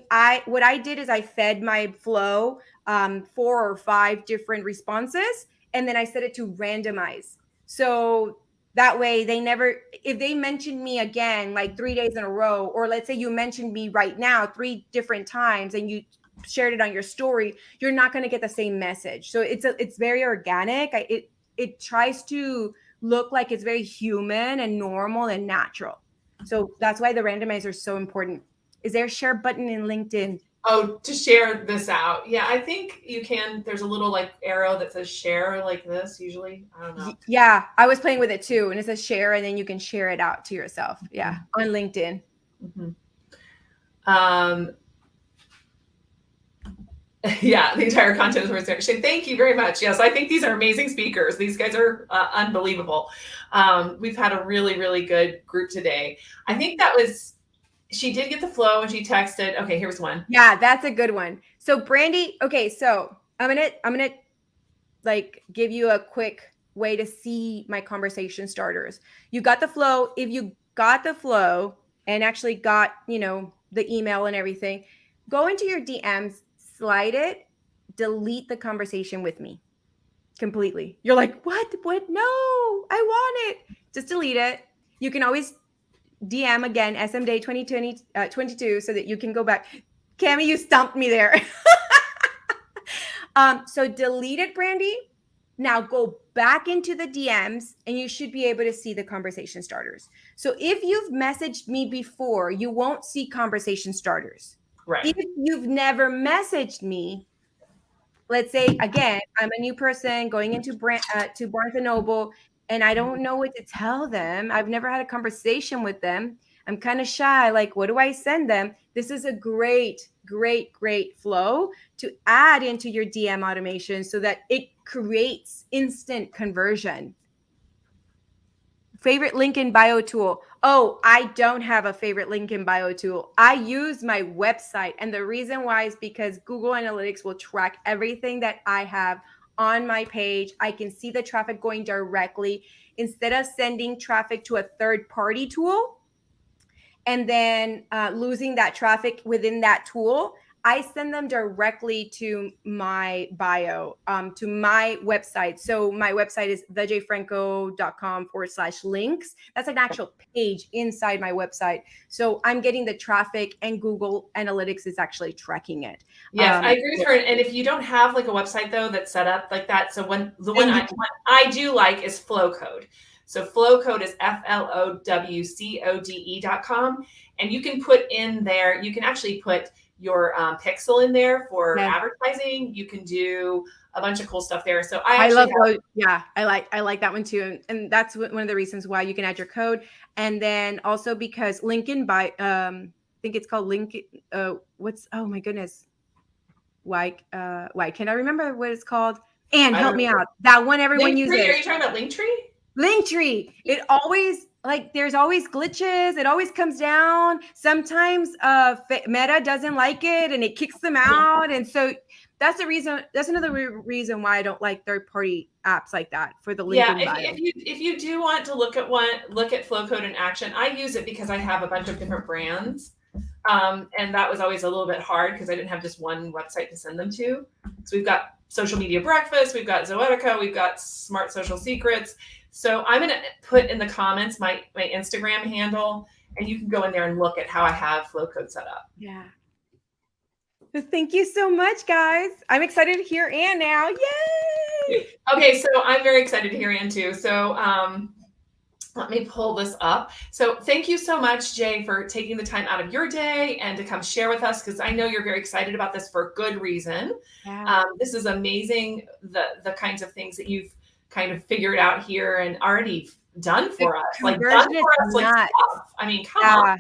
what I did is I fed my flow 4 or 5 different responses, and then I set it to randomize. So that way they never, if they mention me again, like 3 days in a row, or let's say you mentioned me right now 3 different times and you shared it on your story, you're not going to get the same message. So it's very organic. It tries to look like it's very human and normal and natural. So that's why the randomizer is so important. Is there a share button in LinkedIn? Oh, to share this out. Yeah, I think you can. There's a little like arrow that says share like this usually. I don't know. Yeah, I was playing with it too. And it says share, and then you can share it out to yourself. Yeah, on LinkedIn. Yeah, the entire content was there. Thank you very much. Yes, I think these are amazing speakers. These guys are unbelievable. We've had a really, really good group today. I think that was, she did get the flow and she texted. Okay, here's one. Yeah, that's a good one. So Brandy, okay, so I'm gonna like give you a quick way to see my conversation starters. You got the flow. If you got the flow and actually got, the email and everything, go into your DMs, slide it, delete the conversation with me completely. You're like, what? No, I want it. Just delete it. You can always DM again, SMBHOU 2022, so that you can go back. Cammie, you stumped me there. So delete it, Brandy. Now go back into the DMs and you should be able to see the conversation starters. So if you've messaged me before, you won't see conversation starters. Right. If you've never messaged me, let's say, again, I'm a new person going into to Barnes & Noble, and I don't know what to tell them. I've never had a conversation with them. I'm kind of shy. Like, what do I send them? This is a great flow to add into your DM automation so that it creates instant conversion. Favorite link in bio tool. Oh, I don't have a favorite link in bio tool. I use my website. And the reason why is because Google Analytics will track everything that I have on my page. I can see the traffic going directly instead of sending traffic to a third-party tool and then losing that traffic within that tool. I send them directly to my bio, to my website. So my website is thejfranco.com/links. That's an actual page inside my website. So I'm getting the traffic and Google Analytics is actually tracking it. Yes, I agree with her. And if you don't have like a website though that's set up like that, so one I do like is Flowcode. So Flowcode is flowcode.com. And you can put in there, you can actually put your pixel in there for advertising. You can do a bunch of cool stuff there. So I like that one too. And that's one of the reasons why you can add your code. And then also because Lincoln I think it's called Lincoln. Oh my goodness. Why can't I remember what it's called? And help me out. That one everyone uses. Are you talking about Linktree? Linktree. It always, there's always glitches. It always comes down. Sometimes Meta doesn't like it and it kicks them out. And so that's the reason. That's another reason why I don't like third-party apps like that for the link. Yeah, if you do want to look at Flowcode in action, I use it because I have a bunch of different brands. And that was always a little bit hard because I didn't have just one website to send them to. So we've got Social Media Breakfast, we've got Zoetica, we've got Smart Social Secrets. So I'm going to put in the comments my Instagram handle, and you can go in there and look at how I have Flowcode set up. Yeah. Thank you so much, guys. I'm excited to hear Ann now. Yay! Okay, so I'm very excited to hear Ann too. So let me pull this up. So thank you so much, Jay, for taking the time out of your day and to come share with us, because I know you're very excited about this for good reason. Yeah. This is amazing, the kinds of things that you've kind of figured out here and already done for us. Stuff. I mean, come on.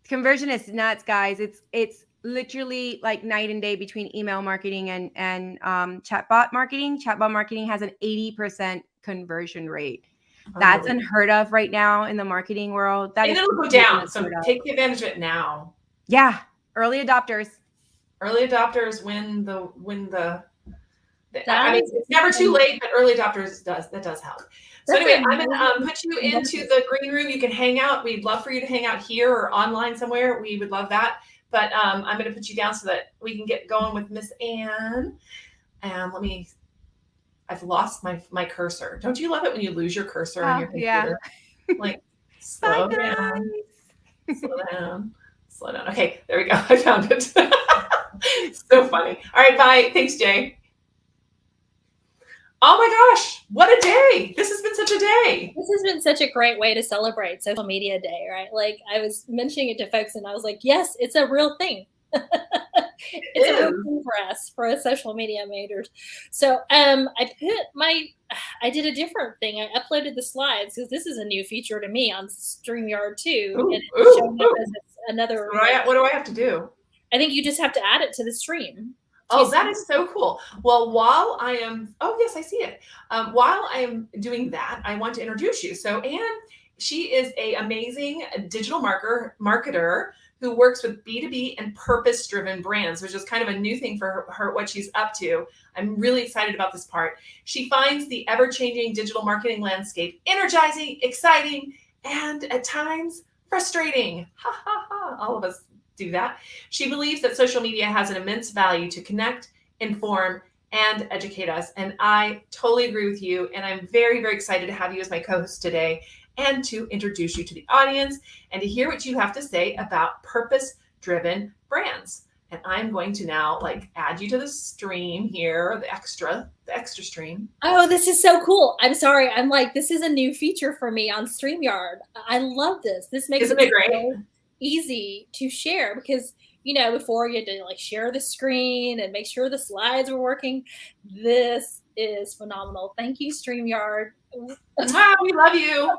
Conversion is nuts, guys. It's literally like night and day between email marketing and chatbot marketing. Chatbot marketing has an 80% conversion rate. That's unheard of right now in the marketing world. And it'll go down. So take advantage of it now. Yeah. Early adopters win the I mean, it's never too late, but early adopters that does help. So anyway, I'm going to put you into the green room. You can hang out. We'd love for you to hang out here or online somewhere. We would love that. But I'm going to put you down so that we can get going with Miss Ann. And I've lost my cursor. Don't you love it when you lose your cursor on your computer? Yeah. Like, slow down. Slow down. Slow down. Okay, there we go. I found it. So funny. All right, bye. Thanks, Jay. Oh my gosh, what a day. This has been such a day. This has been such a great way to celebrate Social Media Day, right? Like I was mentioning it to folks and I was like, yes, it's a real thing. It's a real thing for us, for us social media majors. So I did a different thing. I uploaded the slides because this is a new feature to me on StreamYard too. And it's showing up as another. What do I have to do? I think you just have to add it to the stream. Oh, that is so cool. Well, while I am, oh yes, I see it. While I am doing that, I want to introduce you. So Ann, she is an amazing digital marketer who works with B2B and purpose-driven brands, which is kind of a new thing for her, what she's up to. I'm really excited about this part. She finds the ever-changing digital marketing landscape energizing, exciting, and at times frustrating. Ha, ha, ha. All of us do that. She believes that social media has an immense value to connect, inform, and educate us. And I totally agree with you. And I'm very, very excited to have you as my co-host today and to introduce you to the audience and to hear what you have to say about purpose-driven brands. And I'm going to now add you to the stream here, the extra stream. Oh, this is so cool. I'm sorry. I'm like, this is a new feature for me on StreamYard. I love this. This makes it great. So easy to share because, you know, before you had to share the screen and make sure the slides were working. This is phenomenal. Thank you, StreamYard. We love you.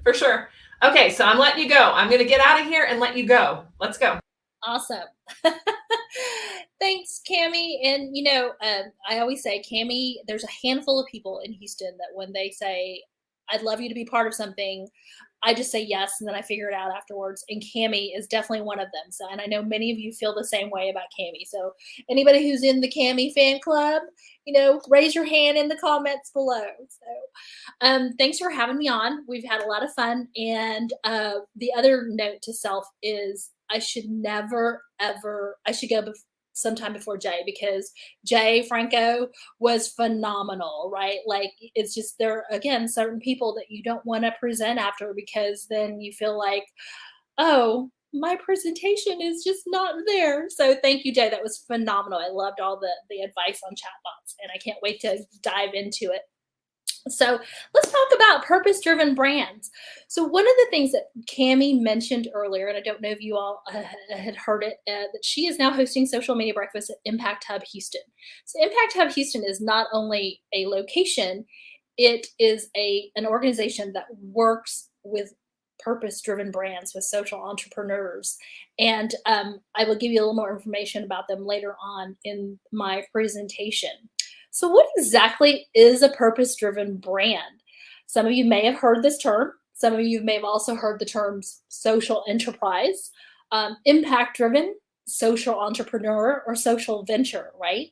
For sure. Okay, so I'm letting you go. I'm going to get out of here and let you go. Let's go. Awesome. Thanks, Cammie. And, you know, I always say, Cammie, there's a handful of people in Houston that when they say, I'd love you to be part of something, I just say yes, and then I figure it out afterwards. And Cammie is definitely one of them. So, and I know many of you feel the same way about Cammie. So anybody who's in the Cammie fan club, you know, raise your hand in the comments below. So thanks for having me on. We've had a lot of fun. And the other note to self is I should never, ever, I should go sometime before Jay because Jay Franco was phenomenal, right? Like it's just there again, certain people that you don't want to present after because then you feel like, oh, my presentation is just not there. So thank you, Jay. That was phenomenal. I loved all the advice on chatbots and I can't wait to dive into it. So let's talk about purpose-driven brands. So one of the things that Cammie mentioned earlier, and I don't know if you all had heard it, that she is now hosting Social Media Breakfast at Impact Hub Houston. So Impact Hub Houston is not only a location, it is an organization that works with purpose-driven brands, with social entrepreneurs. And I will give you a little more information about them later on in my presentation. So what exactly is a purpose-driven brand? Some of you may have heard this term. Some of you may have also heard the terms social enterprise, impact-driven, social entrepreneur, or social venture, right?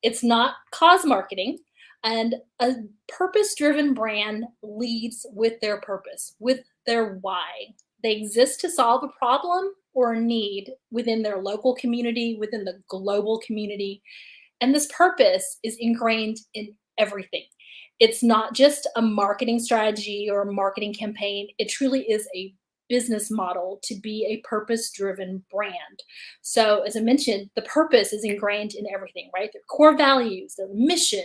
It's not cause marketing. And a purpose-driven brand leads with their purpose, with their why. They exist to solve a problem or a need within their local community, within the global community. And this purpose is ingrained in everything. It's not just a marketing strategy or a marketing campaign. It truly is a business model to be a purpose-driven brand. So as I mentioned, the purpose is ingrained in everything, right? Their core values, their mission,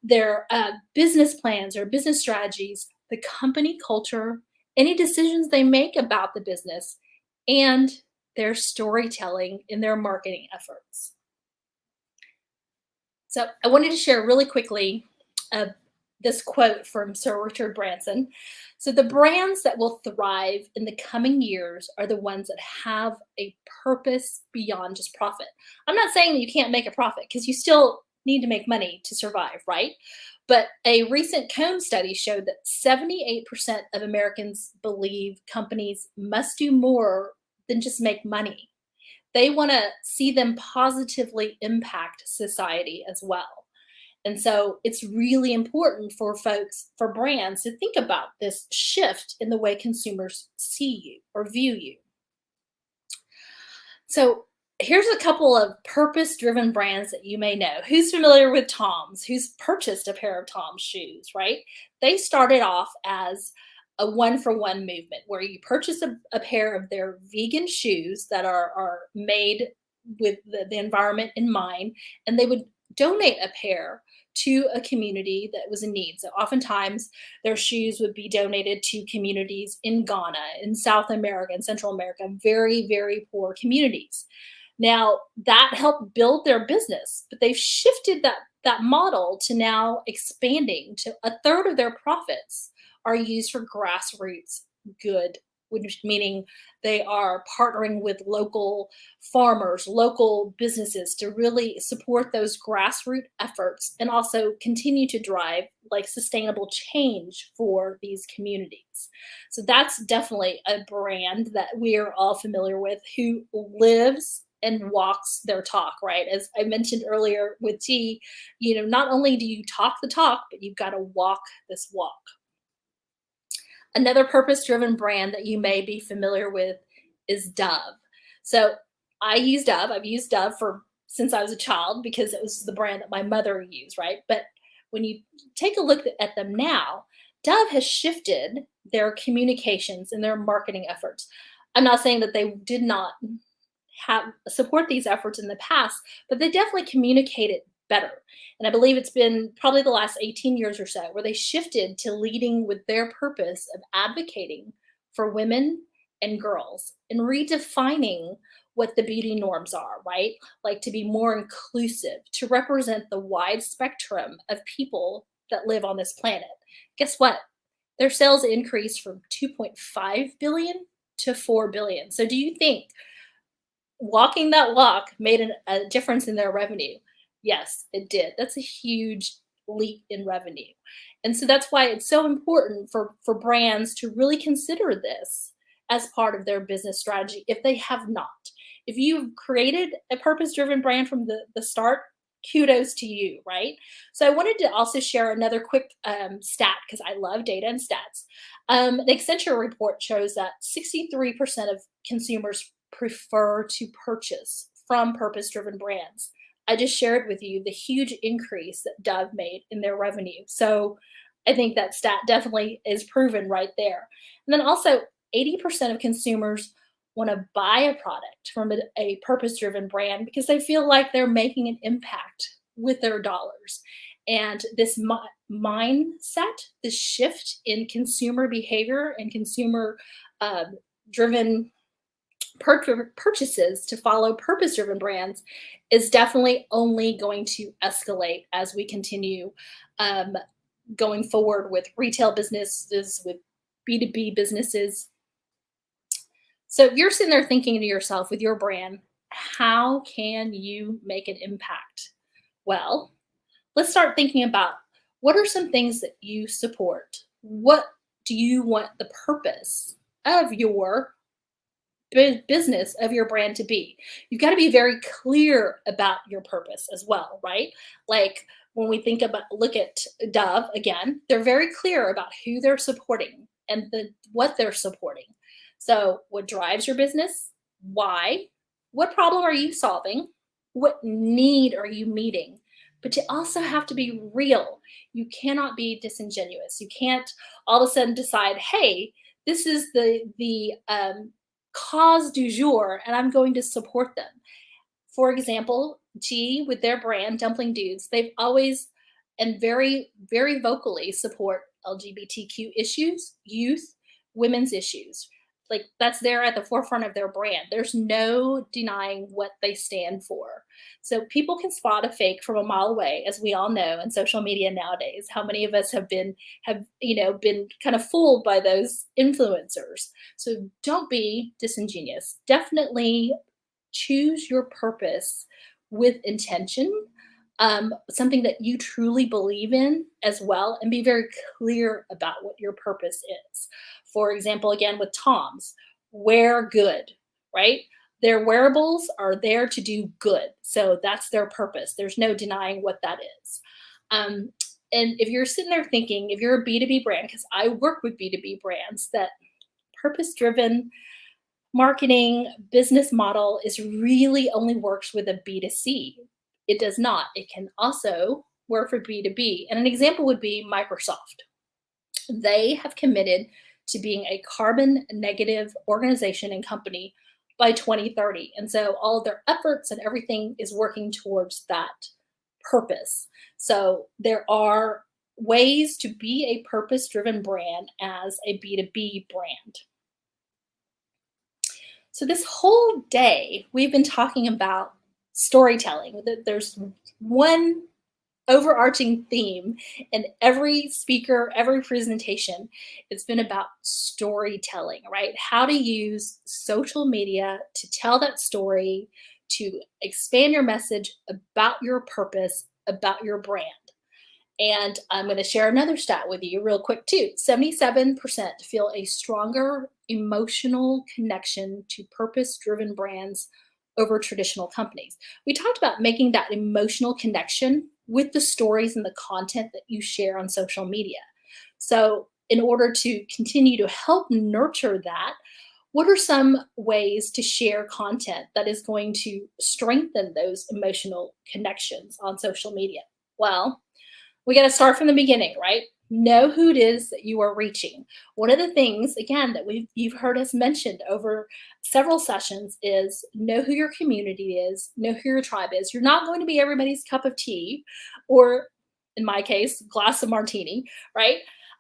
their business plans or business strategies, the company culture, any decisions they make about the business, and their storytelling in their marketing efforts. So I wanted to share really quickly this quote from Sir Richard Branson. So the brands that will thrive in the coming years are the ones that have a purpose beyond just profit. I'm not saying that you can't make a profit because you still need to make money to survive, right? But a recent Cone study showed that 78% of Americans believe companies must do more than just make money. They want to see them positively impact society as well. And so it's really important for brands to think about this shift in the way consumers see you or view you. So here's a couple of purpose-driven brands that you may know. Who's familiar with Tom's? Who's purchased a pair of Tom's shoes, right? They started off as a one-for-one movement where you purchase a pair of their vegan shoes that are made with the environment in mind, and they would donate a pair to a community that was in need. So oftentimes their shoes would be donated to communities in Ghana, in South America, and Central America, very, very poor communities. Now that helped build their business, but they've shifted that model to now expanding to a third of their profits are used for grassroots good, which meaning they are partnering with local farmers, local businesses to really support those grassroots efforts and also continue to drive like sustainable change for these communities. So that's definitely a brand that we are all familiar with, who lives and walks their talk, right? As I mentioned earlier with Chih, not only do you talk the talk, but you've got to walk this walk. Another purpose-driven brand that you may be familiar with is Dove. So I use Dove. I've used Dove since I was a child because it was the brand that my mother used, right? But when you take a look at them now, Dove has shifted their communications and their marketing efforts. I'm not saying that they did not support these efforts in the past, but they definitely communicated better. And I believe it's been probably the last 18 years or so where they shifted to leading with their purpose of advocating for women and girls and redefining what the beauty norms are, right? Like to be more inclusive, to represent the wide spectrum of people that live on this planet. Guess what? Their sales increased from 2.5 billion to 4 billion. So do you think walking that walk made a difference in their revenue? Yes, it did. That's a huge leap in revenue. And so that's why it's so important for brands to really consider this as part of their business strategy if they have not. If you've created a purpose-driven brand from the start, kudos to you, right? So I wanted to also share another quick stat because I love data and stats. The Accenture report shows that 63% of consumers prefer to purchase from purpose-driven brands. I just shared with you the huge increase that Dove made in their revenue. So I think that stat definitely is proven right there. And then also 80% of consumers want to buy a product from a purpose-driven brand because they feel like they're making an impact with their dollars. And this mindset, this shift in consumer behavior and consumer driven purchases to follow purpose-driven brands is definitely only going to escalate as we continue going forward with retail businesses, with B2B businesses. So if you're sitting there thinking to yourself with your brand, how can you make an impact? Well, let's start thinking about what are some things that you support? What do you want the purpose of your business, of your brand to be? You've got to be very clear about your purpose as well, right? Like when we look at Dove again, they're very clear about who they're supporting and what they're supporting. So what drives your business? Why? What problem are you solving? What need are you meeting? But you also have to be real. You cannot be disingenuous. You can't all of a sudden decide, hey, this is the cause du jour, and I'm going to support them. For example, Chih with their brand, Dumpling Dudes, they've always and very, very vocally support LGBTQ issues, youth, women's issues. Like that's there at the forefront of their brand. There's no denying what they stand for. So people can spot a fake from a mile away, as we all know in social media nowadays. How many of us have been kind of fooled by those influencers? So don't be disingenuous. Definitely choose your purpose with intention, something that you truly believe in as well, and be very clear about what your purpose is. For example, again, with Tom's, wear good, right? Their wearables are there to do good. So that's their purpose. There's no denying what that is. And if you're sitting there thinking, if you're a B2B brand, because I work with B2B brands, that purpose-driven marketing business model is really only works with a B2C. It does not. It can also work for B2B. And an example would be Microsoft. They have committed to being a carbon negative organization and company by 2030. And so all of their efforts and everything is working towards that purpose. So there are ways to be a purpose-driven brand as a B2B brand. So this whole day, we've been talking about storytelling. There's one overarching theme in every speaker, every presentation. It's been about storytelling, right? How to use social media to tell that story, to expand your message about your purpose, about your brand. And I'm going to share another stat with you real quick too. 77% feel a stronger emotional connection to purpose-driven brands over traditional companies. We talked about making that emotional connection with the stories and the content that you share on social media. So in order to continue to help nurture that, what are some ways to share content that is going to strengthen those emotional connections on social media? Well, we got to start from the beginning, right? Know who it is that you are reaching. One of the things, again, that you've heard us mentioned over several sessions is know who your community is, know who your tribe is. You're not going to be everybody's cup of tea, or in my case, glass of martini, right?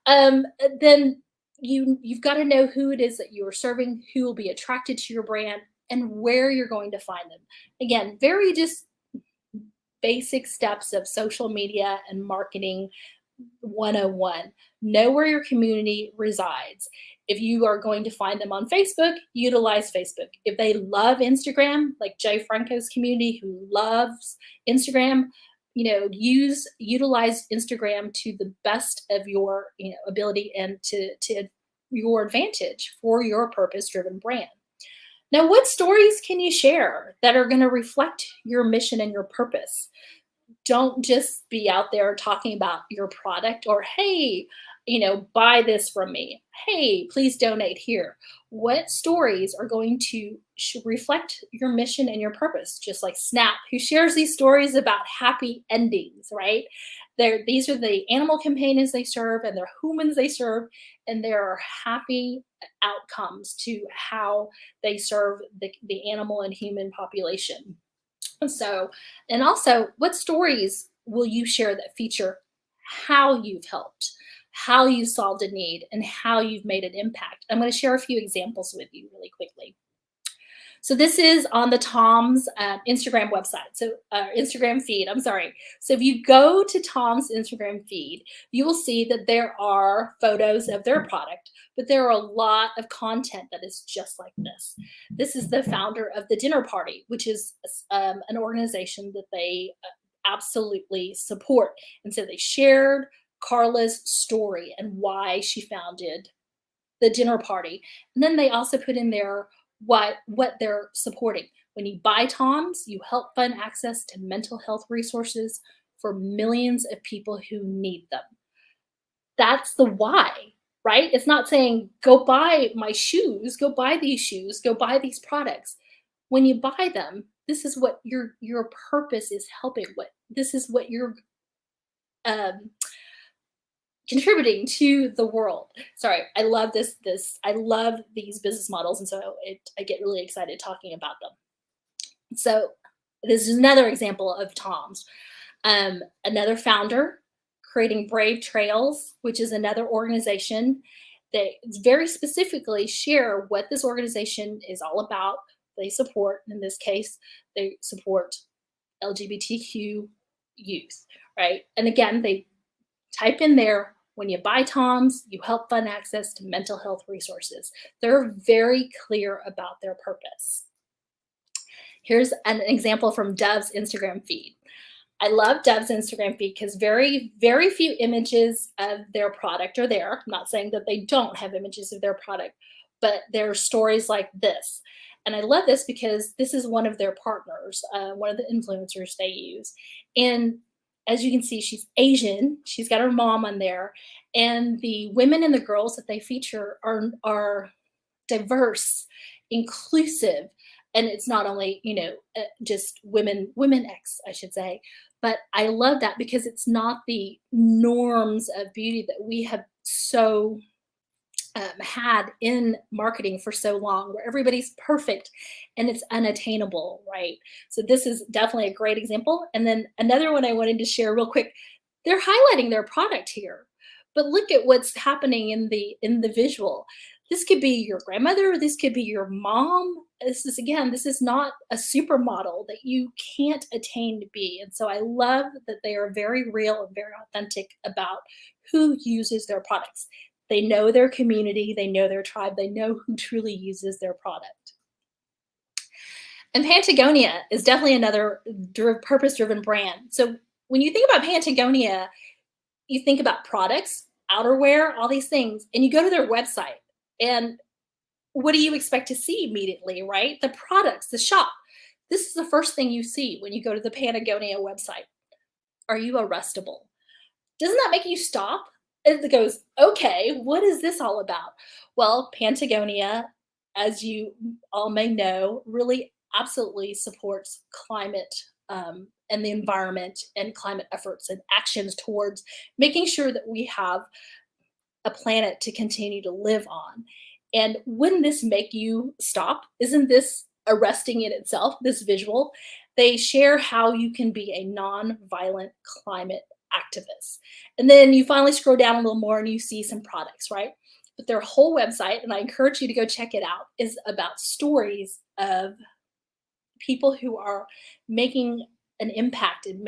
Then you've got to know who it is that you are serving, who will be attracted to your brand, and where you're going to find them. Again, very just basic steps of social media and marketing 101. Know where your community resides. If you are going to find them on Facebook, utilize Facebook. If they love Instagram, like Jay Franco's community who loves Instagram, utilize Instagram to the best of your ability and to your advantage for your purpose-driven brand. Now, what stories can you share that are going to reflect your mission and your purpose? Don't just be out there talking about your product or, hey, buy this from me. Hey, please donate here. What stories are going to reflect your mission and your purpose? Just like Snap, who shares these stories about happy endings, right? These are the animal companions they serve and they're humans they serve, and there are happy outcomes to how they serve the animal and human population. So, and also, what stories will you share that feature how you've helped, how you solved a need, and how you've made an impact? I'm going to share a few examples with you really quickly. So this is on the Tom's Instagram website, so Instagram feed, I'm sorry. So if you go to Tom's Instagram feed, you will see that there are photos of their product, but there are a lot of content that is just like this. This is the founder of the Dinner Party, which is an organization that they absolutely support. And so they shared Carla's story and why she founded the Dinner Party. And then they also put in there what they're supporting. When you buy Tom's, you help fund access to mental health resources for millions of people who need them. That's the why, right? It's not saying, go buy my shoes, go buy these shoes, go buy these products. When you buy them, this is what your purpose is helping with. This is what you're contributing to the world. Sorry, I love this. I love these business models, and so I get really excited talking about them. So this is another example of Tom's. Another founder creating Brave Trails, which is another organization that very specifically share what this organization is all about. They support, in this case, they support LGBTQ youth, right? And again, they type in there, when you buy Tom's, you help fund access to mental health resources. They're very clear about their purpose. Here's an example from Dove's Instagram feed. I love Dove's Instagram feed because very, very few images of their product are there. I'm not saying that they don't have images of their product, but there are stories like this. And I love this because this is one of their partners, one of the influencers they use. And as you can see, she's Asian. She's got her mom on there. And the women and the girls that they feature are diverse, inclusive. And it's not only, just women-X, I should say. But I love that because it's not the norms of beauty that we have so had in marketing for so long, where everybody's perfect and it's unattainable, right? So this is definitely a great example. And then another one I wanted to share real quick, they're highlighting their product here, but look at what's happening in the visual. This could be your grandmother, this could be your mom. This is not a supermodel that you can't attain to be. And so I love that they are very real and very authentic about who uses their products. They know their community, they know their tribe, they know who truly uses their product. And Patagonia is definitely another purpose-driven brand. So when you think about Patagonia, you think about products, outerwear, all these things, and you go to their website, and what do you expect to see immediately, right? The products, the shop. This is the first thing you see when you go to the Patagonia website. Are you arrestable? Doesn't that make you stop? It goes, okay, what is this all about? Well, Patagonia, as you all may know, really absolutely supports climate and the environment and climate efforts and actions towards making sure that we have a planet to continue to live on. And wouldn't this make you stop? Isn't this arresting in itself, this visual? They share how you can be a non-violent climate activists. And then you finally scroll down a little more and you see some products, right? But their whole website, and I encourage you to go check it out, is about stories of people who are making an impact and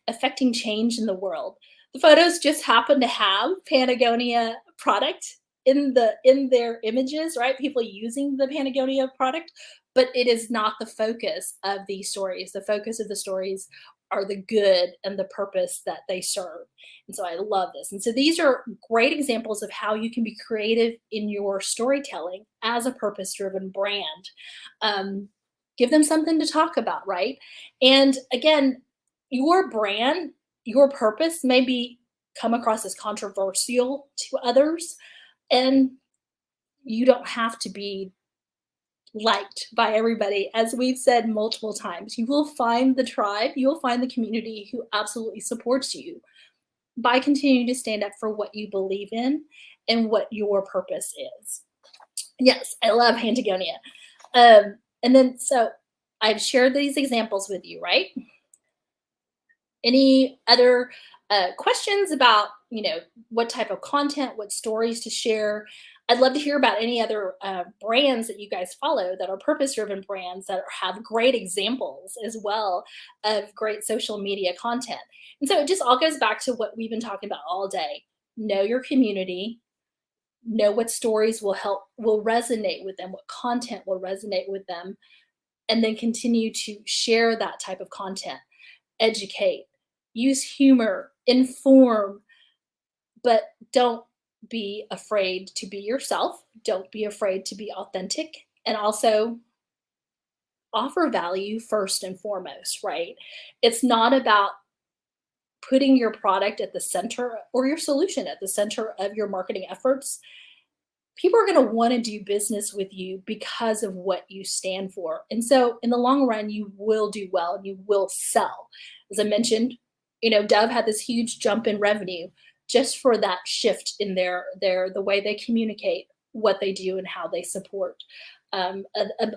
affecting change in the world. The photos just happen to have Patagonia product in their images, right? People using the Patagonia product, but it is not the focus of these stories. The focus of the stories are the good and the purpose that they serve. And so I love this. And so these are great examples of how you can be creative in your storytelling as a purpose-driven brand. Give them something to talk about, right? And again, your brand, your purpose may come across as controversial to others, and you don't have to be liked by everybody. As we've said multiple times, you will find the tribe, you will find the community who absolutely supports you by continuing to stand up for what you believe in and what your purpose is. Yes, I love Patagonia. And then, so I've shared these examples with you, right? Any other questions about, what type of content, what stories to share? I'd love to hear about any other brands that you guys follow that are purpose-driven brands that have great examples as well of great social media content. And so it just all goes back to what we've been talking about all day. Know your community, know what stories will resonate with them, what content will resonate with them, and then continue to share that type of content. Educate, use humor, inform, but don't be afraid to be yourself. Don't be afraid to be authentic, and also offer value first and foremost, right? It's not about putting your product at the center or your solution at the center of your marketing efforts. People are going to want to do business with you because of what you stand for. And so in the long run, you will do well and you will sell. As I mentioned, Dove had this huge jump in revenue just for that shift in the way they communicate what they do and how they support a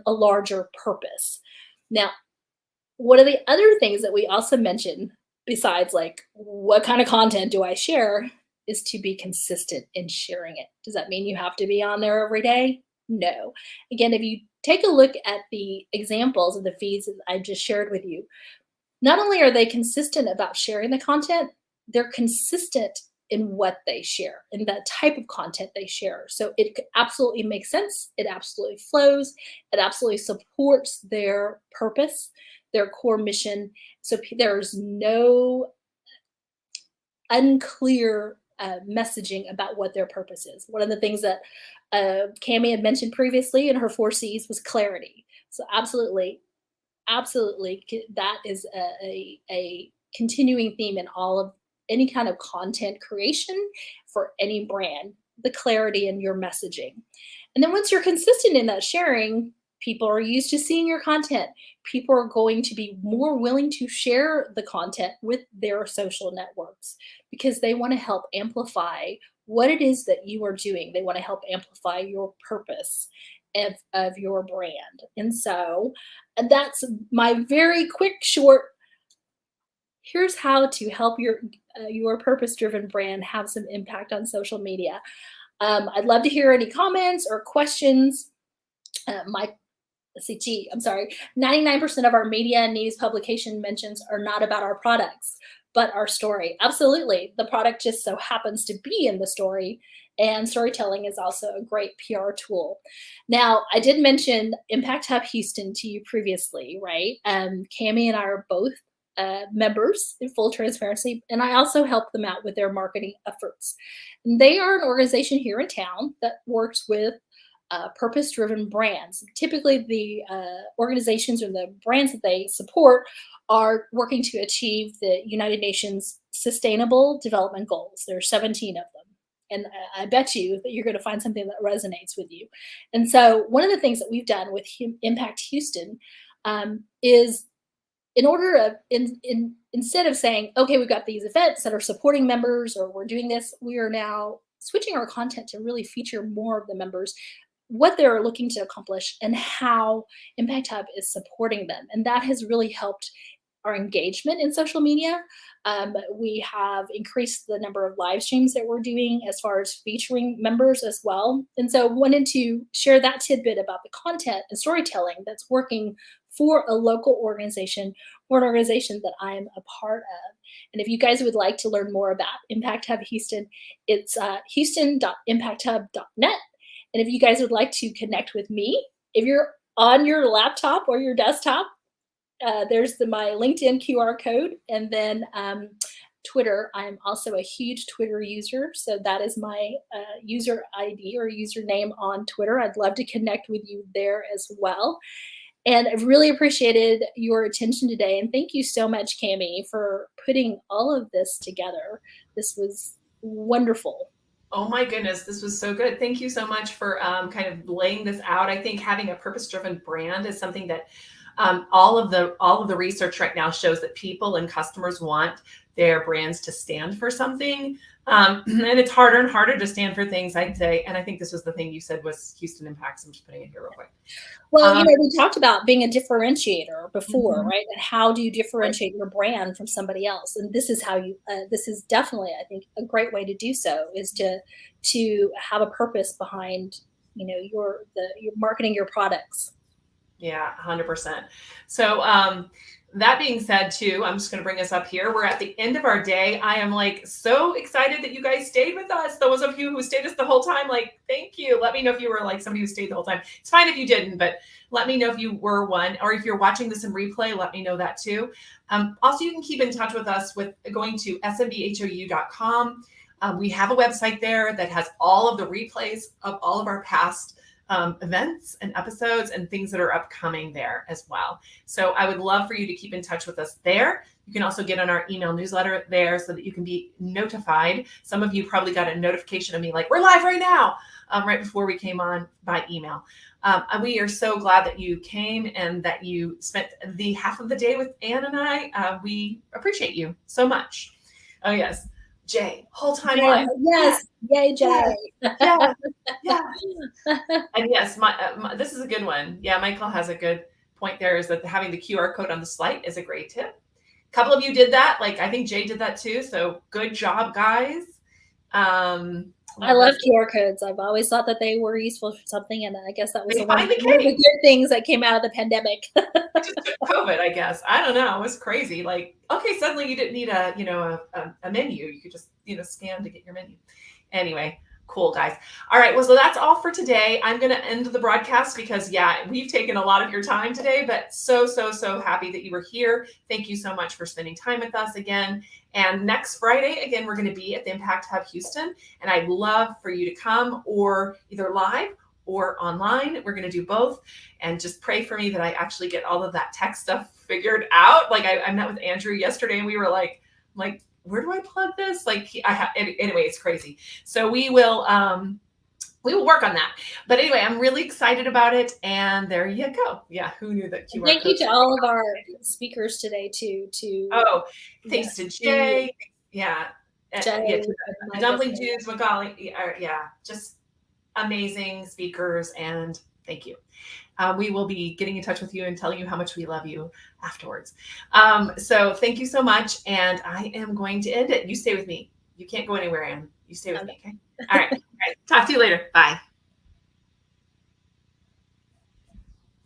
larger purpose. Now, one of the other things that we also mentioned, besides like what kind of content do I share, is to be consistent in sharing it. Does that mean you have to be on there every day? No. Again, if you take a look at the examples of the feeds that I just shared with you, not only are they consistent about sharing the content, they're consistent in what they share, in the type of content they share. So it absolutely makes sense. It absolutely flows. It absolutely supports their purpose, their core mission. So there's no unclear messaging about what their purpose is. One of the things that Cami had mentioned previously in her 4 C's was clarity. So absolutely, that is a continuing theme in all of any kind of content creation for any brand, the clarity in your messaging. And then once you're consistent in that sharing, people are used to seeing your content. People are going to be more willing to share the content with their social networks because they want to help amplify what it is that you are doing. They want to help amplify your purpose of your brand. And so that's my very quick, short, here's how to help your purpose-driven brand have some impact on social media. I'd love to hear any comments or questions. Chih, I'm sorry. 99% of our media and news publication mentions are not about our products, but our story. Absolutely. The product just so happens to be in the story, and storytelling is also a great PR tool. Now, I did mention Impact Hub Houston to you previously, right? Cami and I are both members in full transparency, and I also help them out with their marketing efforts. And they are an organization here in town that works with purpose-driven brands. Typically, the organizations or the brands that they support are working to achieve the United Nations Sustainable Development Goals. There are 17 of them. And I bet you that you're going to find something that resonates with you. And so one of the things that we've done with Impact Houston is in order to, instead of saying, okay, we've got these events that are supporting members or we're doing this, we are now switching our content to really feature more of the members, what they're looking to accomplish, and how Impact Hub is supporting them. And that has really helped our engagement in social media. We have increased the number of live streams that we're doing as far as featuring members as well. And so wanted to share that tidbit about the content and storytelling that's working for a local organization or an organization that I'm a part of. And if you guys would like to learn more about Impact Hub Houston, it's houston.impacthub.net. And if you guys would like to connect with me, if you're on your laptop or your desktop, there's my LinkedIn QR code, and then Twitter. I'm also a huge Twitter user, so that is my user ID or username on Twitter. I'd love to connect with you there as well. And I've really appreciated your attention today, and thank you so much, Cami, for putting all of this together. This was wonderful. Oh my goodness, this was so good. Thank you so much for kind of laying this out. I think having a purpose-driven brand is something that all of the research right now shows that people and customers want their brands to stand for something. And it's harder and harder to stand for things, I'd say. And I think this was the thing you said was Houston Impacts. I'm just putting it here real quick. Well, we talked about being a differentiator before, right? And how do you differentiate your brand from somebody else? And this is how you, this is definitely, I think, a great way to do so, is to have a purpose behind, your marketing your products. Yeah, 100%. So that being said, too, I'm just going to bring us up here. We're at the end of our day. I am so excited that you guys stayed with us. Those of you who stayed us the whole time, thank you. Let me know if you were somebody who stayed the whole time. It's fine if you didn't, but let me know if you were one, or if you're watching this in replay, let me know that too. Also, you can keep in touch with us with going to SMBHOU.com. We have a website there that has all of the replays of all of our past events and episodes and things that are upcoming there as well. So I would love for you to keep in touch with us there. You can also get on our email newsletter there so that you can be notified. Some of you probably got a notification of me we're live right now, right before we came on by email. And we are so glad that you came and that you spent the half of the day with Ann and I. We appreciate you so much. Oh, yes. Jay, whole time live. Yes. Yay, Jay. Yeah. And yes, this is a good one. Yeah, Michael has a good point there, is that having the QR code on the slide is a great tip. A couple of you did that. I think Jay did that too. So good job, guys. I love QR codes. I've always thought that they were useful for something, and I guess that was one of the good things that came out of the pandemic. Just COVID, I guess. I don't know. It was crazy. Okay, suddenly you didn't need a menu. You could just scan to get your menu. Anyway, cool, guys. All right. Well, so that's all for today. I'm going to end the broadcast because, we've taken a lot of your time today, but so happy that you were here. Thank you so much for spending time with us again. And next Friday, again, we're going to be at the Impact Hub Houston, and I'd love for you to come, or either live or online. We're going to do both, and just pray for me that I actually get all of that tech stuff figured out. Like I met with Andrew yesterday and we were like, where do I plug this? Like anyway, it's crazy. So we will work on that. But anyway, I'm really excited about it. And there you go. Yeah, who knew that QR Thank you code? to all of our speakers today too. Thanks to Jay. Yeah. Jay, The Dumpling dudes, Magali. Yeah, just amazing speakers. And thank you. We will be getting in touch with you and telling you how much we love you afterwards. So thank you so much. And I am going to end it. You stay with me. You can't go anywhere, Anne. You stay with me, okay? All right. Talk to you later. Bye.